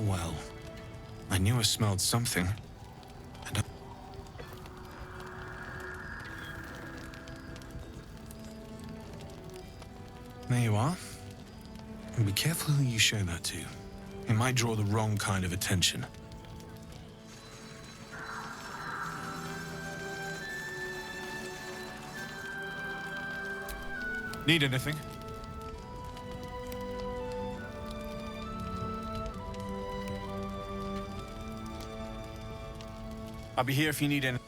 Well. I knew I smelled something. And there you are. And be careful who you show that to. It might draw the wrong kind of attention. Need anything? I'll be here if you need any.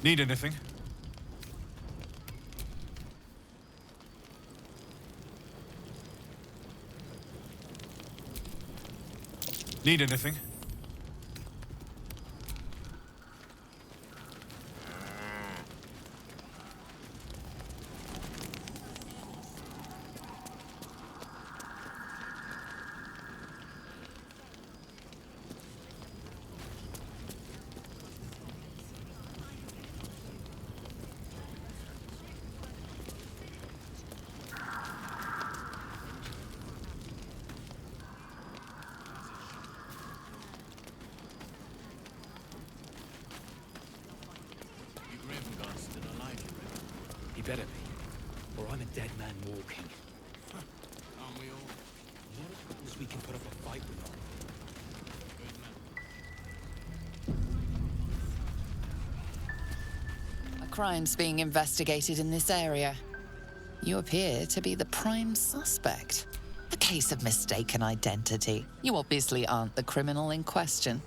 Need anything? Need anything? He better be, or I'm a dead man walking. Aren't we all? Not as we can put up a fight with them. A crime's being investigated in this area. You appear to be the prime suspect. A case of mistaken identity. You obviously aren't the criminal in question.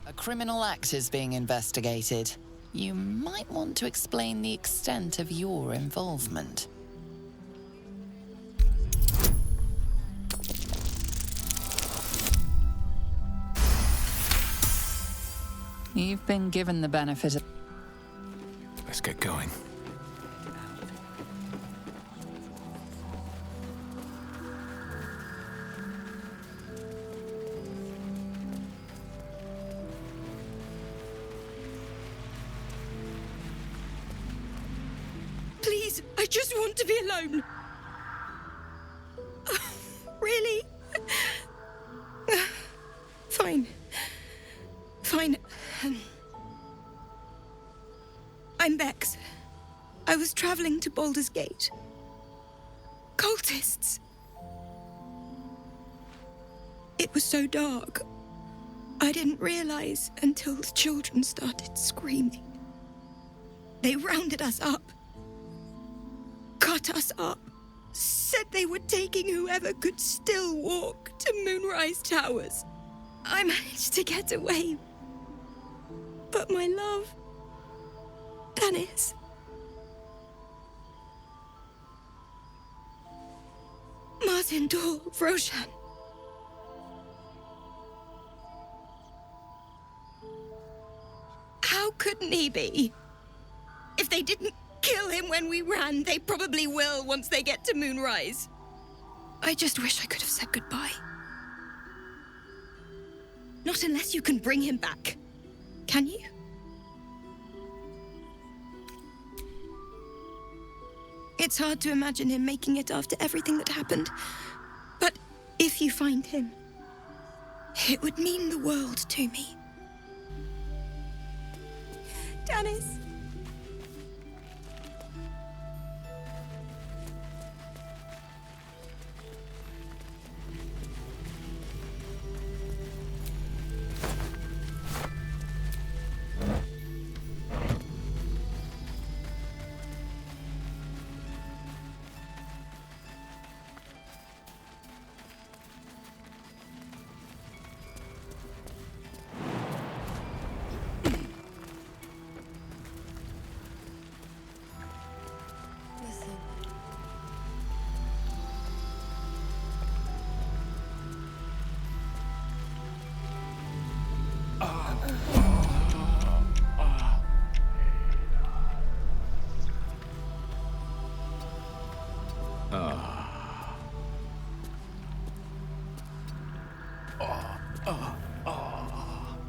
A criminal act is being investigated. You might want to explain the extent of your involvement. You've been given the benefit of... Let's get going. Please, I just want to be alone. Really? Fine. Fine. I'm Bex. I was traveling to Baldur's Gate. Cultists. It was so dark. I didn't realize until the children started screaming. They rounded us up. Cut us up. Said they were taking whoever could still walk to Moonrise Towers. I managed to get away. But my love... Dennis... Martin Dor, Roshan... How couldn't he be? If they didn't kill him when we ran, they probably will once they get to Moonrise. I just wish I could have said goodbye. Not unless you can bring him back. Can you? It's hard to imagine him making it after everything that happened. But if you find him, it would mean the world to me. Dennis.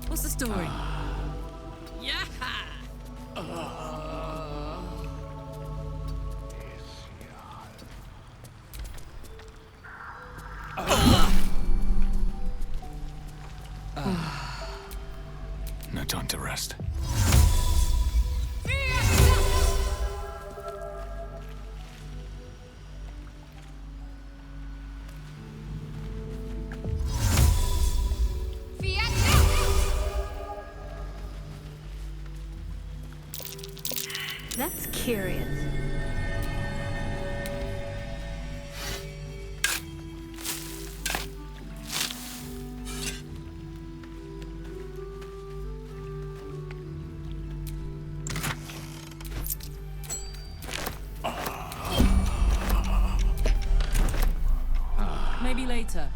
What's the story? Yeah. No time to rest. That's curious. altar.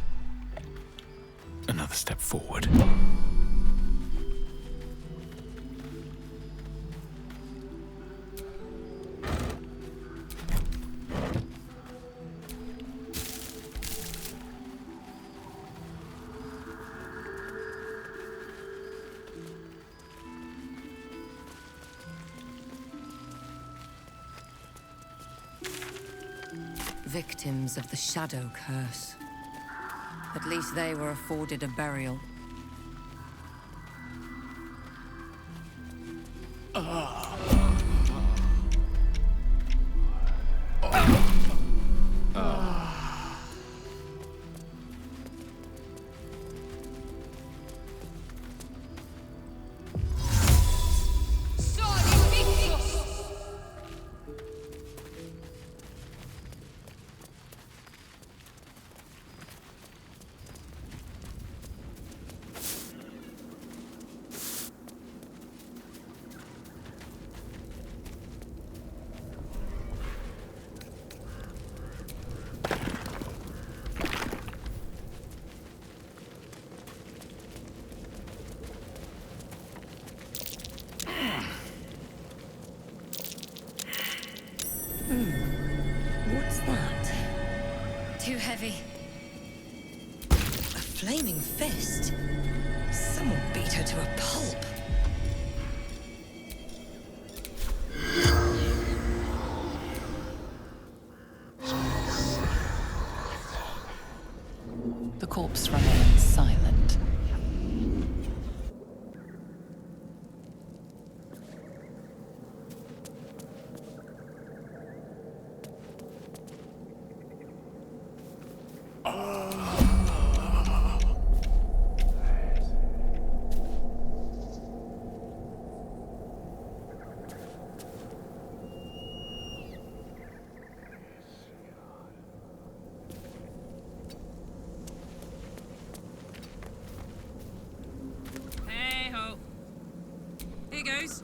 Another step forward. Victims of the Shadow Curse. At least they were afforded a burial. What's that? Too heavy. A flaming fist? Someone beat her to a pulp. The corpse remains silent. Hey ho. Here goes.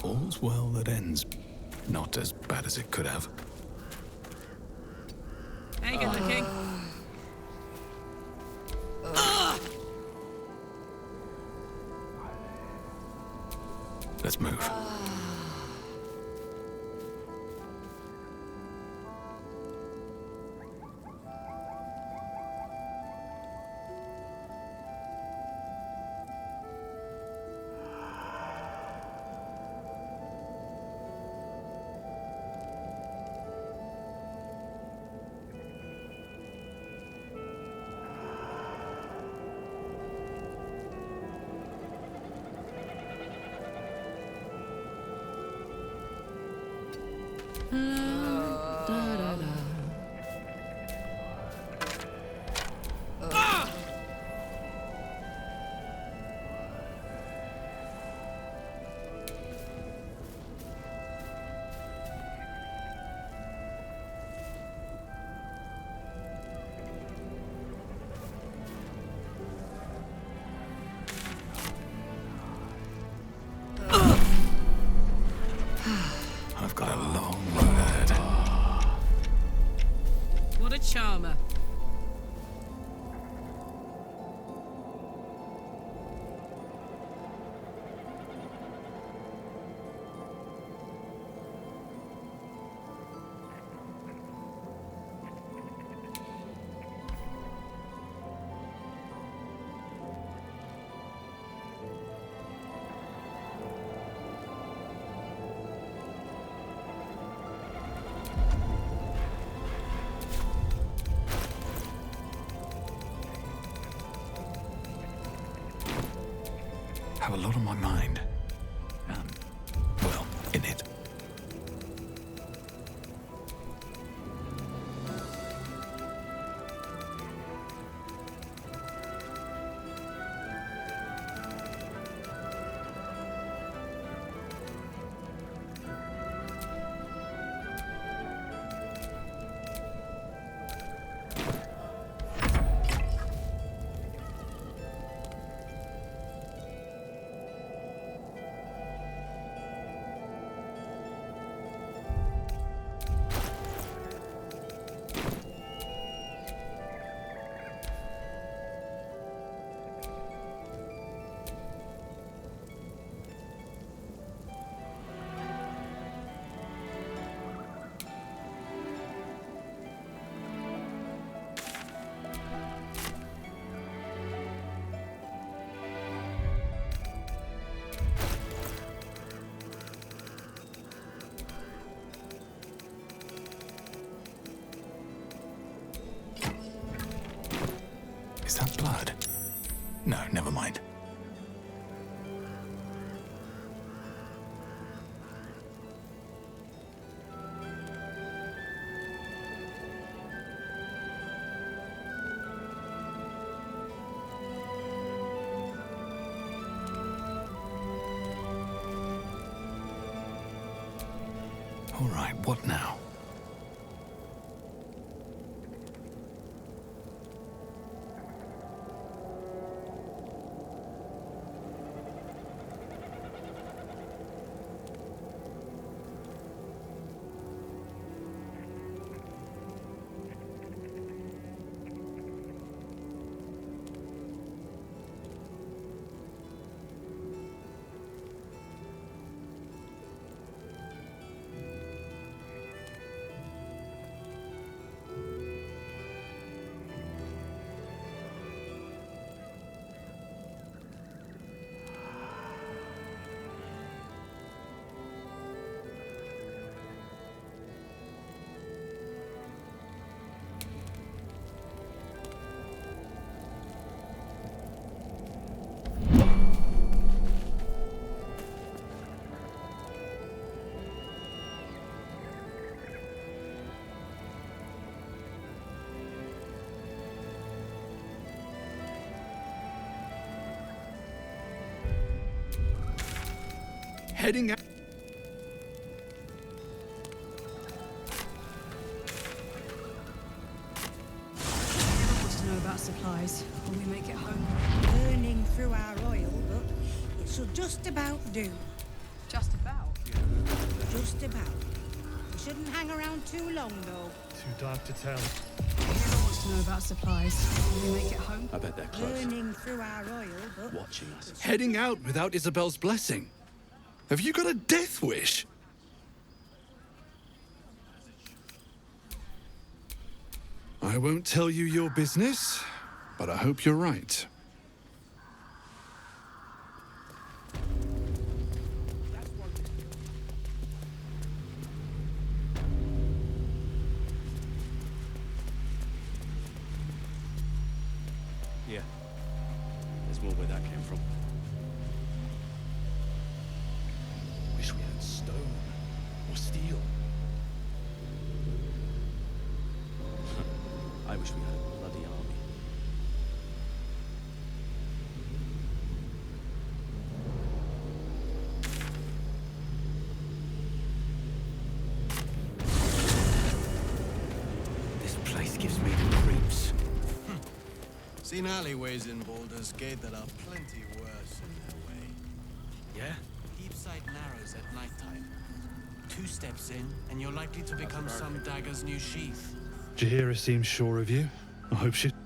All's well that ends. Not as bad as it could have. Hey, good looking. Let's move. I've got a long road ahead. What a charmer. Have a lot on my mind. Well, in it. never mind. All right, what now? Heading out. Wants to know about supplies when we make it home. Burning through our oil, but it should just about do. Just about? Just about. We shouldn't hang around too long, though. Too dark to tell. Jaheira wants to know about supplies when we make it home. I bet they're close. Burning through our oil, but Watching us. Heading out without Isabel's blessing. Have you got a death wish? I won't tell you your business, but I hope you're right. Yeah. There's more where that came from. Wish we had stone or steel. I wish we had a bloody army. This place gives me the creeps. Seen alleyways in Baldur's Gate that are plenty worse in their way. Yeah? Heapside narrows at nighttime. 2 steps in, and you're likely to become some dagger's new sheath. Jaheira seems sure of you. I hope she... Lucky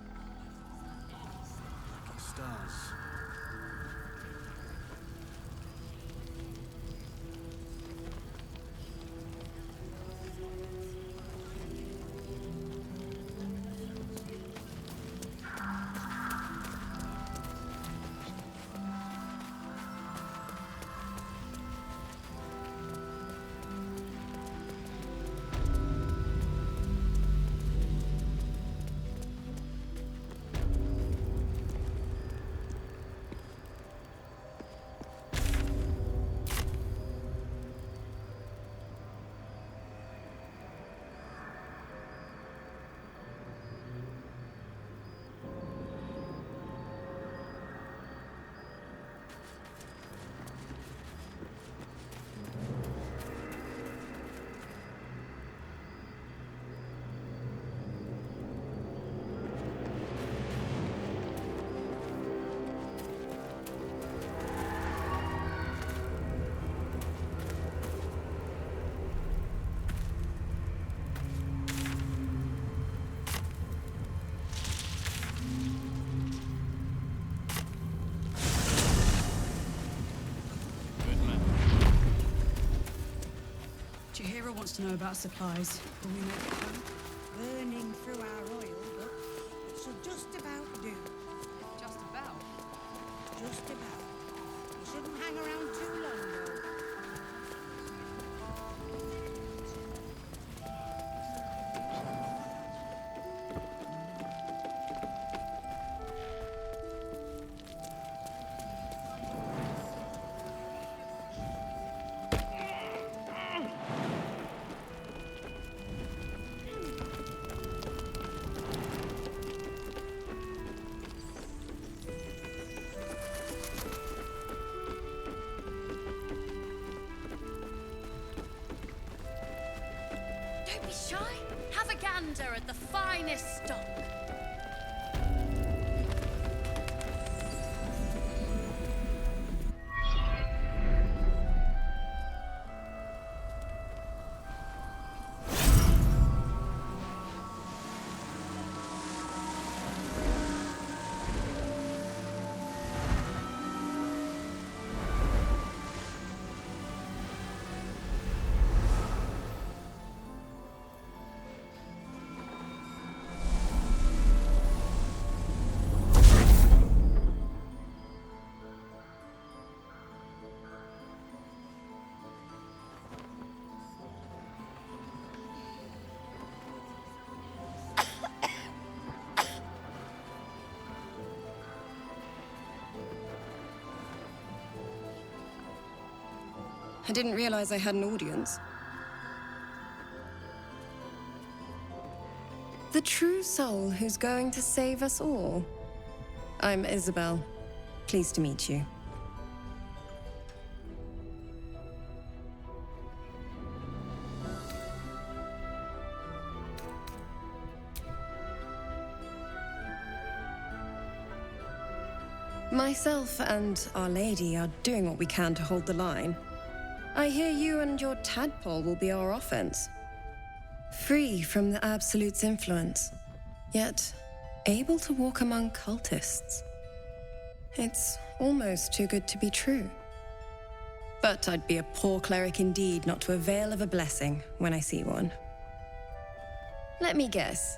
stars. Jaheira wants to know about supplies when we make it home. Burning through our oil, but it should just about do. Just about? Just about. We shouldn't hang around too long, though. Don't be shy. Have a gander at the finest stock. I didn't realize I had an audience. The true soul who's going to save us all. I'm Isobel. Pleased to meet you. Myself and Our Lady are doing what we can to hold the line. I hear you and your tadpole will be our offense. Free from the Absolute's influence, yet able to walk among cultists. It's almost too good to be true. But I'd be a poor cleric indeed not to avail of a blessing when I see one. Let me guess.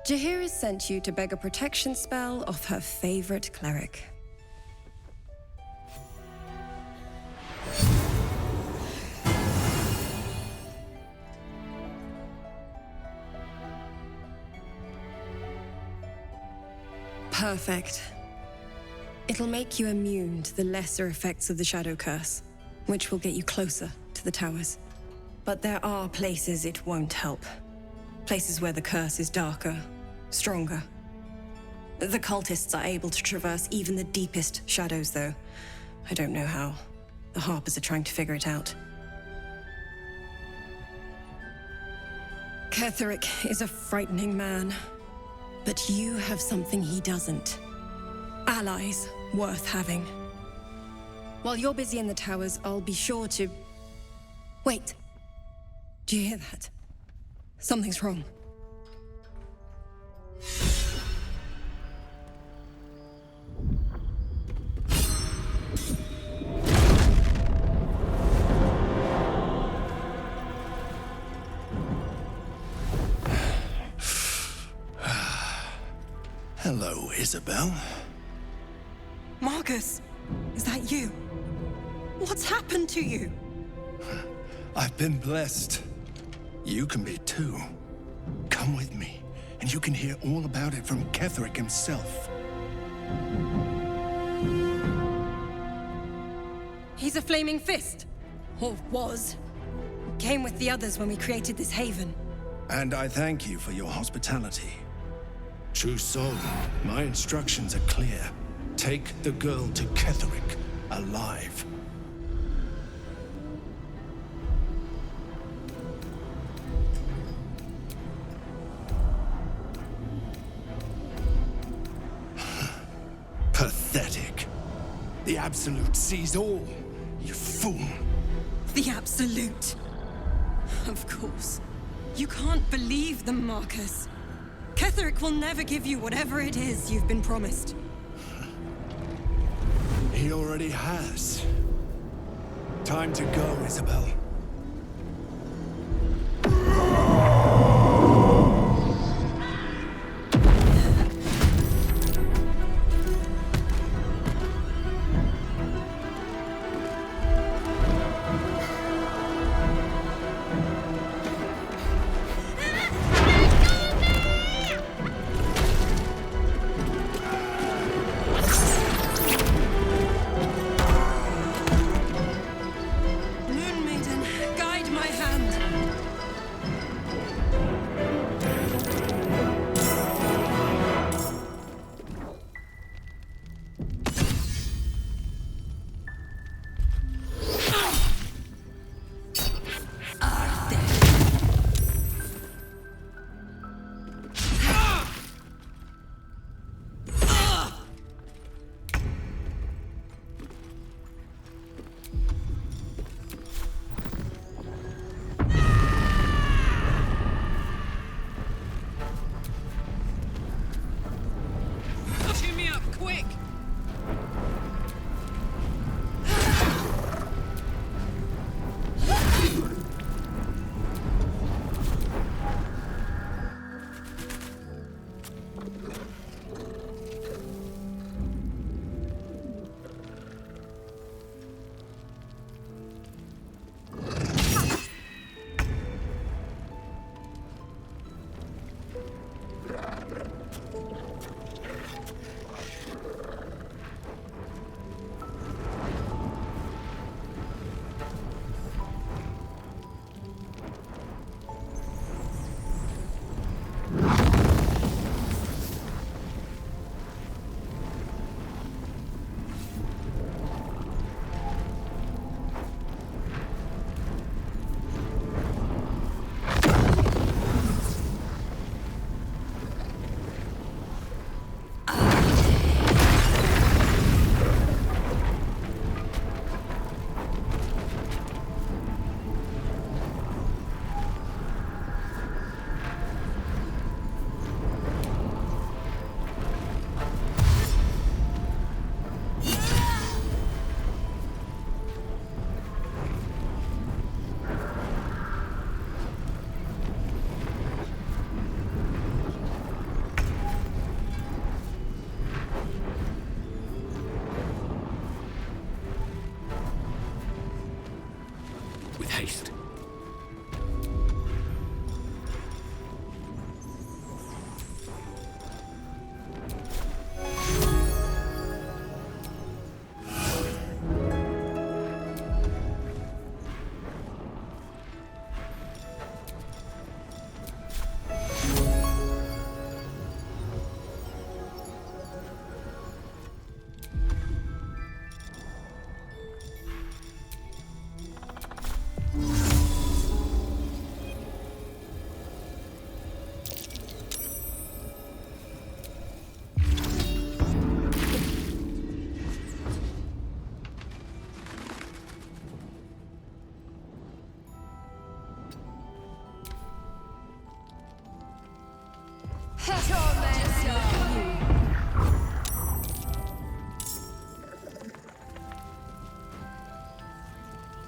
Jaheira sent you to beg a protection spell off her favorite cleric. Perfect. It'll make you immune to the lesser effects of the Shadow Curse, which will get you closer to the towers. But there are places it won't help. Places where the curse is darker, stronger. The cultists are able to traverse even the deepest shadows, though. I don't know how. The Harpers are trying to figure it out. Ketheric is a frightening man. But you have something he doesn't. Allies worth having. While you're busy in the towers, I'll be sure to... Wait. Do you hear that? Something's wrong. Hello, Isobel. Marcus, is that you? What's happened to you? I've been blessed. You can be too. Come with me, and you can hear all about it from Ketheric himself. He's a flaming fist. Or was. Came with the others when we created this haven. And I thank you for your hospitality. True soul, my instructions are clear. Take the girl to Ketheric, alive. Pathetic. The Absolute sees all, you fool. The Absolute. Of course. You can't believe them, Marcus. Ketheric will never give you whatever it is you've been promised. He already has. Time to go, Isobel. taste.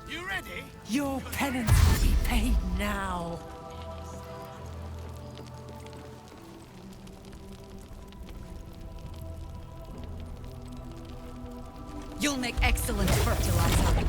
You ready? Your penance will be paid now. You'll make excellent fertilizer.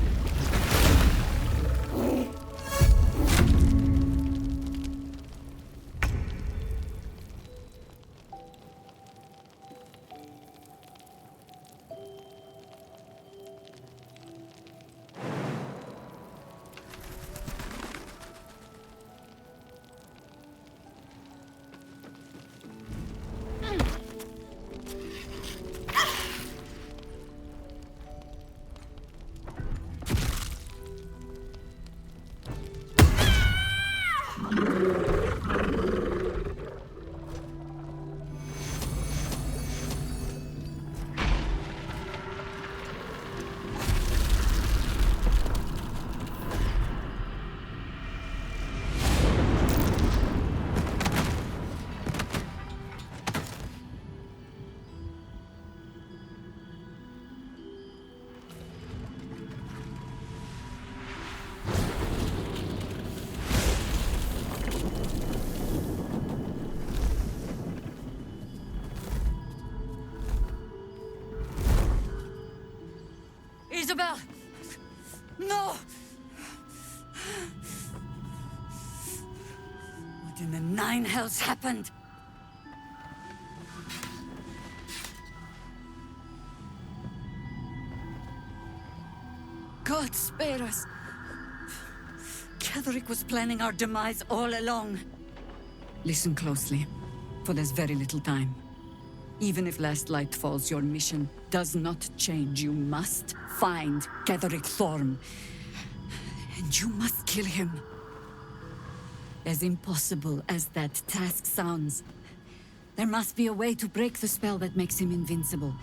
Isobel! No! What in the nine hells happened? God spare us. Ketheric was planning our demise all along. Listen closely, for there's very little time. Even if last light falls, your mission does not change. You must find Ketheric Thorm. And you must kill him. As impossible as that task sounds, there must be a way to break the spell that makes him invincible.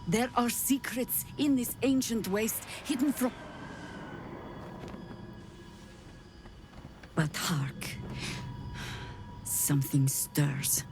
There are secrets in this ancient waste hidden from... But hark. Something stirs.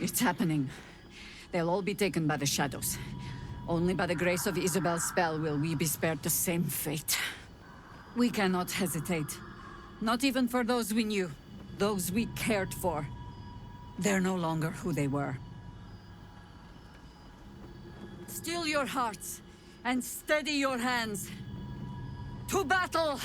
It's happening. They'll all be taken by the shadows. Only by the grace of Isobel's spell will we be spared the same fate. We cannot hesitate. Not even for those we knew. Those we cared for. They're no longer who they were. Still your hearts, and steady your hands. To battle!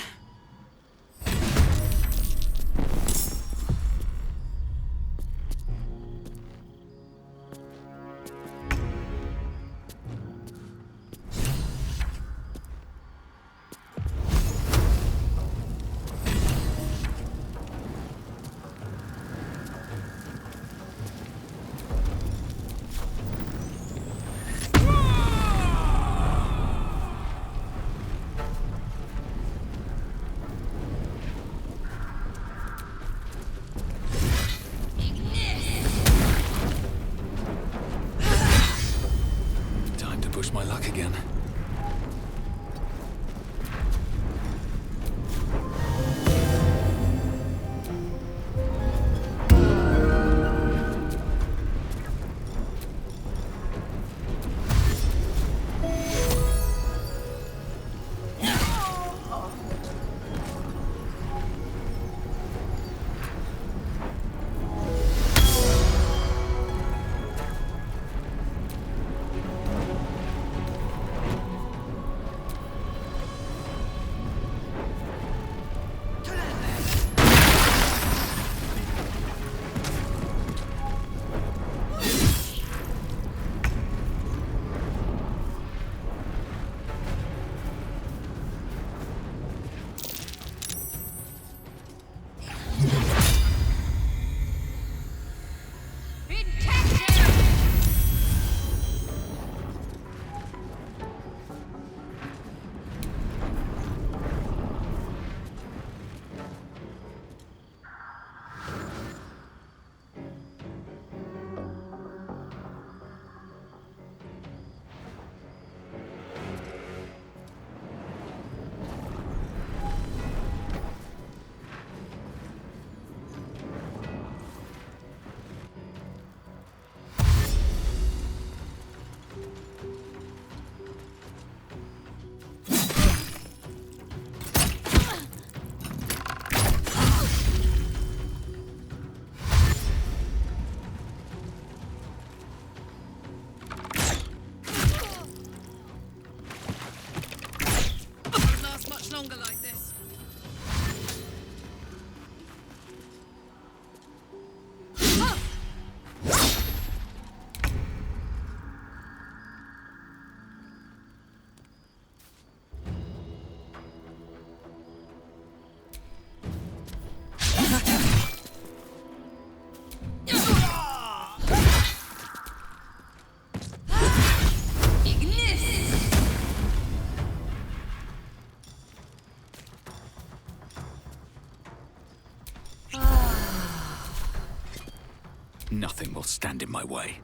Nothing will stand in my way.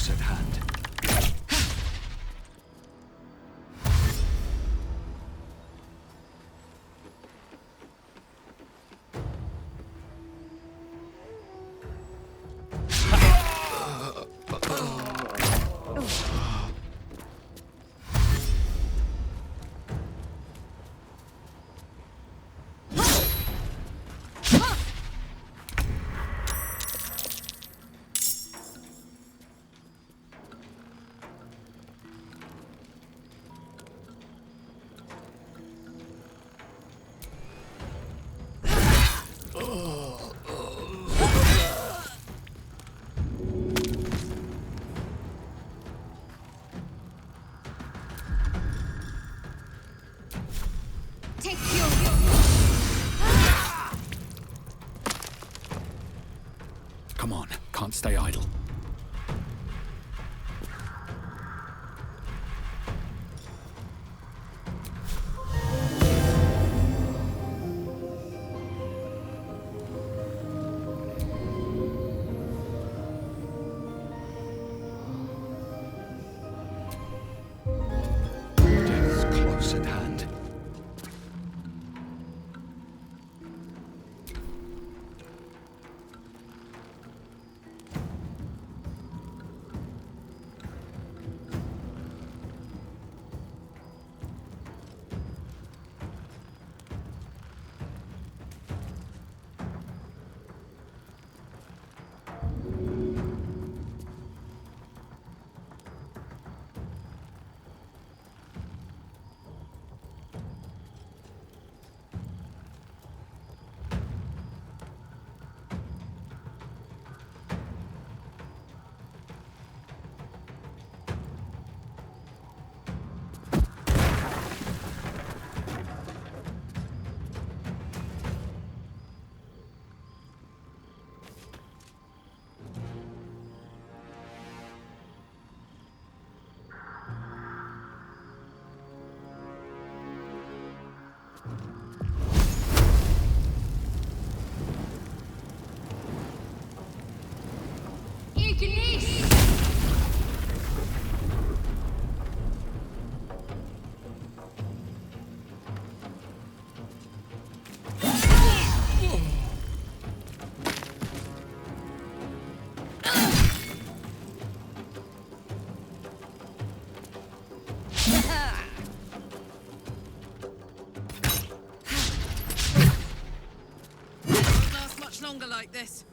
At hand. Come on, can't stay idle. Death's close at hand. Longer like this.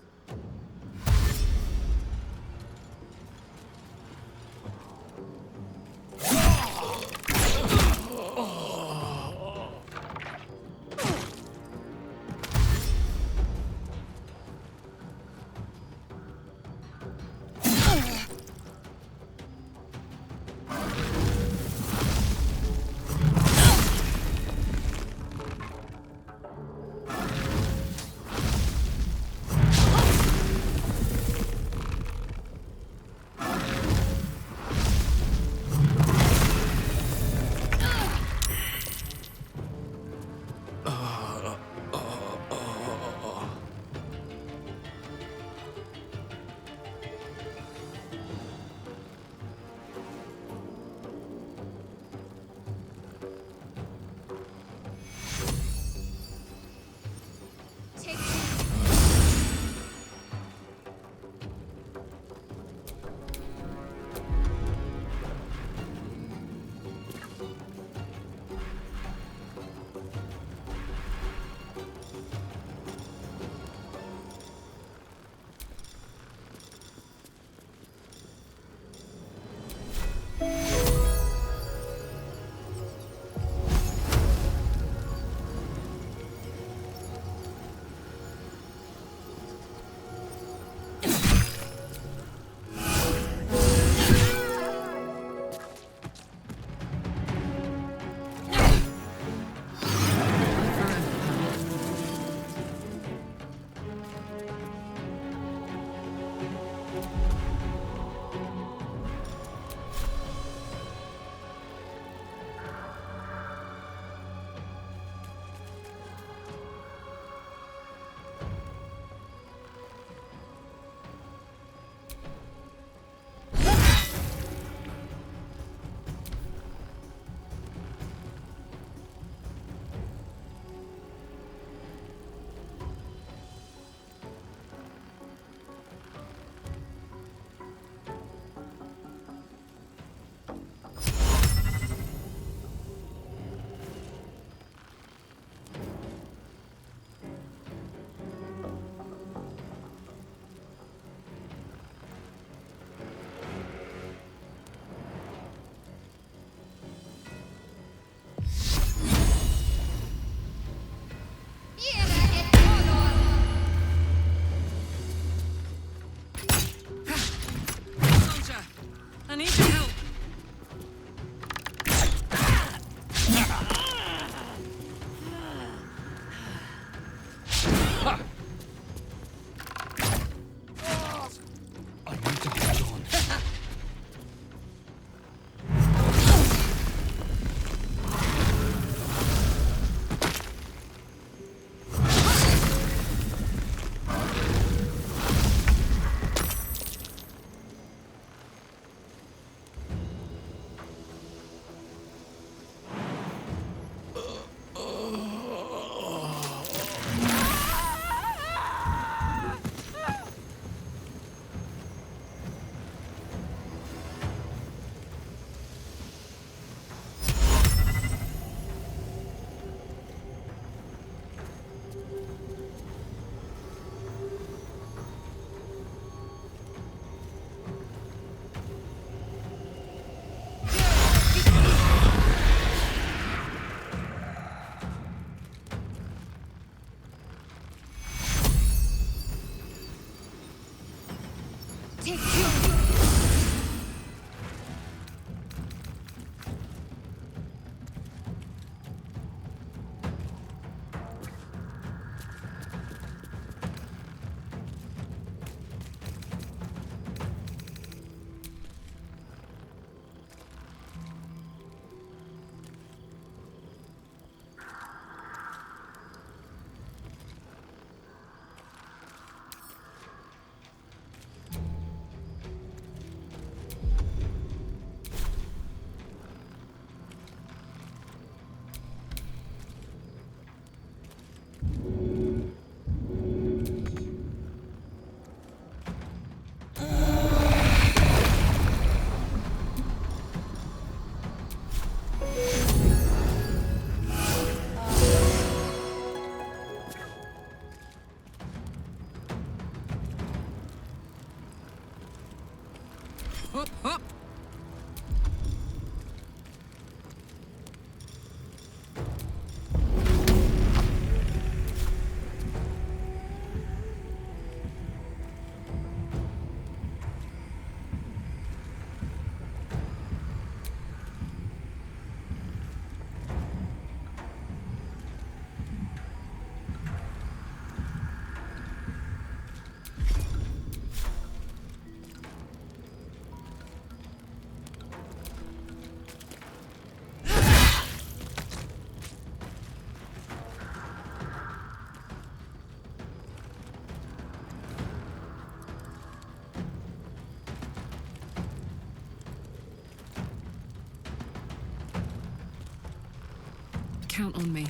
count on me.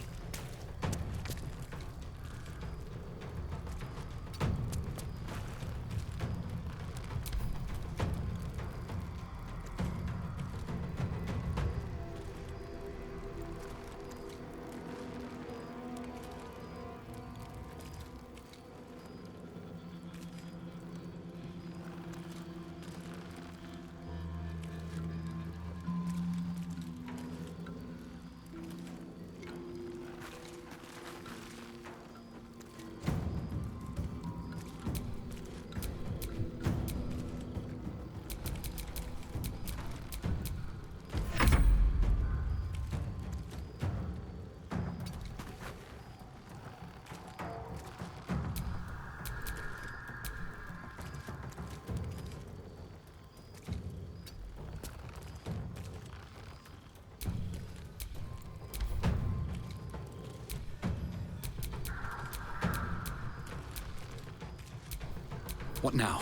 What now?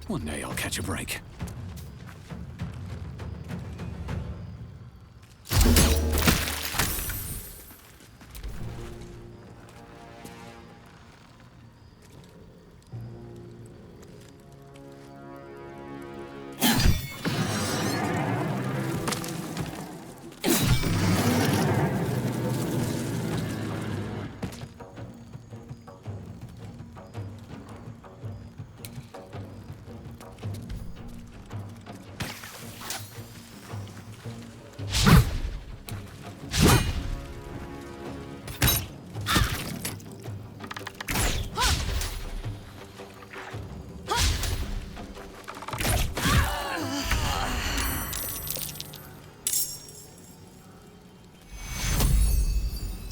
One day I'll catch a break.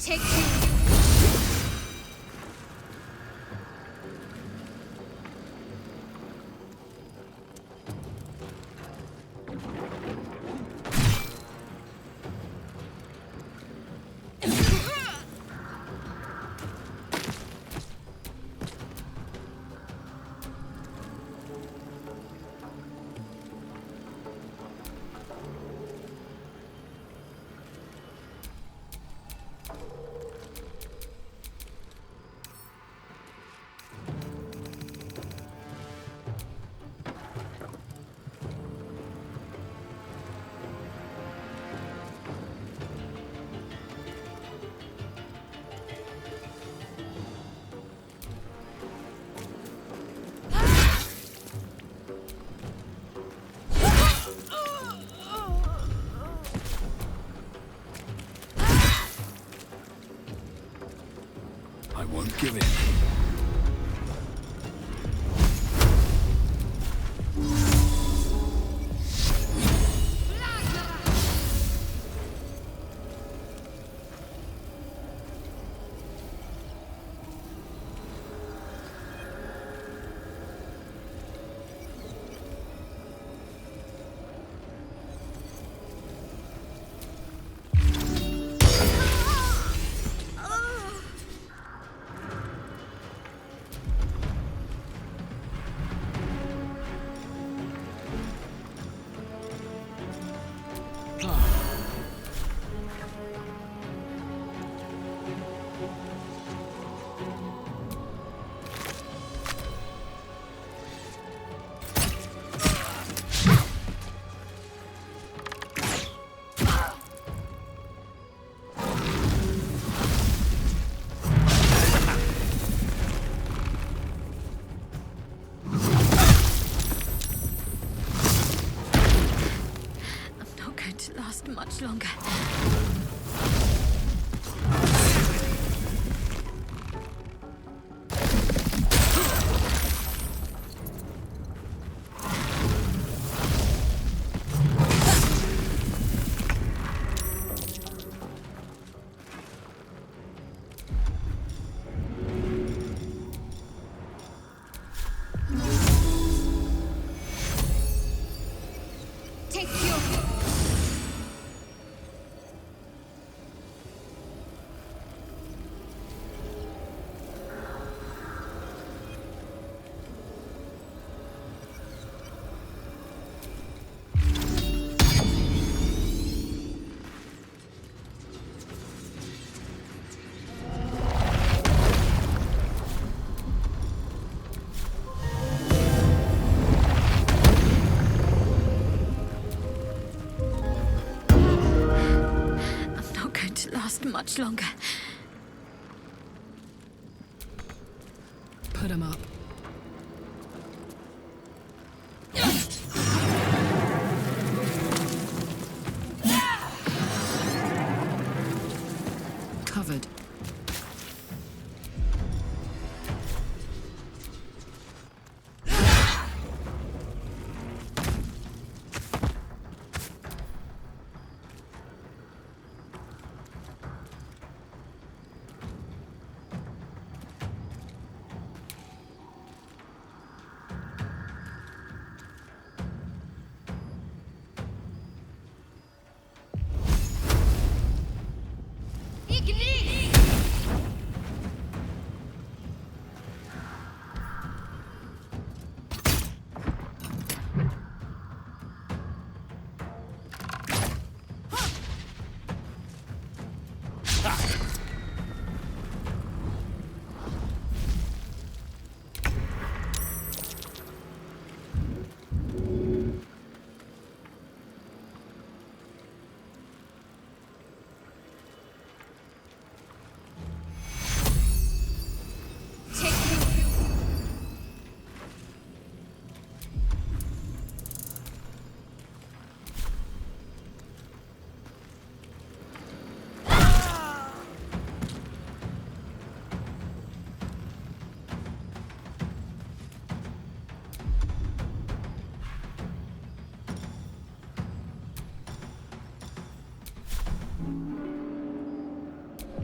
Take I won't give in. much longer. last much longer. Put him up. Covered.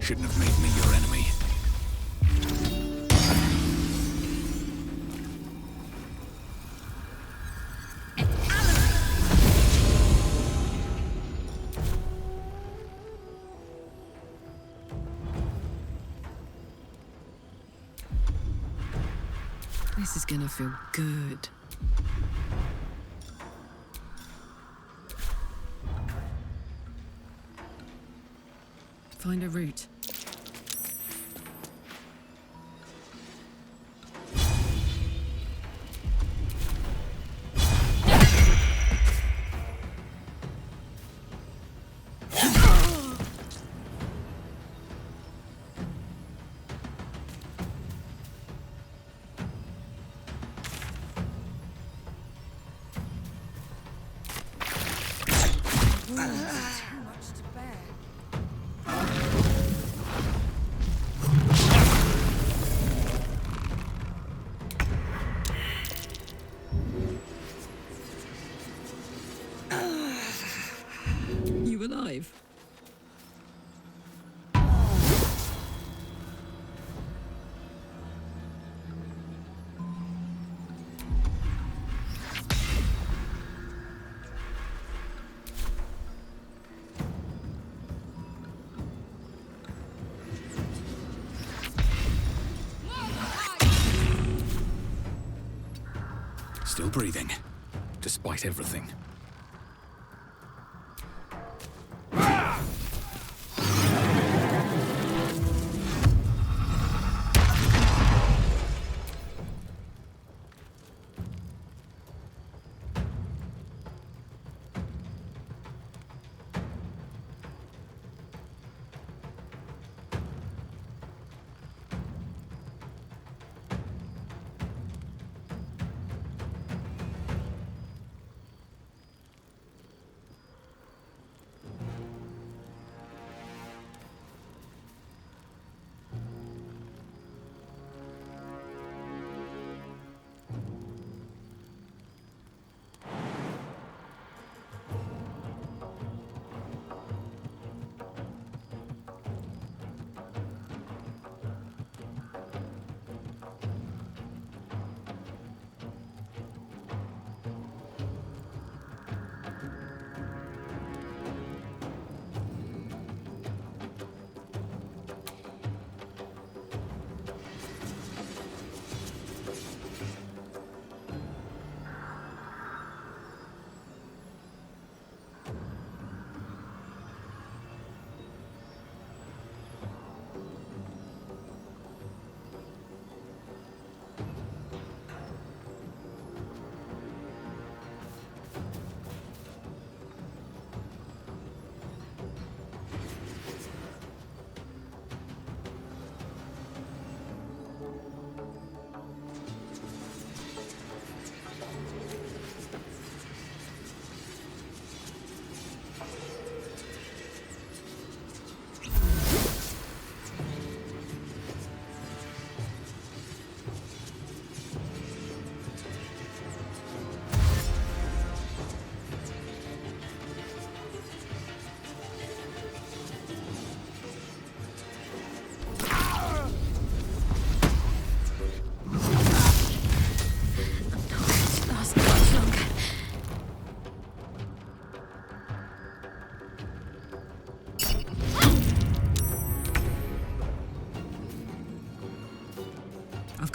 Shouldn't have made me your enemy. This is gonna feel good. Find a route. You alive? Still breathing, despite everything.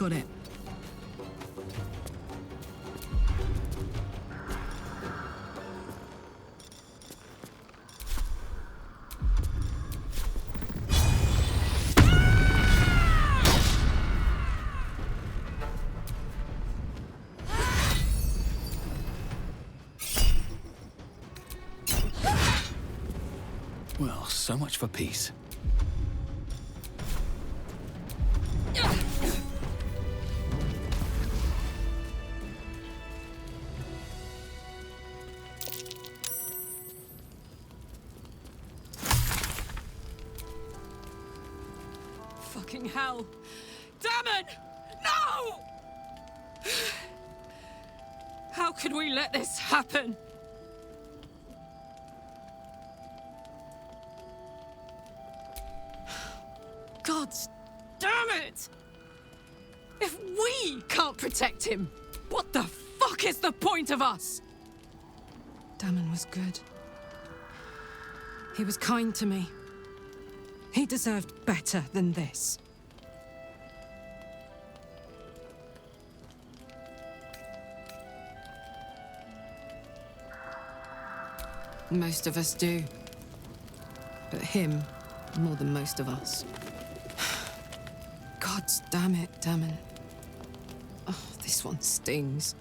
Got it. Well, so much for peace. Fucking hell! Damon! No! How could we let this happen? God damn it! If we can't protect him, what the fuck is the point of us? Damon was good. He was kind to me. He deserved better than this. Most of us do. But him, more than most of us. God damn it, Damon. Oh, this one stings.